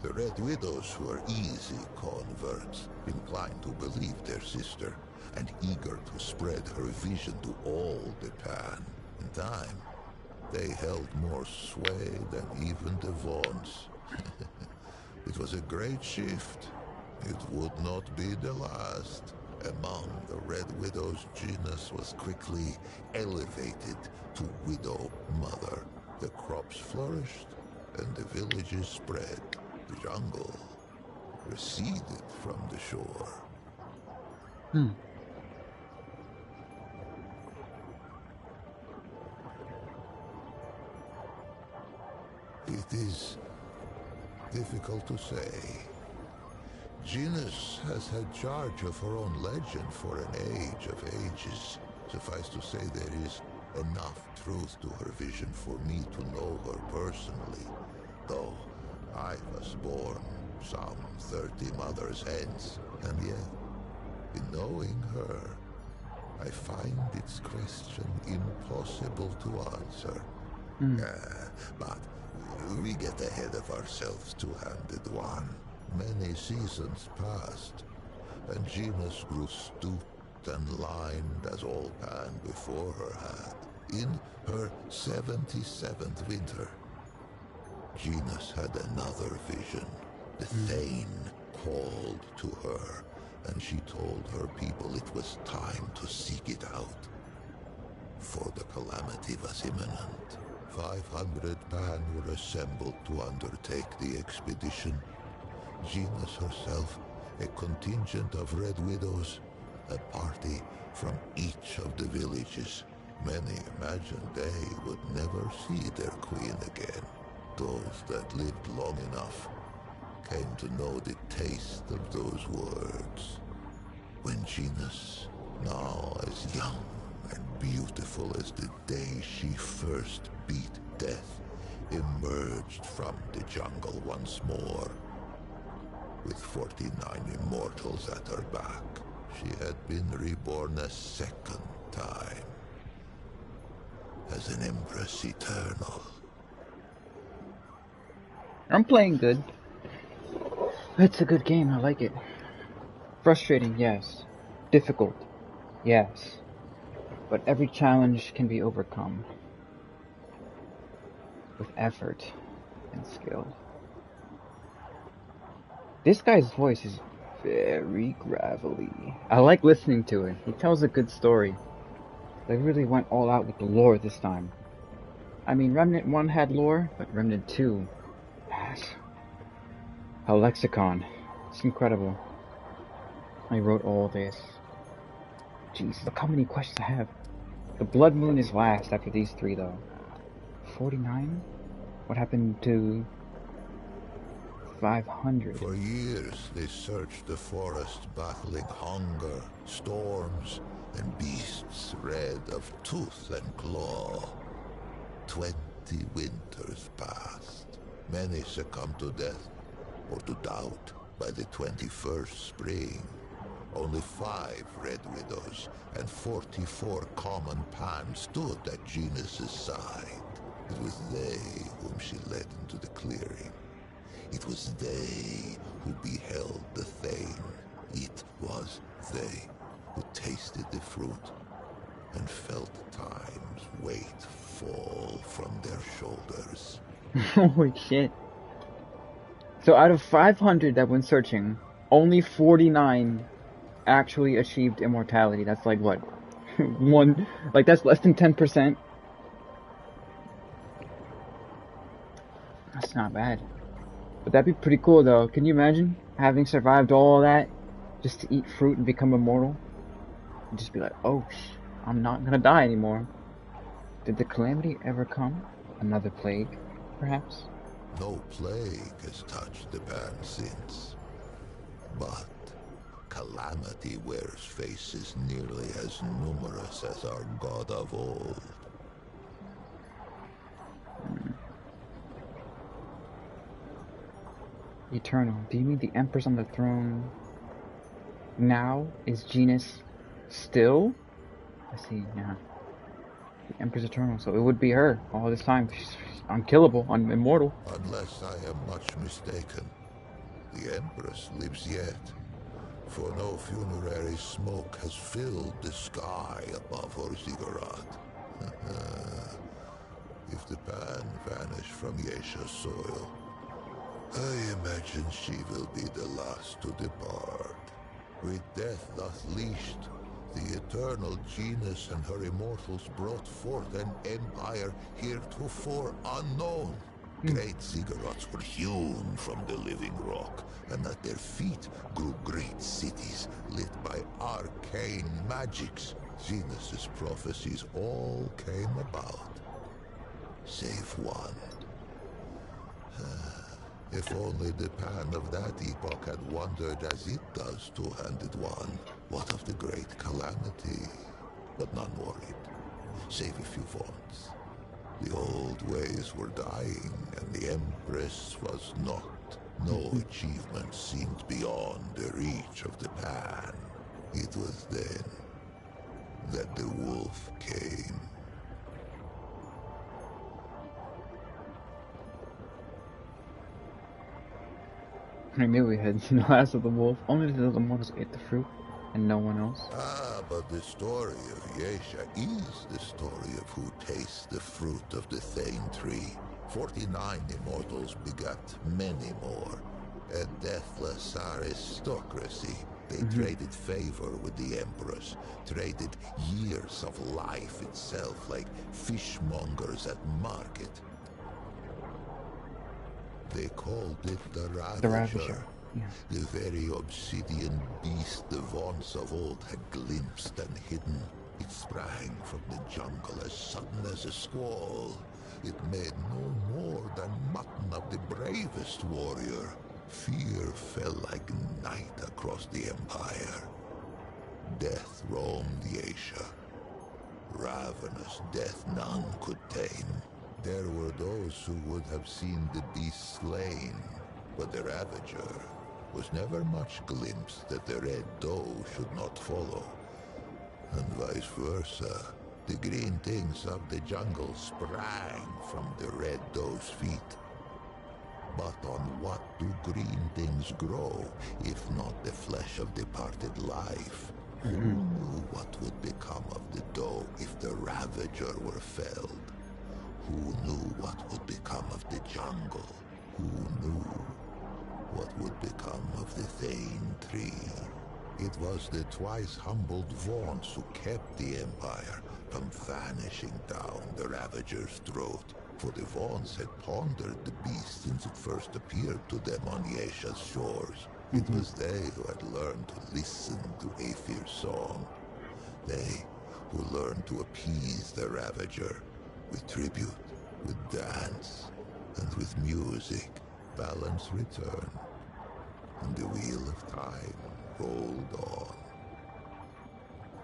The Red Widows were easy converts, inclined to believe their sister, and eager to spread her vision to all the Pan. In time, they held more sway than even the Vaughns. It was a great shift. It would not be the last. Among the Red Widows, Genus was quickly elevated to Widow Mother. The crops flourished, and the villages spread. The jungle receded from the shore. It is difficult to say. Genus has had charge of her own legend for an age of ages. Suffice to say, there is enough truth to her vision for me to know her personally, though I was born some 30 mothers hence, and yet, in knowing her, I find its question impossible to answer. But we get ahead of ourselves, two-handed one. Many seasons passed, and Genus grew stooped and lined as all Pan before her had. In her 77th winter, Genus had another vision. The Thane called to her, and she told her people it was time to seek it out, for the calamity was imminent. 500 Pan were assembled to undertake the expedition. Genus herself, a contingent of Red Widows, a party from each of the villages. Many imagined they would never see their queen again. Those that lived long enough came to know the taste of those words. When Genus, now as young and beautiful as the day she first beat death, emerged from the jungle once more, with 49 immortals at her back, she had been reborn a second time. as an Empress Eternal. I'm playing good. It's a good game, I like it. Frustrating, yes. Difficult, yes. But every challenge can be overcome. With effort and skill. This guy's voice is very gravelly. I like listening to it. He tells a good story. They really went all out with the lore this time. I mean, Remnant 1 had lore, but Remnant 2 has a lexicon. It's incredible. I wrote all this. Jeez, look how many questions I have. The Blood Moon is last after these three, though. 49? What happened to 500? For years, they searched the forest, battling hunger, storms, and beasts red of tooth and claw. 20 winters passed. Many succumbed to death, or to doubt, by the 21st spring. Only 5 red widows and 44 common pans stood at Genus's side. It was they whom she led into the clearing. It was they who beheld the Thane. It was they who tasted the fruit and felt time's weight fall from their shoulders. Holy shit. So out of 500 that went searching, only 49 actually achieved immortality. That's like what? That's less than 10%. That's not bad. But that'd be pretty cool though. Can you imagine having survived all that just to eat fruit and become immortal? And just be like, oh, I'm not gonna die anymore. Did the calamity ever come? Another plague, perhaps? No plague has touched the pan since. But calamity wears faces nearly as numerous as our god of old. Eternal. Do you mean the Empress on the throne now is Genus still? I see, yeah. The Empress Eternal, so it would be her all this time. She's unkillable, immortal. Unless I am much mistaken, the Empress lives yet. For no funerary smoke has filled the sky above her ziggurat. If the pan vanish from Yesha's soil, I imagine she will be the last to depart. With death thus leashed, the eternal Genus and her immortals brought forth an empire heretofore unknown. Great ziggurats were hewn from the living rock, and at their feet grew great cities lit by arcane magics. Genus's prophecies all came about, save one. If only the pan of that epoch had wandered as it does, two-handed one. What of the great calamity? But none worried, save a few vaunts. The old ways were dying, and the Empress was not. No achievement seemed beyond the reach of the pan. It was then that the wolf came. I knew we had seen the last of the wolf. Only the immortals ate the fruit, and no one else. But the story of Yesha is the story of who tastes the fruit of the Thane tree. 49 immortals begat many more. A deathless aristocracy. They traded favor with the Empress, traded years of life itself like fishmongers at market. They called it the Ravisher. The Ravisher. Yeah. The very obsidian beast the vaunts of old had glimpsed and hidden. It sprang from the jungle as sudden as a squall. It made no more than mutton of the bravest warrior. Fear fell like night across the empire. Death roamed Yesha. Ravenous death none could tame. There were those who would have seen the beast slain, but the Ravager was never much glimpsed that the Red Doe should not follow. And vice versa, The green things of the jungle sprang from the red doe's feet. But on what do green things grow, if not the flesh of departed life? Who knew what would become of the doe if the Ravager were felled? Who knew what would become of the jungle? Who knew what would become of the Thane tree? It was the twice humbled Vaughns who kept the Empire from vanishing down the Ravager's throat. For the Vaughns had pondered the beast since it first appeared to them on Yesha's shores. It was they who had learned to listen to Aethir's song. They who learned to appease the Ravager with tribute, with dance, and with music. Balance returned, and the wheel of time rolled on.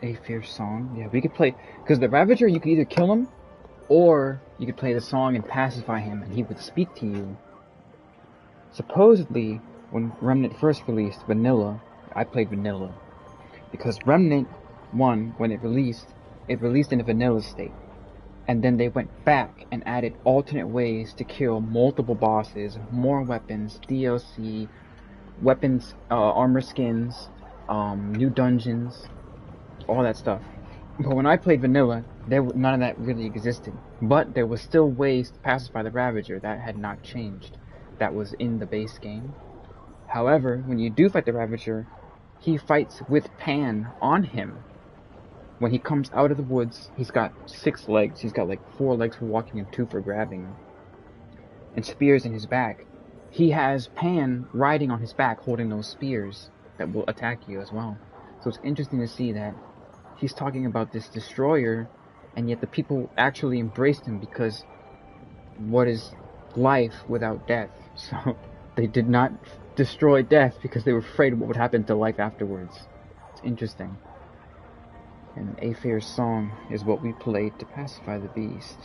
Aethir's song. Yeah, we could play, because the Ravager, you could either kill him, or you could play the song and pacify him, and he would speak to you. Supposedly, when Remnant first released Vanilla, I played Vanilla, because Remnant 1, when it released in a vanilla state. And then they went back and added alternate ways to kill multiple bosses, more weapons, DLC, weapons, armor skins, new dungeons, all that stuff. But when I played Vanilla, none of that really existed. But there was still ways to pacify the Ravager that had not changed. That was in the base game. However, when you do fight the Ravager, he fights with Pan on him. When he comes out of the woods, he's got 6 legs. He's got like 4 legs for walking and 2 for grabbing. And spears in his back. He has Pan riding on his back holding those spears that will attack you as well. So it's interesting to see that he's talking about this destroyer, and yet the people actually embraced him because what is life without death? So they did not destroy death because they were afraid of what would happen to life afterwards. It's interesting. And Aethir's song is what we played to pacify the beast.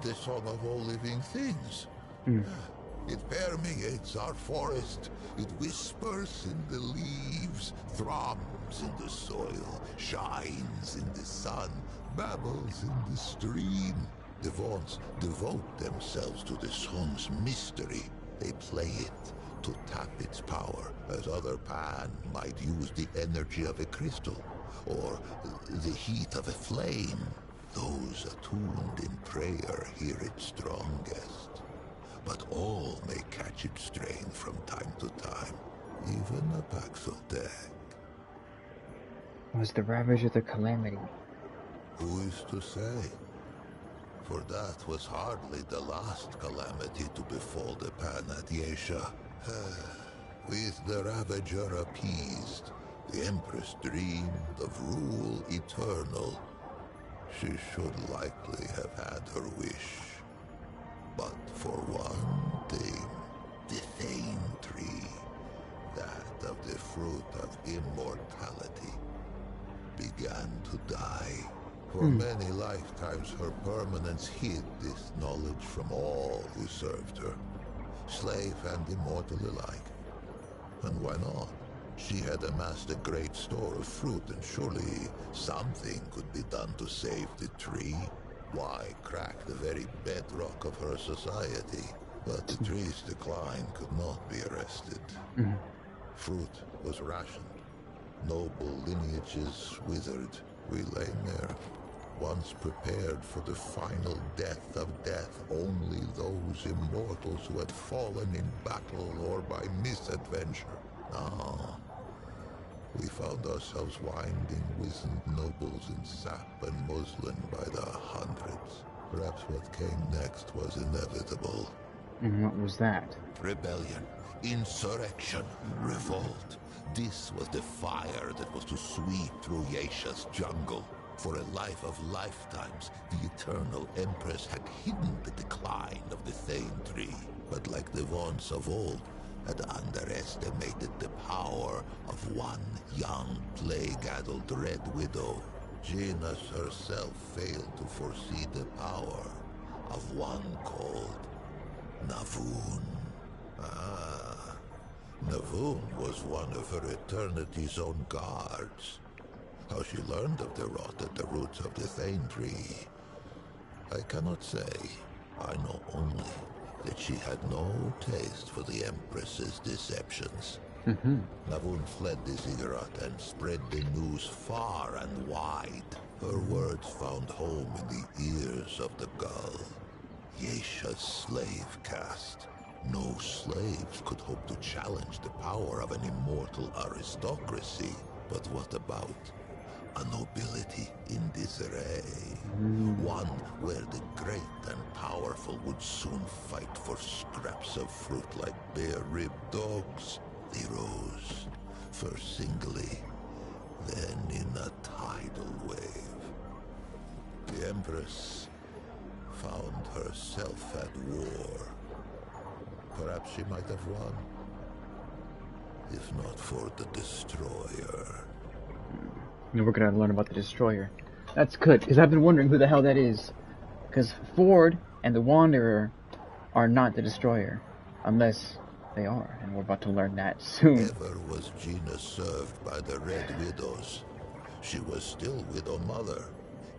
The song of all living things. It permeates our forest. It whispers in the leaves, thrums in the soil, shines in the sun, babbles in the stream. The Vaughns devote themselves to the song's mystery. They play it to tap its power, as other Pan might use the energy of a crystal, or the heat of a flame. Those attuned in prayer hear it strongest. But all may catch its strain from time to time, even a Paxotech. Was the Ravager the calamity? Who is to say? For that was hardly the last calamity to befall the Pan at Yesha. With the Ravager appeased, the Empress dreamed of rule eternal. She should likely have had her wish. But for one thing, the Thane tree, that of the fruit of immortality, began to die. For many lifetimes her permanence hid this knowledge from all who served her, slave and immortal alike. And why not? She had amassed a great store of fruit, and surely something could be done to save the tree. Why crack the very bedrock of her society? But the tree's decline could not be arrested. Fruit was rationed. Noble lineages withered. We lay there, once prepared for the final death of death. Only those immortals who had fallen in battle or by misadventure. Ah, we found ourselves winding wizened nobles in sap and muslin by the hundreds. Perhaps what came next was inevitable. And what was that? Rebellion, insurrection, revolt. This was the fire that was to sweep through Yesha's jungle. For a life of lifetimes, the Eternal Empress had hidden the decline of the Thane tree. But like the Vaughns of old, had underestimated the power of one young, plague-addled Red Widow. Janus herself failed to foresee the power of one called Navun. Ah, Navun was one of her Eternity's own guards. How she learned of the rot at the root fruits of the Thane tree. I cannot say. I know only that she had no taste for the Empress's deceptions. Navun fled the ziggurat and spread the news far and wide. Her words found home in the ears of the gull. Yesha's slave caste. No slaves could hope to challenge the power of an immortal aristocracy. But what about a nobility in disarray? One where the great and powerful would soon fight for scraps of fruit like bare-ribbed dogs. They rose, first singly, then in a tidal wave. The Empress found herself at war. Perhaps she might have won, if not for the Destroyer. And we're gonna learn about the Destroyer. That's good, because I've been wondering who the hell that is. Because Ford and the Wanderer are not the Destroyer, unless they are, and we're about to learn that soon. Ever was Gina served by the Red Widows. She was still Widow Mother.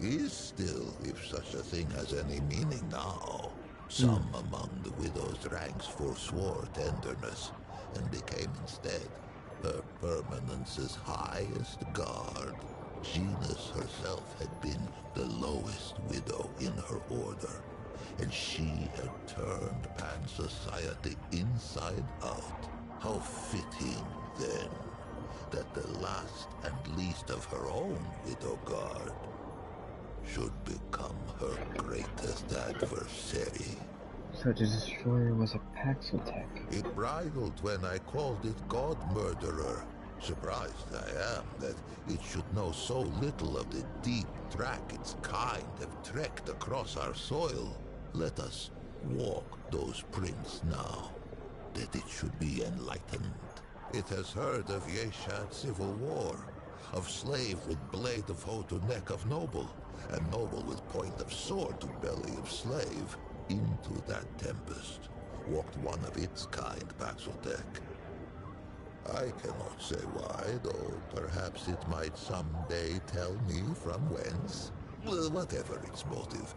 Is still, if such a thing has any meaning now. Some among the Widow's ranks forswore tenderness, and became instead her permanence's highest guard. Gina's herself had been the lowest widow in her order, and she had turned Pan society inside out. How fitting, then, that the last and least of her own widow guard should become her greatest adversary. So the Destroyer was a Paxotech. It bridled when I called it God Murderer. Surprised I am that it should know so little of the deep track its kind have trekked across our soil. Let us walk those prints now, that it should be enlightened. It has heard of Yeshat's civil war, of slave with blade of hoe to neck of noble, and noble with point of sword to belly of slave. Into that tempest walked one of its kind, Paxotech. I cannot say why, though perhaps it might someday tell me from whence. Well, whatever its motive.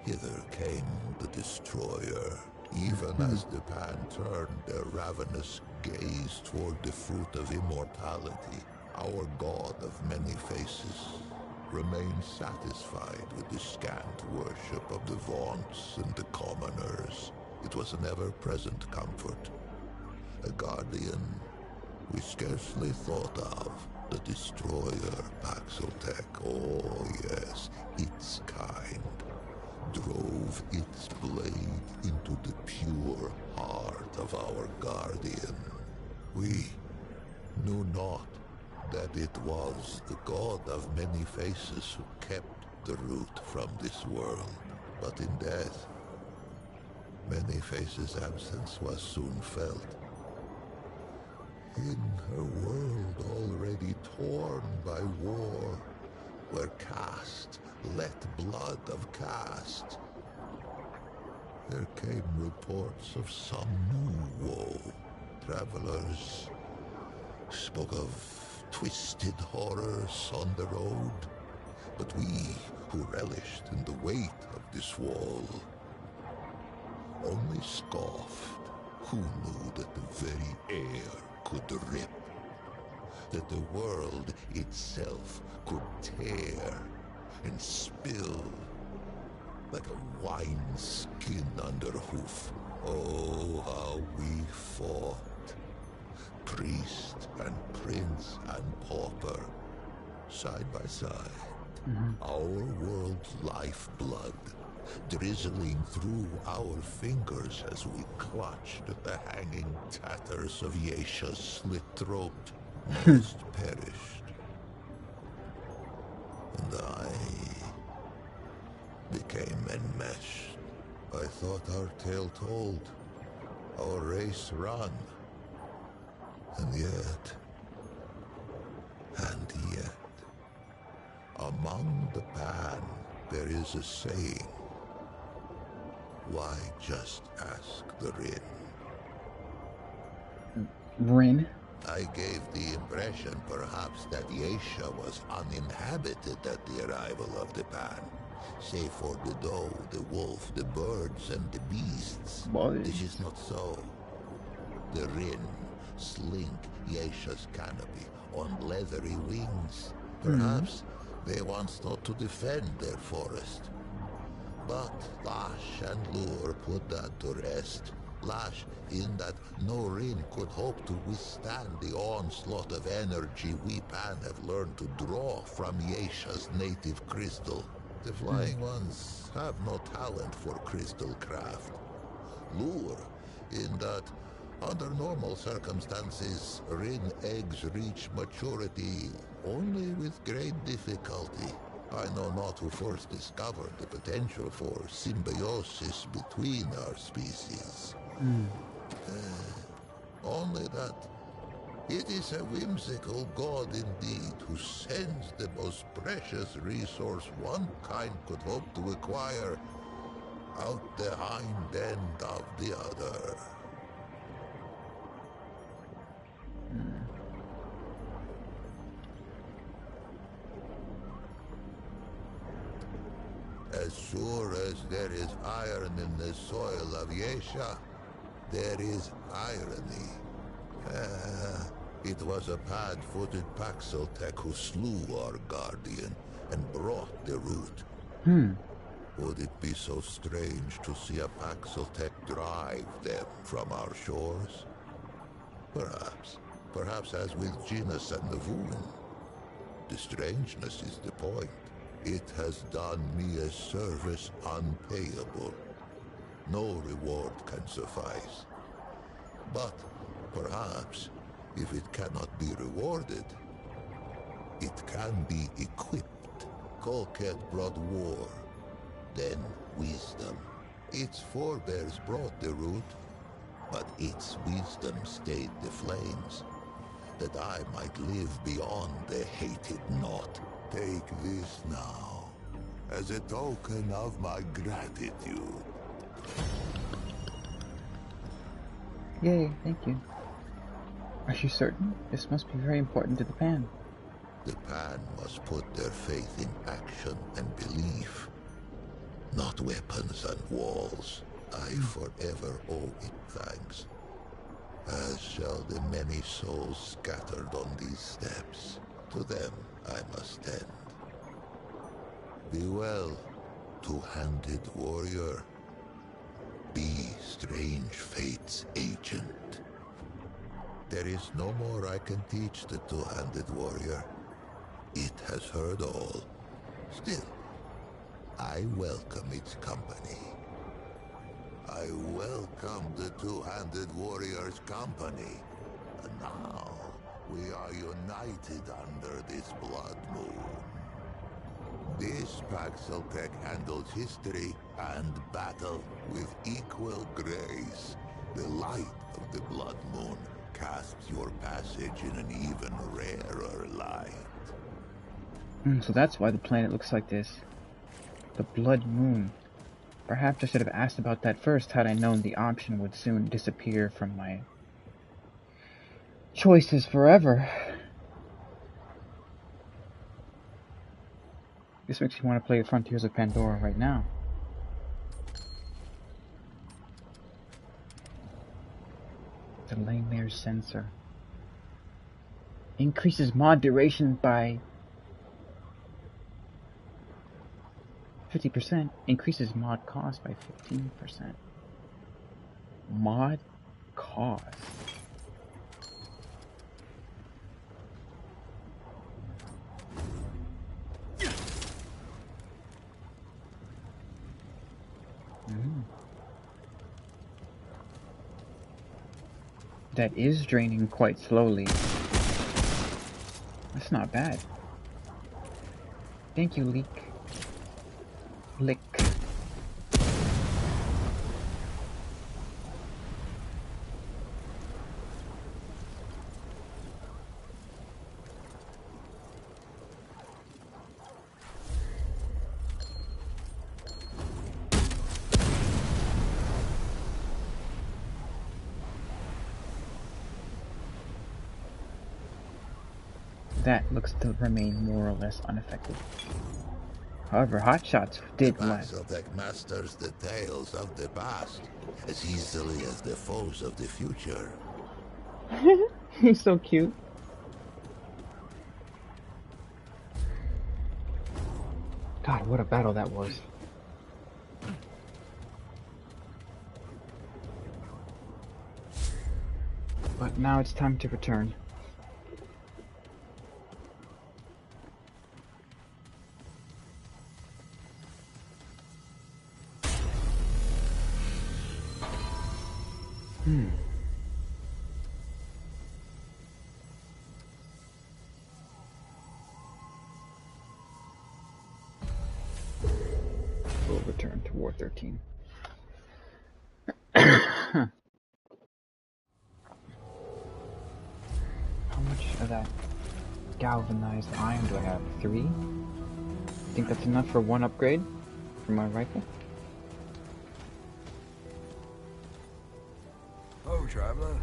Hither came the Destroyer, even as the Pan turned their ravenous gaze toward the fruit of immortality. Our god of many faces remained satisfied with the scant worship of the vaunts and the commoners. It was an ever-present comfort. A guardian we scarcely thought of. The Destroyer, Paxotech, oh yes, its kind, drove its blade into the pure heart of our guardian. We knew not that it was the god of many faces who kept the root from this world. But in death, many faces' absence was soon felt. In her world already torn by war, where caste let blood of caste, there came reports of some new woe. Travelers spoke of twisted horrors on the road, but we who relished in the weight of this wall only scoffed. Who knew that the very air could rip, that the world itself could tear and spill like a wineskin under hoof. Oh, how we fought, priest and prince and pauper, side by side. Our world's lifeblood drizzling through our fingers as we clutched at the hanging tatters of Yesha's slit throat. Most perished. And I became enmeshed. I thought our tale told, our race run. And yet, among the Pan, there is a saying. Why just ask the Rin? Rin? I gave the impression perhaps that Yesha was uninhabited at the arrival of the Pan. Save for the doe, the wolf, the birds, and the beasts. This is not so. The Rin slink Yesha's canopy on leathery wings. Perhaps they once thought to defend their forest. But Lash and Lure put that to rest. Lash in that no Rin could hope to withstand the onslaught of energy we Pan have learned to draw from Yesha's native crystal. The Flying Ones have no talent for crystal craft. Lure in that under normal circumstances, Rin eggs reach maturity only with great difficulty. I know not who first discovered the potential for symbiosis between our species. Only that it is a whimsical god indeed who sends the most precious resource one kind could hope to acquire out the hind end of the other. As sure as there is iron in the soil of Yesha, there is irony. It was a pad-footed Paxeltech who slew our guardian and brought the root. Would it be so strange to see a Paxeltech drive them from our shores? Perhaps. Perhaps as with Genus and the Voon. The strangeness is the point. It has done me a service unpayable. No reward can suffice. But perhaps, if it cannot be rewarded, it can be equipped. Colket brought war, then wisdom. Its forebears brought the root, but its wisdom stayed the flames, that I might live beyond the hated knot. Take this now, as a token of my gratitude. Yay, thank you. Are you certain? This must be very important to the Pan. The Pan must put their faith in action and belief, not weapons and walls. I forever owe it thanks, as shall the many souls scattered on these steps. To them I must tend. Be well, two-handed warrior. Be strange fate's agent. There is no more I can teach the two-handed warrior. It has heard all. Still, I welcome its company. I welcome the two-handed warrior's company. And now, we are united under this blood moon. This Paxeltech handles history and battle with equal grace. The light of the blood moon casts your passage in an even rarer light. So that's why the planet looks like this. The blood moon. Perhaps I should have asked about that first had I known the option would soon disappear from my choices forever. This makes me want to play Frontiers of Pandora right now. The Langmuir sensor. Increases mod duration by 50%. Increases mod cost by 15%. Mod cost. That is draining quite slowly. That's not bad. Thank you, Leak. Lick. That looks to remain more or less unaffected. However, hotshots did The last. Baxotec masters the tales of the past as easily as the foes of the future. He's so cute. God, what a battle that was. But now it's time to return. We'll return to War 13. How much of that galvanized iron do I have? 3? Think that's enough for 1 upgrade for my rifle? Oh, traveler.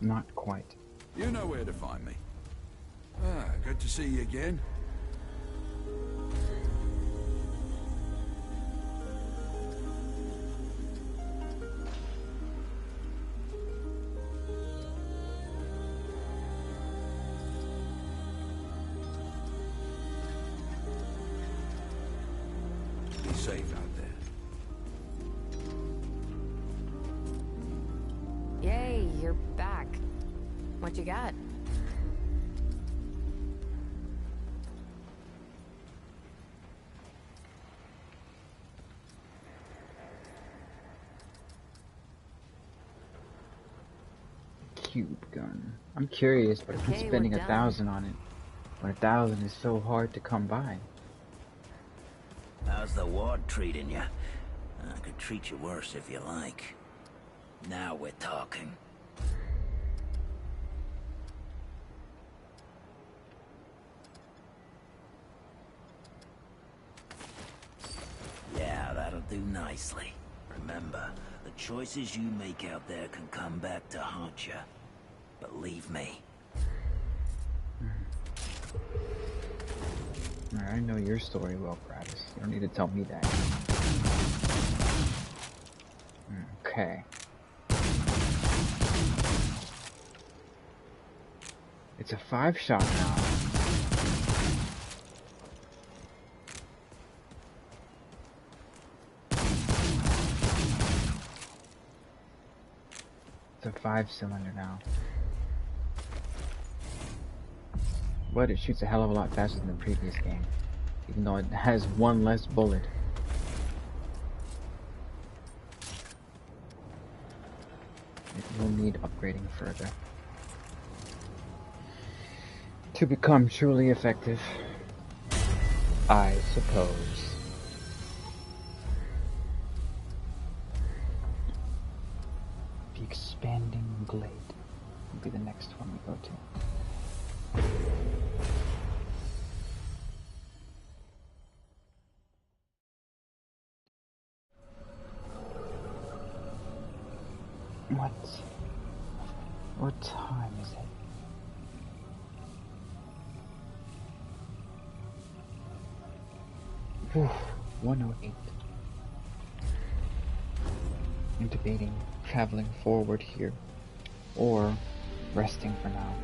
Not quite. You know where to find me. Ah, good to see you again. Be safe out there. Yay, you're back. What you got? Cube gun. I'm curious, but I've been Okay, spending we're 1,000 on it. But 1,000 is so hard to come by. How's the ward treating you? I could treat you worse if you like. Now we're talking. Yeah, that'll do nicely. Remember, the choices you make out there can come back to haunt you. Believe me. I know your story well, Gravis. You don't need to tell me that. Okay. It's a 5-shot now. It's a 5-cylinder now. But it shoots a hell of a lot faster than the previous game, even though it has 1 less bullet. It will need upgrading further to become truly effective, I suppose. The expanding glade will be the next one we go to. What time is it? Whew, 1:08. I'm debating traveling forward here, or resting for now.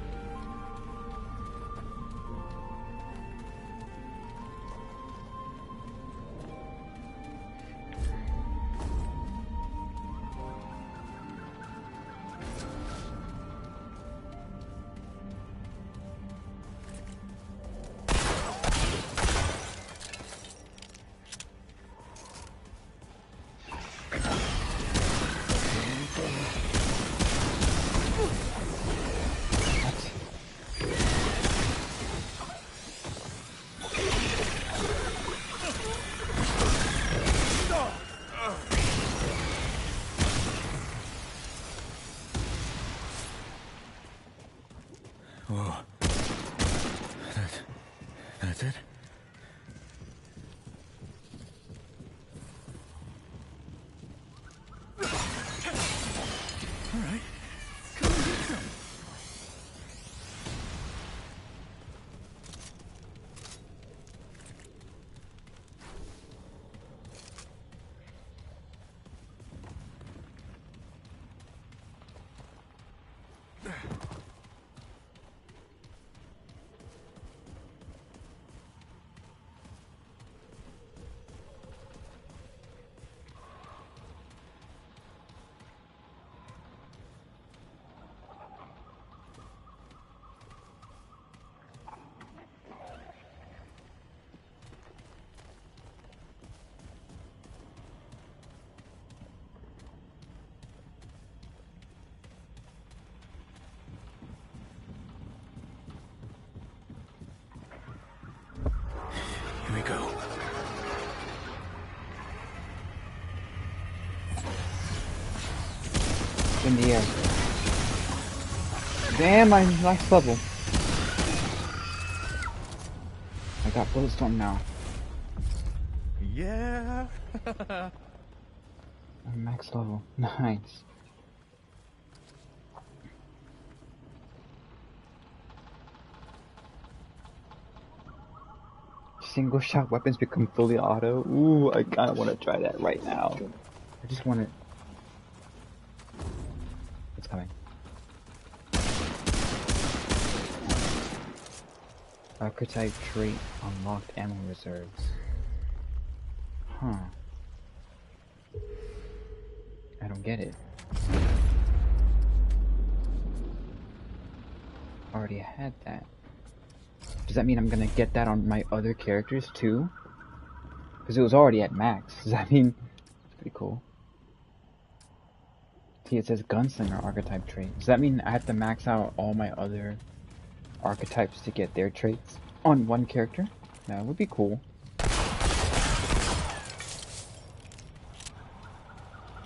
Whoa. That's it? Alright. Cool. in the air. Damn, I'm max level. I got Bulletstorm now. Yeah. I'm max level. Nice. Single shot weapons become fully auto. Ooh, I kinda wanna try that right now. I just wanna... It's coming. Archetype trait unlocked ammo reserves. Huh. I don't get it. Already had that. Does that mean I'm gonna get that on my other characters too? Because it was already at max. Does that mean... It's pretty cool. See, it says Gunslinger archetype trait. Does that mean I have to max out all my other archetypes to get their traits on one character? That would be cool.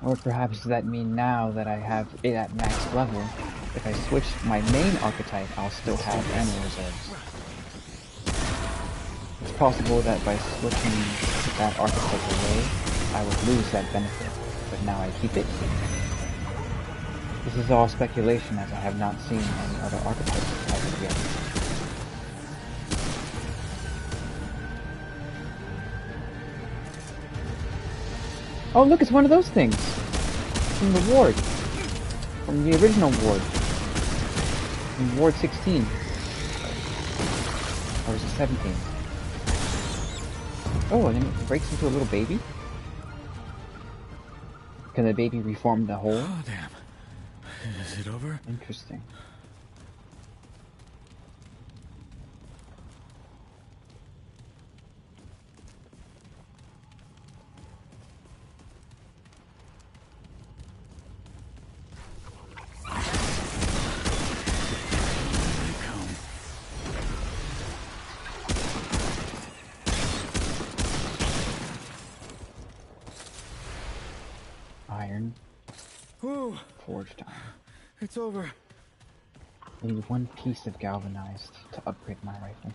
Or perhaps does that mean now that I have it at max level, if I switch my main archetype, I'll still have ammo reserves. It's possible that by switching that archetype away, I would lose that benefit, but now I keep it. This is all speculation as I have not seen any other archetypes as of yet. Oh look, it's one of those things! From the ward. From the original ward. From Ward 16. Or is it 17? Oh, and then it breaks into a little baby? Can the baby reform the whole? Oh, damn. Is it over? Interesting. Iron. Ooh, Forged iron. it's over. I need one piece of galvanized to upgrade my rifle.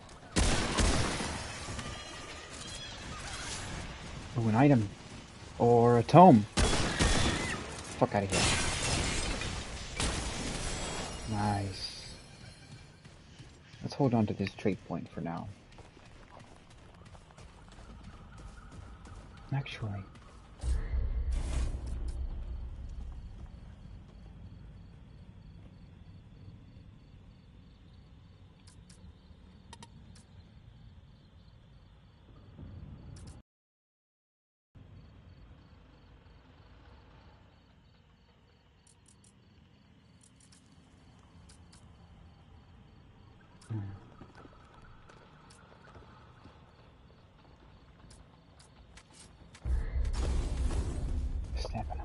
Oh, an item. Or a tome. Fuck out of here. Nice. Let's hold on to this trait point for now. Actually... Stamina.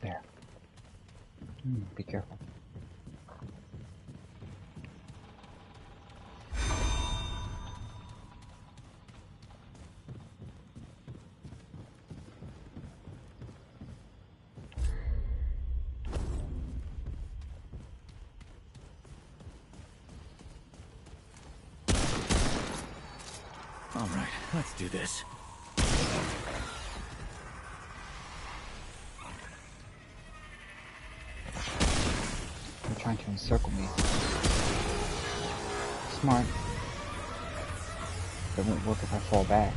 There. Be careful. All right, let's do this. They're trying to encircle me. Smart. It won't work if I fall back.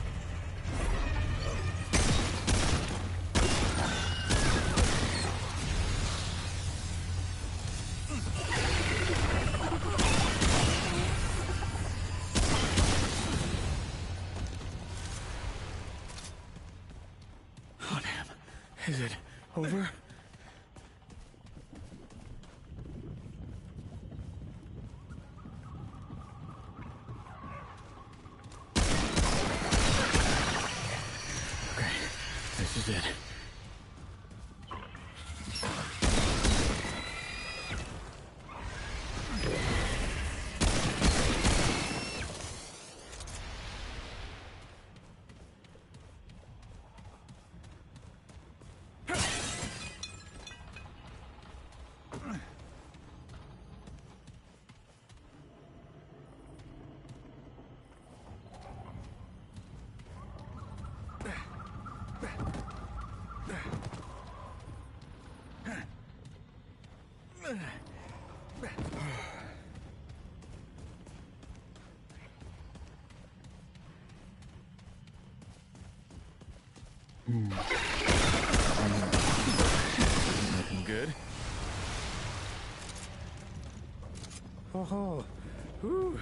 Oh, damn. Is it over? This is it. Looking good. Oh, whew.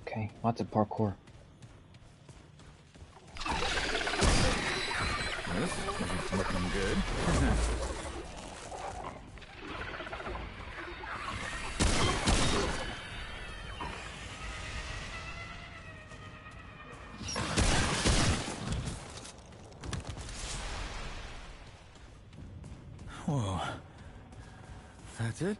Okay, lots of parkour. This is looking good. Whoa. That's it?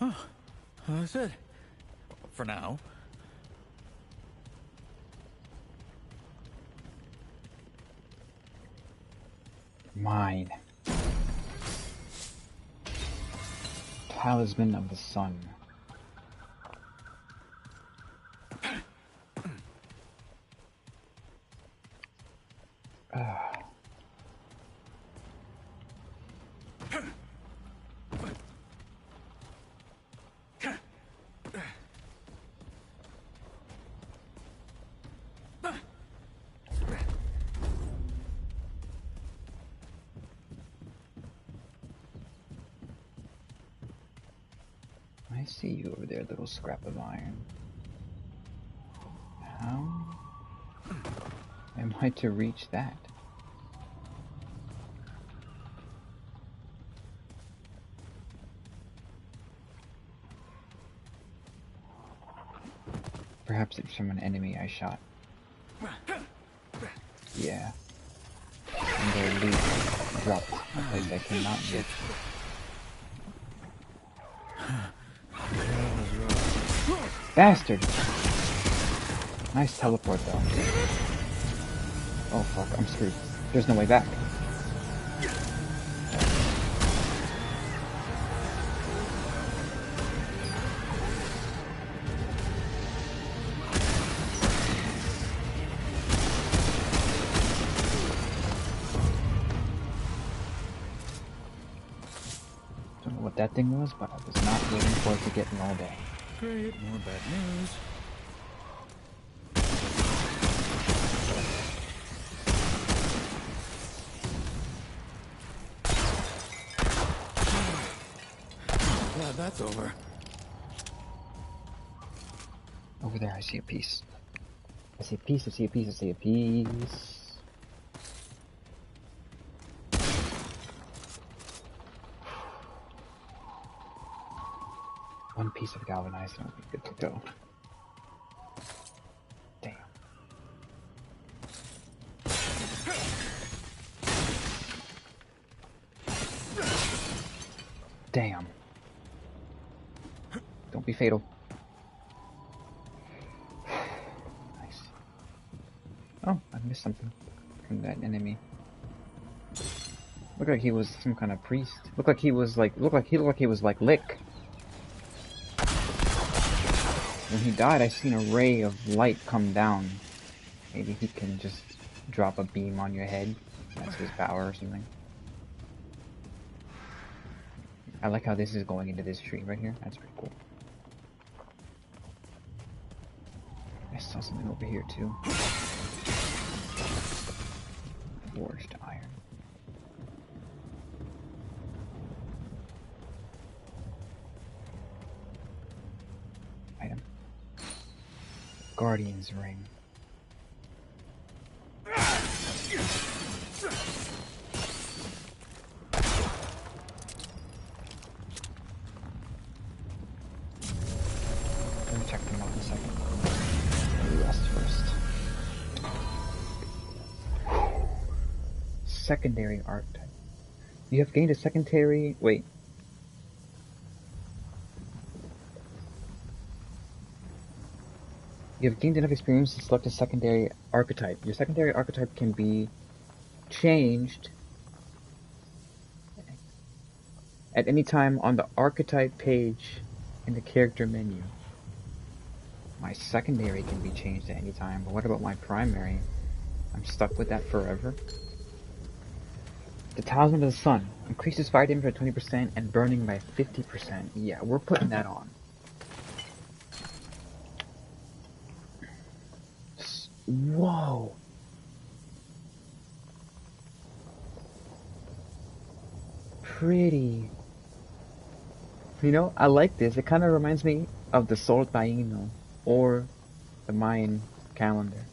Oh, that's it. For now. Mine. Talisman of the Sun. I see you over there, little scrap of iron. How am I to reach that? Perhaps it's from an enemy I shot. Yeah. And their loot dropped a place I cannot get. Bastard! Nice teleport though. Oh fuck, I'm screwed. There's no way back. Don't know what that thing was, but I was not waiting for it to get me all day. Great, more bad news. Glad that's over. Over there, I see a piece. I see a piece, I see a piece, I see a piece. One piece of galvanized and I'll be good to go. Damn. Damn. Don't be fatal. Nice. Oh, I missed something from that enemy. Looked like he was some kind of priest. Looked like he was like Lick. When he died, I seen a ray of light come down. Maybe he can just drop a beam on your head. That's his power or something. I like how this is going into this tree right here. That's pretty cool. I saw something over here too. Forged iron. Item. Guardian's ring. Let me check them out in a second. Let me rest first. Secondary archetype. You have gained a secondary... Wait. You have gained enough experience to select a secondary archetype. Your secondary archetype can be changed at any time on the archetype page in the character menu. My secondary can be changed at any time, but what about my primary? I'm stuck with that forever. The Talisman of the Sun. Increases fire damage by 20% and burning by 50%. Yeah, we're putting that on. Whoa! Pretty. You know, I like this. It kind of reminds me of the Sword Taino or the Mayan calendar.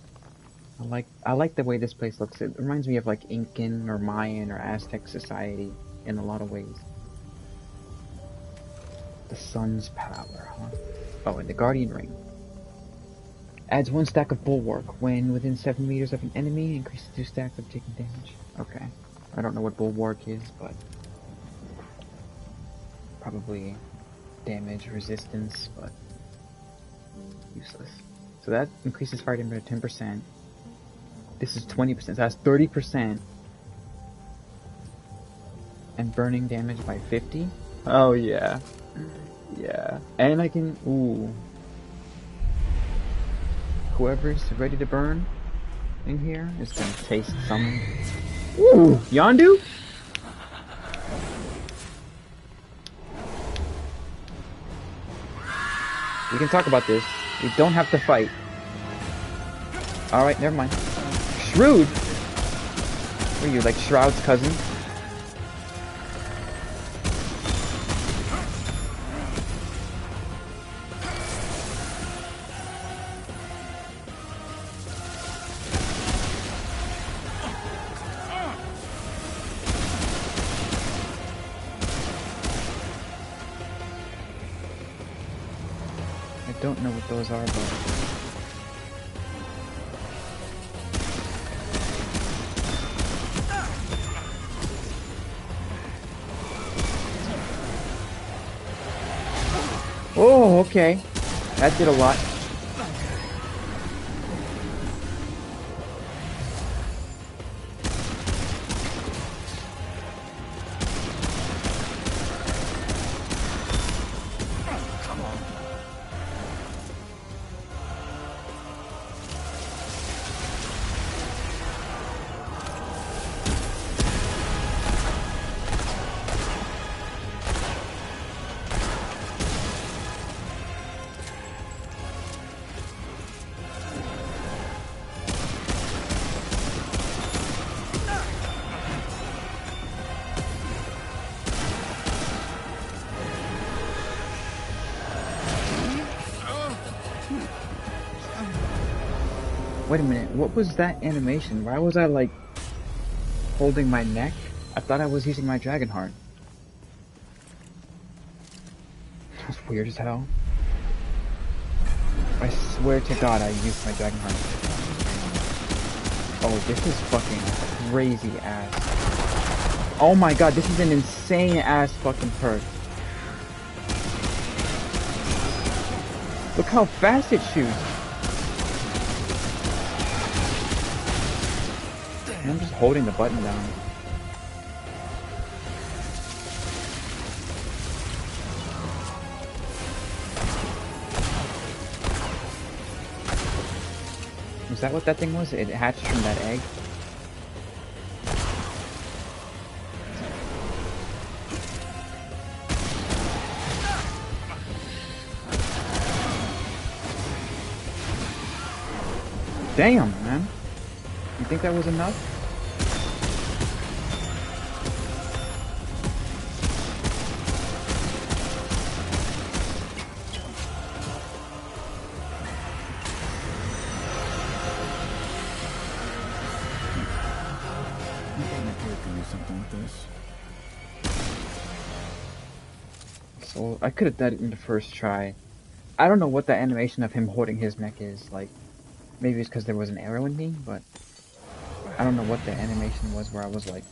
I like the way this place looks. It reminds me of like Incan or Mayan or Aztec society in a lot of ways. The sun's power, huh? Oh, and the Guardian Ring. Adds 1 stack of Bulwark when within 7 meters of an enemy, increases 2 stacks of taking damage. Okay. I don't know what Bulwark is, but probably damage resistance, but useless. So that increases fire damage by 10%. This is 20%, so that's 30%. And burning damage by 50? Oh yeah. Yeah. And I can... Ooh. Whoever's ready to burn in here is gonna taste some... Ooh! Yondu? We can talk about this. We don't have to fight. Alright, never mind. Shrewd? What are you, like Shroud's cousin? I don't know what those are, but... Oh, okay. That did a lot. Come on. Wait a minute, what was that animation? Why was I like holding my neck? I thought I was using my dragon heart. That's weird as hell. I swear to God I used my dragon heart. Oh, this is fucking crazy ass. Oh my God, this is an insane ass fucking perk. Look how fast it shoots. I'm just holding the button down. Was that what that thing was? It hatched from that egg? Damn, man. You think that was enough? So I could have done it in the first try. I don't know what the animation of him holding his neck is. Like, maybe it's because there was an arrow in me, but I don't know what the animation was where I was like,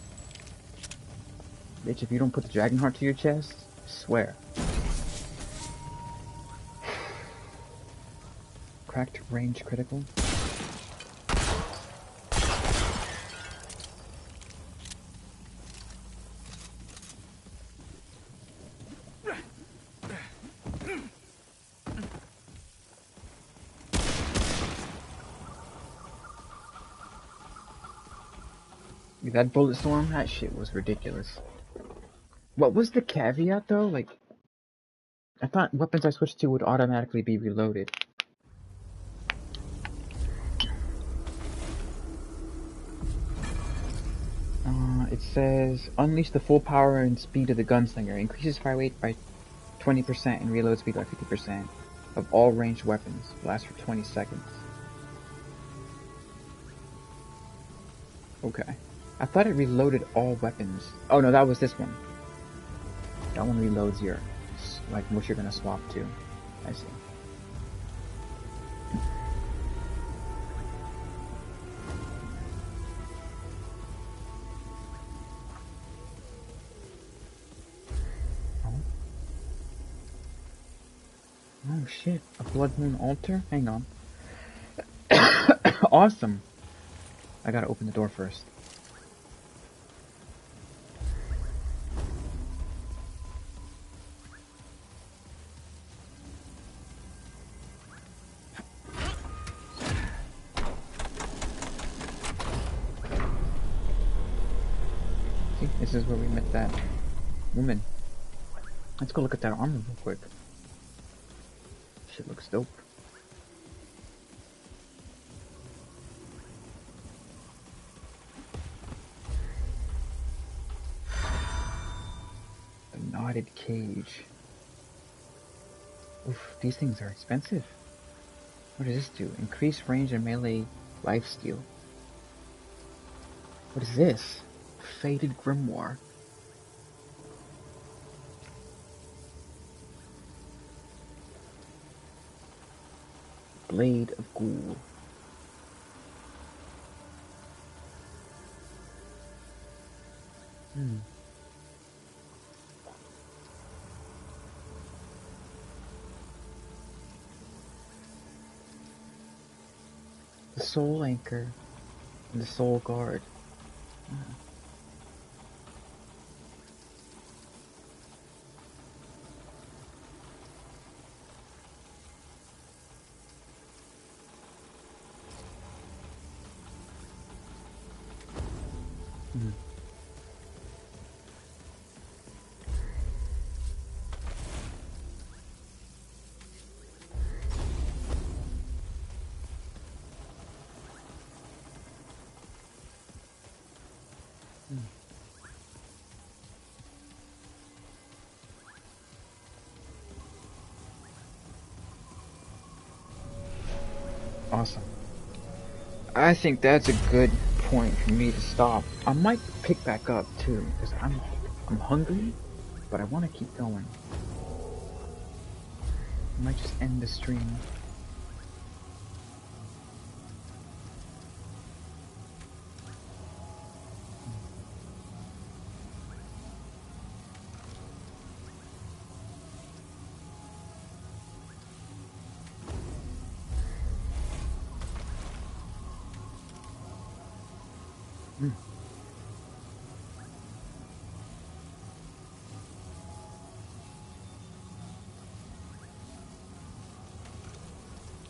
bitch, if you don't put the dragon heart to your chest, I swear. Cracked range critical. That bullet storm, that shit was ridiculous. What was the caveat though? Like, I thought weapons I switched to would automatically be reloaded. It says, unleash the full power and speed of the gunslinger. Increases fire rate by 20% and reload speed by 50% of all ranged weapons. Lasts for 20 seconds. Okay. I thought it reloaded all weapons. Oh no, that was this one. That one reloads your, like, what you're gonna swap to. I see. Oh shit, a blood moon altar? Hang on. Awesome. I gotta open the door first. See, this is where we met that woman. Let's go look at that armor real quick. Shit looks dope. The knotted cage. Oof, these things are expensive. What does this do? Increase range and melee lifesteal. What is this? Faded grimoire. Blade of Ghoul. The Soul Anchor and the Soul Guard. Awesome. I think that's a good point for me to stop. I might pick back up too, because I'm hungry, but I want to keep going. I might just end the stream.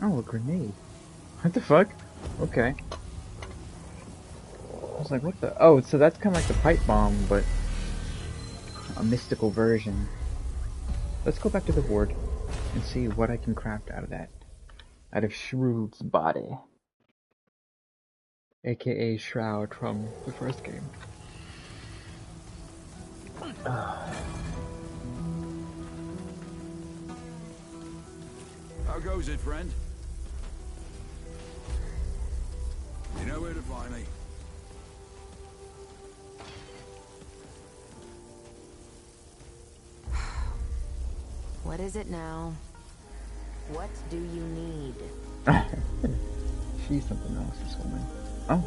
Oh, a grenade. What the fuck? Okay. I was like, what the? Oh, so that's kind of like the pipe bomb, but a mystical version. Let's go back to the horde and see what I can craft out of that. Out of Shroud's body. AKA Shroud from the first game. How goes it, friend? You know where to find me. What is it now? What do you need? She's something else, this woman. Oh.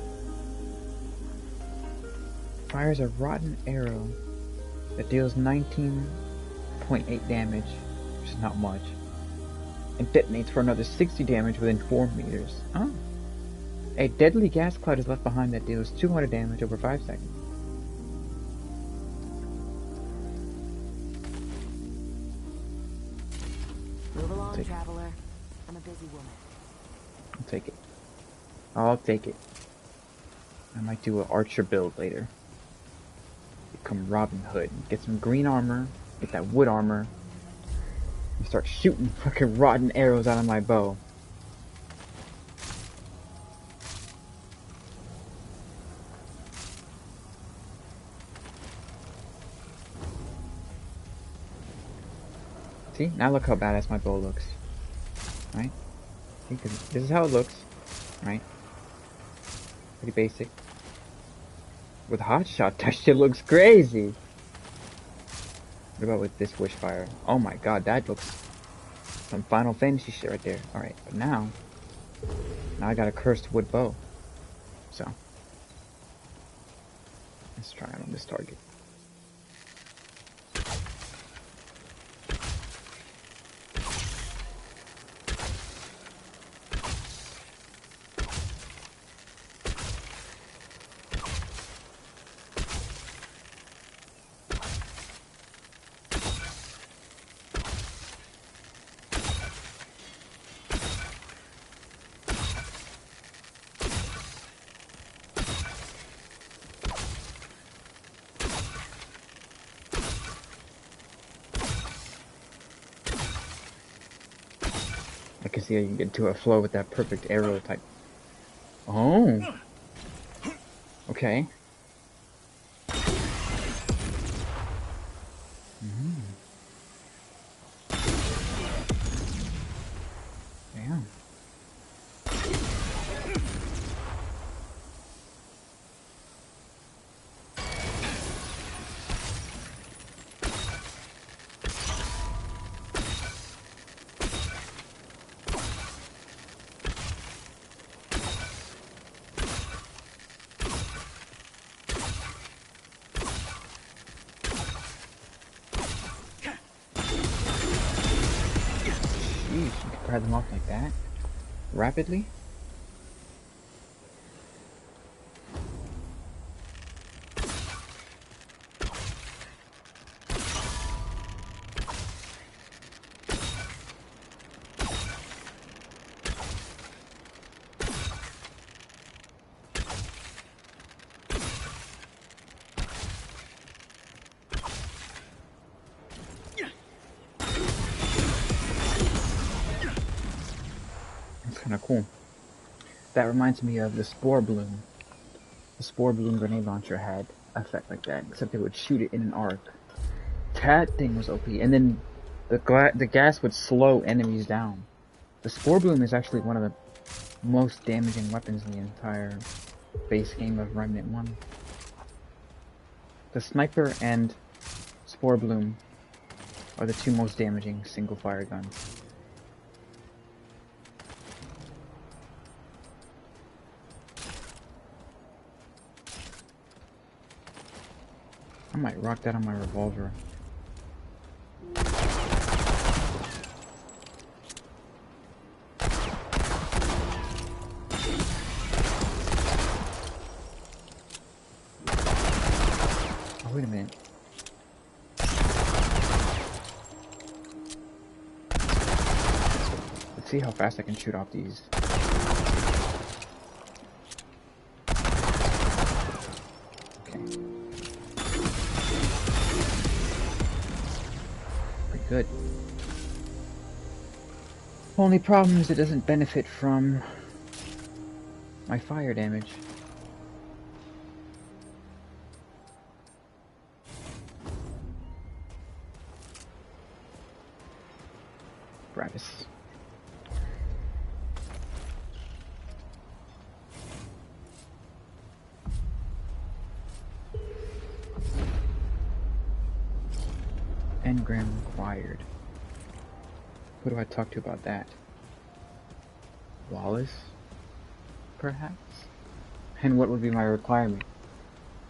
Fires a rotten arrow that deals 19.8 damage, which is not much, and detonates for another 60 damage within 4 meters. Oh. A deadly gas cloud is left behind that deals 200 damage over 5 seconds. Move along, traveler. I'm a busy woman. I'll take it. I'll take it. I might do an archer build later. Become Robin Hood. Get some green armor. Get that wood armor. And start shooting fucking rotten arrows out of my bow. See? Now look how badass my bow looks. Right? See? 'Cause this is how it looks. Right? Pretty basic. With hot shot, that shit looks crazy. What about with this wishfire? Oh my god, that looks some Final Fantasy shit right there. Alright, but now I got a cursed wood bow. So let's try it on this target. I can see how you can get to a flow with that perfect arrow type. Oh. Okay. Damn. Jeez, you can grab them off like that? Rapidly? That's kinda cool. That reminds me of the Spore Bloom. The Spore Bloom grenade launcher had an effect like that, except it would shoot it in an arc. That thing was OP, and then the gas would slow enemies down. The Spore Bloom is actually one of the most damaging weapons in the entire base game of Remnant 1. The sniper and Spore Bloom are the two most damaging single fire guns. I might rock that on my revolver. Oh, wait a minute. Let's see how fast I can shoot off these. Good. Only problem is it doesn't benefit from my fire damage. Gratis. Engram required. Who do I talk to about that? Wallace? Perhaps? And what would be my requirement?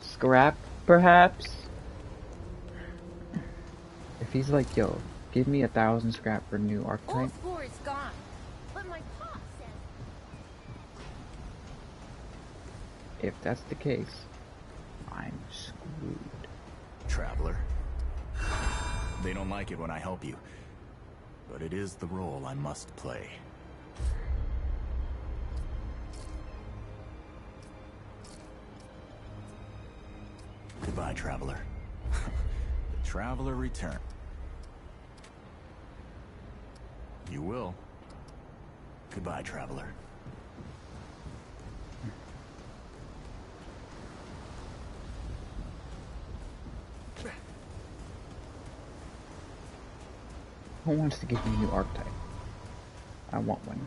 Scrap, perhaps? If he's like, yo, give me 1,000 scrap for new archetype. All four is gone. But my pop says... If that's the case, I'm screwed. Traveler. They don't like it when I help you, but it is the role I must play. Goodbye, Traveler. The Traveler return. You will. Goodbye, Traveler. Who wants to give me a new archetype? I want one.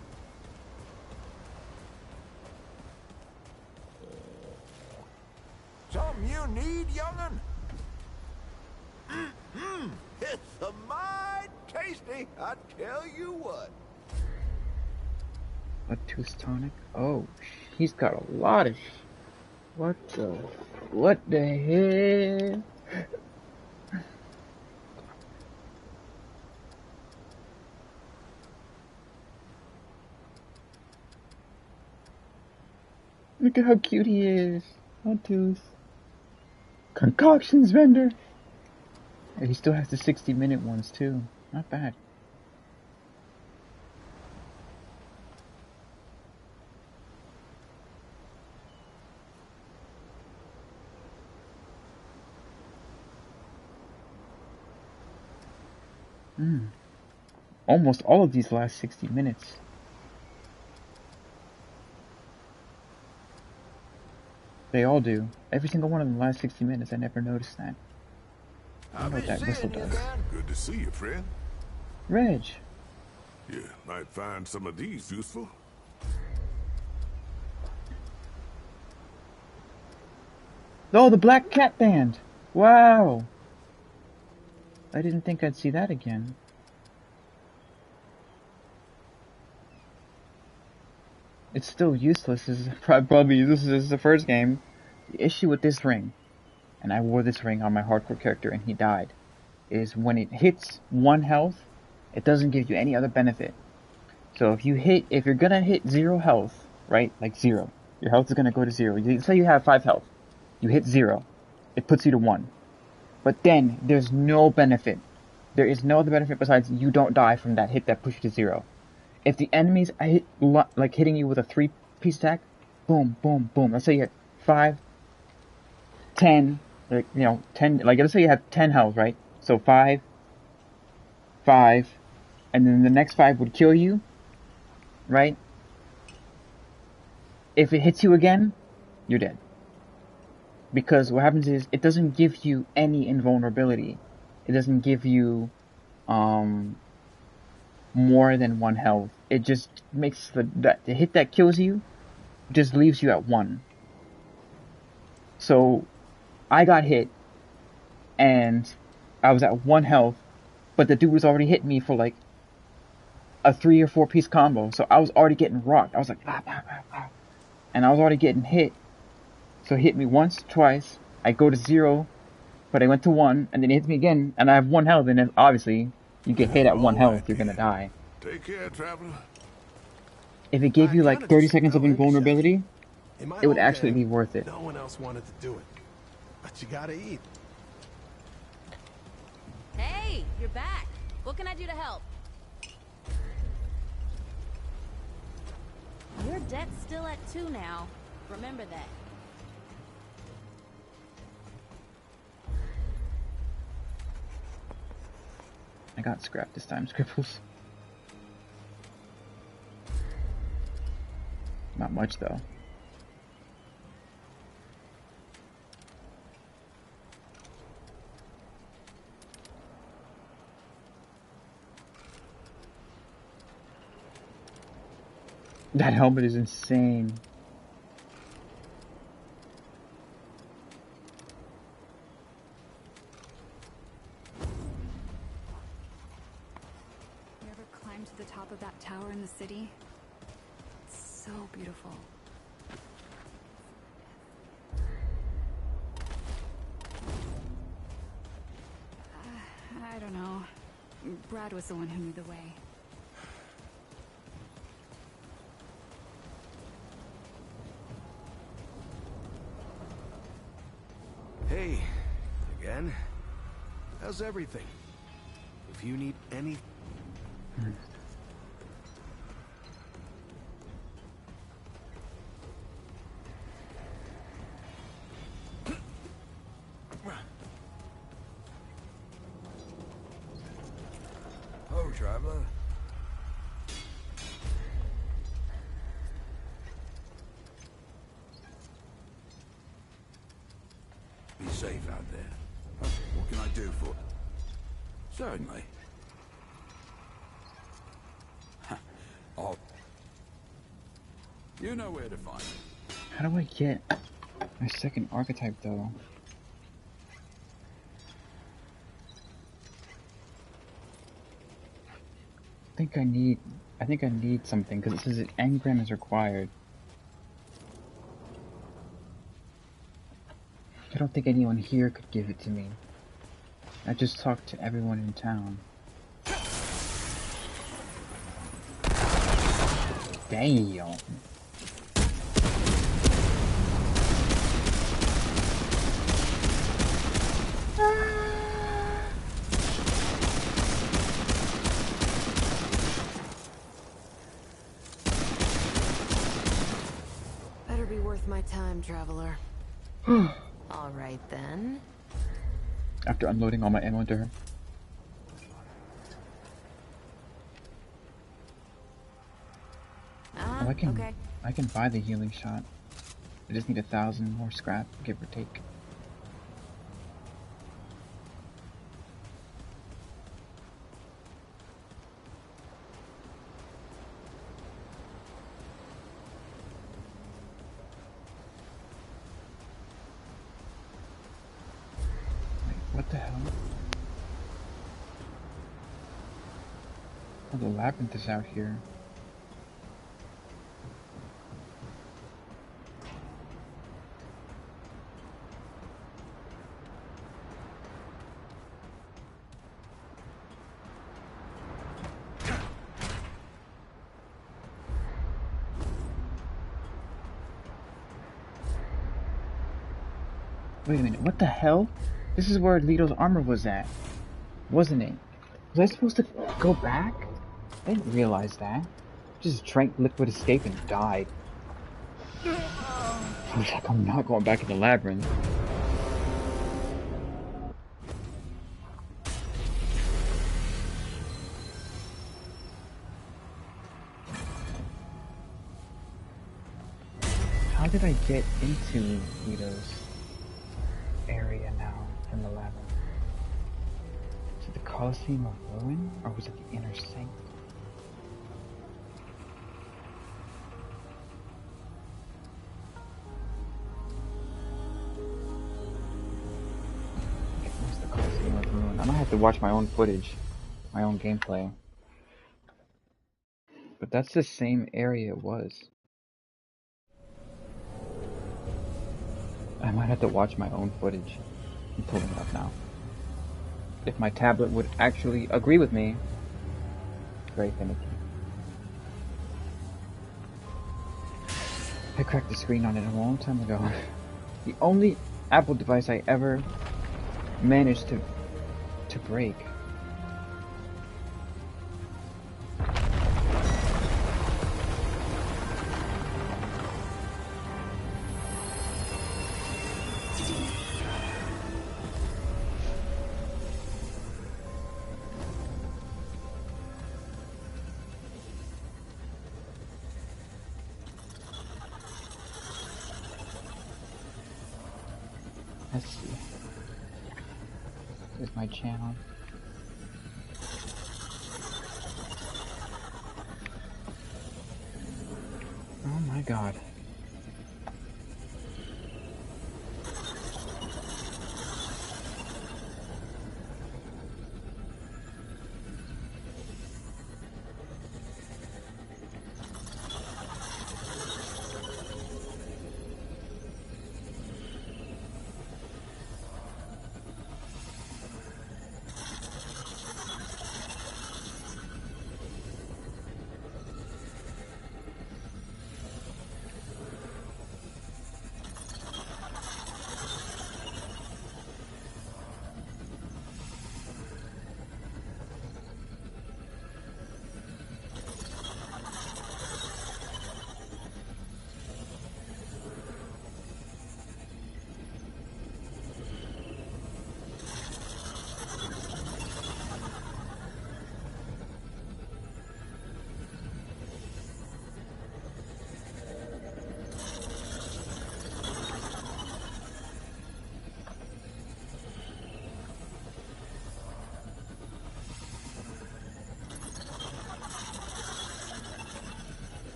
Something you need, young'un? It's a mighty tasty, I tell you what. A tooth tonic? Oh, he's got a lot of what the hell? Look at how cute he is. Oh, tooth. Concoctions vendor. And he still has the 60-minute ones too. Not bad. Almost all of these last 60 minutes. They all do. Every single one of them last 60 minutes. I never noticed that. I don't know what that whistle does. Good to see you, friend. Reg. Yeah, might find some of these useful. Oh, the Black Cat Band. Wow. I didn't think I'd see that again. It's still useless. This is probably this is the first game. The issue with this ring, and I wore this ring on my hardcore character and he died, is when it hits 1 health, it doesn't give you any other benefit. So if you're gonna hit 0 health, right? Like 0. Your health is gonna go to 0. Let's say you have 5 health. You hit 0. It puts you to 1. But then, there's no benefit. There is no other benefit besides you don't die from that hit that pushed you to 0. If the enemies like hitting you with a 3-piece attack, boom, boom, boom. Let's say you have 5, 10, like, 10, like, let's say you have 10 health, right? So 5, 5, and then the next 5 would kill you, right? If it hits you again, you're dead. Because what happens is, it doesn't give you any invulnerability. It doesn't give you, more than 1 health it just makes the hit that kills you just leaves you at 1. So I got hit and I was at 1 health, but the dude was already hitting me for like a 3 or 4 piece combo. So I was already getting rocked. I was like, ah, ah, ah, ah. And I was already getting hit. So he hit me once, twice. I go to 0, but I went to 1, and then he hits me again, and I have 1 health, and then obviously you get hit at 1 health, you're gonna die. Take care, traveler. If it gave you like 30 seconds of invulnerability, it would actually be worth it. No one else wanted to do it, but you gotta eat. Hey, you're back. What can I do to help? Your debt's still at 2 now. Remember that. I got scrapped this time, Scribbles. Not much though. That helmet is insane. You ever climbed to the top of that tower in the city? It's so beautiful. I don't know. Brad was the one who knew the way. Hey, again. How's everything? If you need any... Oh, traveler. Be safe out there. What can I do for... Certainly. Oh. You know where to find me. How do I get my second archetype though? I think I need something because it says that engram is required. I don't think anyone here could give it to me. I just talked to everyone in town. Damn. Better be worth my time, traveler. All right then. After unloading all my ammo into her. Oh, I can buy the healing shot. I just need 1,000 more scrap, give or take. What the hell? Oh, the labyrinth is out here. Wait a minute, what the hell? This is where Leto's armor was at, wasn't it? Was I supposed to go back? I didn't realize that. Just drank liquid escape and died. I was like, I'm not going back in the labyrinth. How did I get into Leto's area now from the labyrinth? Is it the Colosseum of Ruin, or was it the Inner Sanctum? have to watch my own footage, my own gameplay. But that's the same area it was. I might have to watch my own footage. I'm pulling it up now. If my tablet would actually agree with me. Very finicky. I cracked the screen on it a long time ago. The only Apple device I ever managed to break. Let's see. Here's my channel. Oh my god.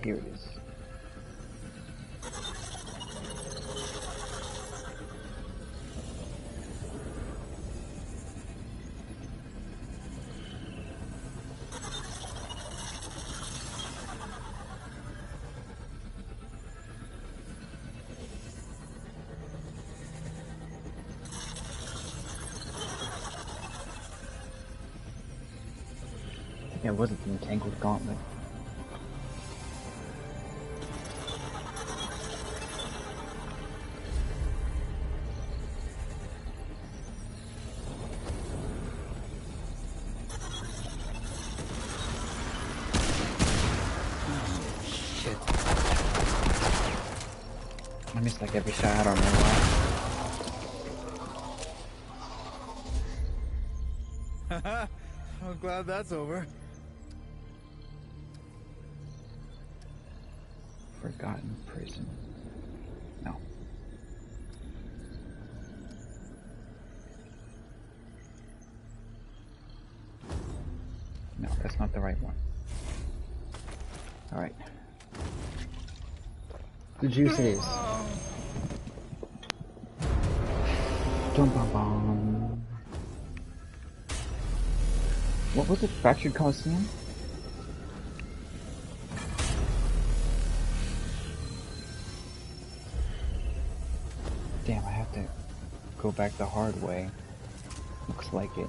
Here it is. I think I wasn't the entangled gauntlet. I missed like every shot, I don't know why. I'm glad that's over. Forgotten prison. No. No, that's not the right one. Alright. The juice it is. Dum bum bum. What was it? Fractured Coliseum? Damn, I have to go back the hard way. Looks like it.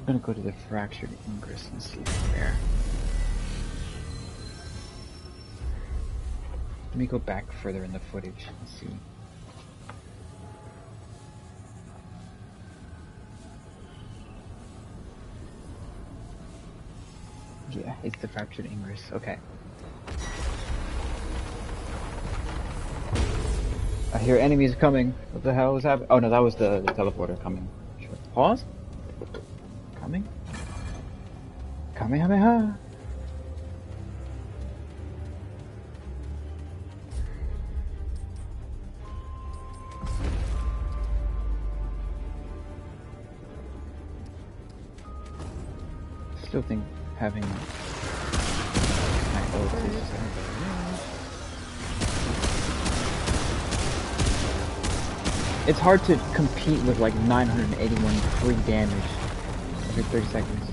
I'm gonna go to the fractured ingress and see it's there. Let me go back further in the footage and see. Yeah, it's the fractured ingress. Okay. I hear enemies coming. What the hell is happening? Oh no, that was the teleporter coming. Sure. Pause? Coming? Kamehameha! Still think having my ult is it's hard to compete with like 981 free damage every 30 seconds.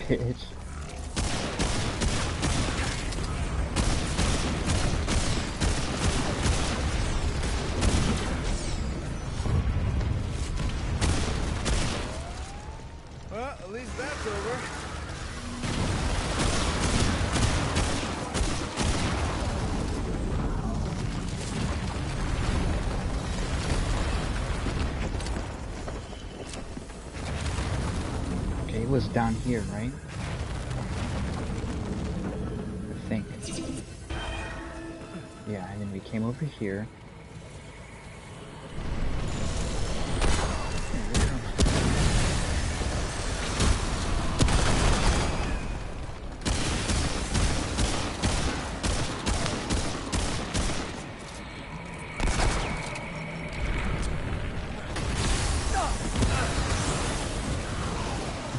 Bitch. Well, at least that's over. Okay, it was down here, right? I think. Yeah, and then we came over here.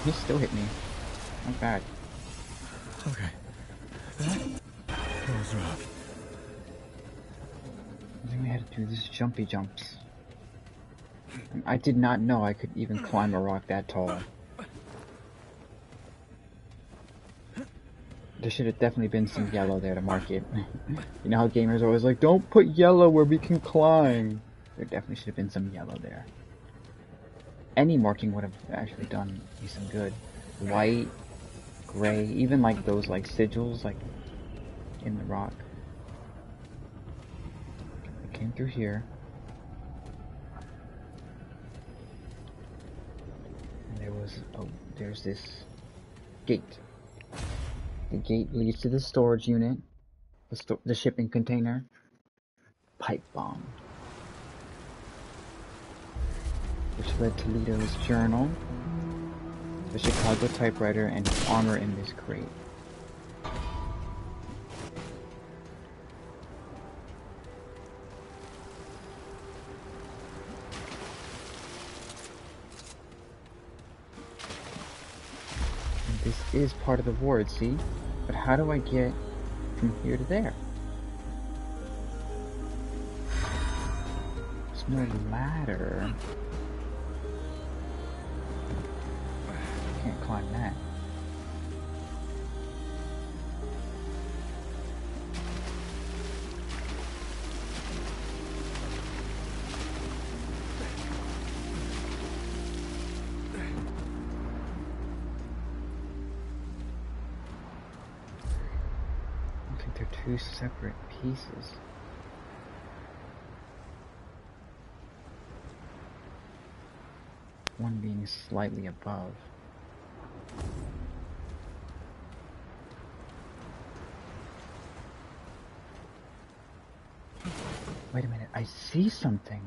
He still hit me. Not bad. Okay. That was rough. I think we had to do these jumpy jumps. And I did not know I could even climb a rock that tall. There should have definitely been some yellow there to mark it. You know how gamers are always like, don't put yellow where we can climb. There definitely should have been some yellow there. Any marking would have actually done me some good. White, gray, even like those like sigils like in the rock. I came through here. And there was, oh, there's this gate. The gate leads to the storage unit, the shipping container, pipe bomb, which led to Leto's journal, the Chicago typewriter, and his armor in this crate. And this is part of the ward, see? But how do I get from here to there? There's no ladder. Can't climb that. I think they're two separate pieces. One being slightly above. Wait a minute, I see something.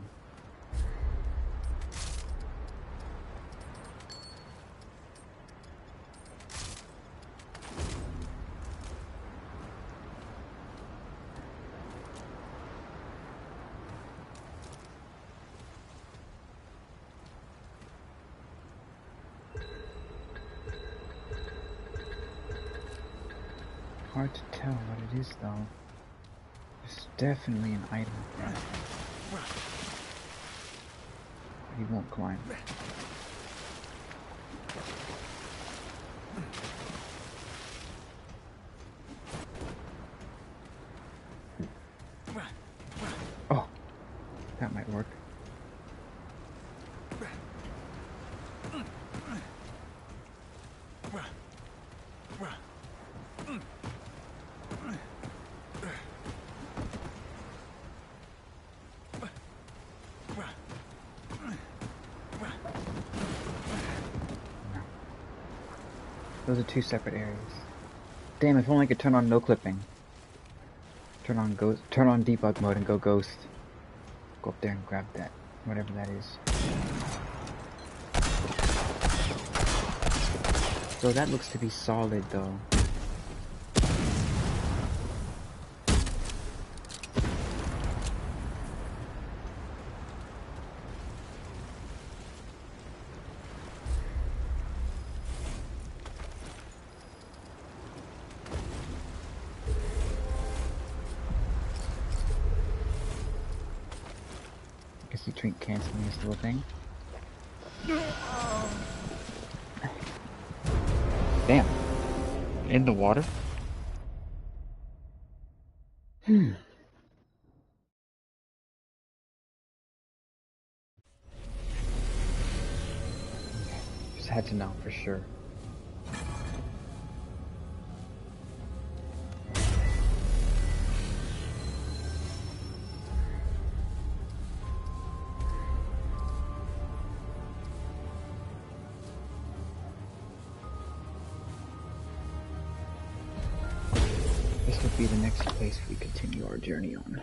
Hard to tell what it is though. There's definitely an item there. he won't climb. Oh, that might work. Those are two separate areas. Damn, if only I could turn on no clipping. Turn on debug mode and go ghost. Go up there and grab that, whatever that is. So that looks to be solid though. Drink canceling this little thing. Damn. In the water? Just had to know for sure. This would be the next place we continue our journey on.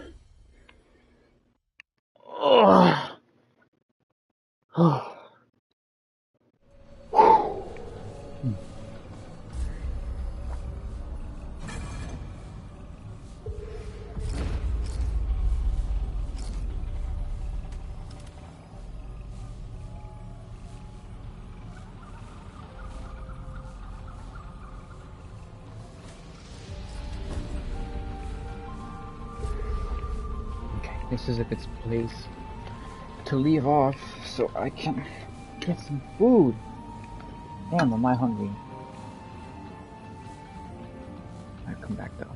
This is a good place to leave off so I can get some food. Damn, am I hungry? I'll come back though.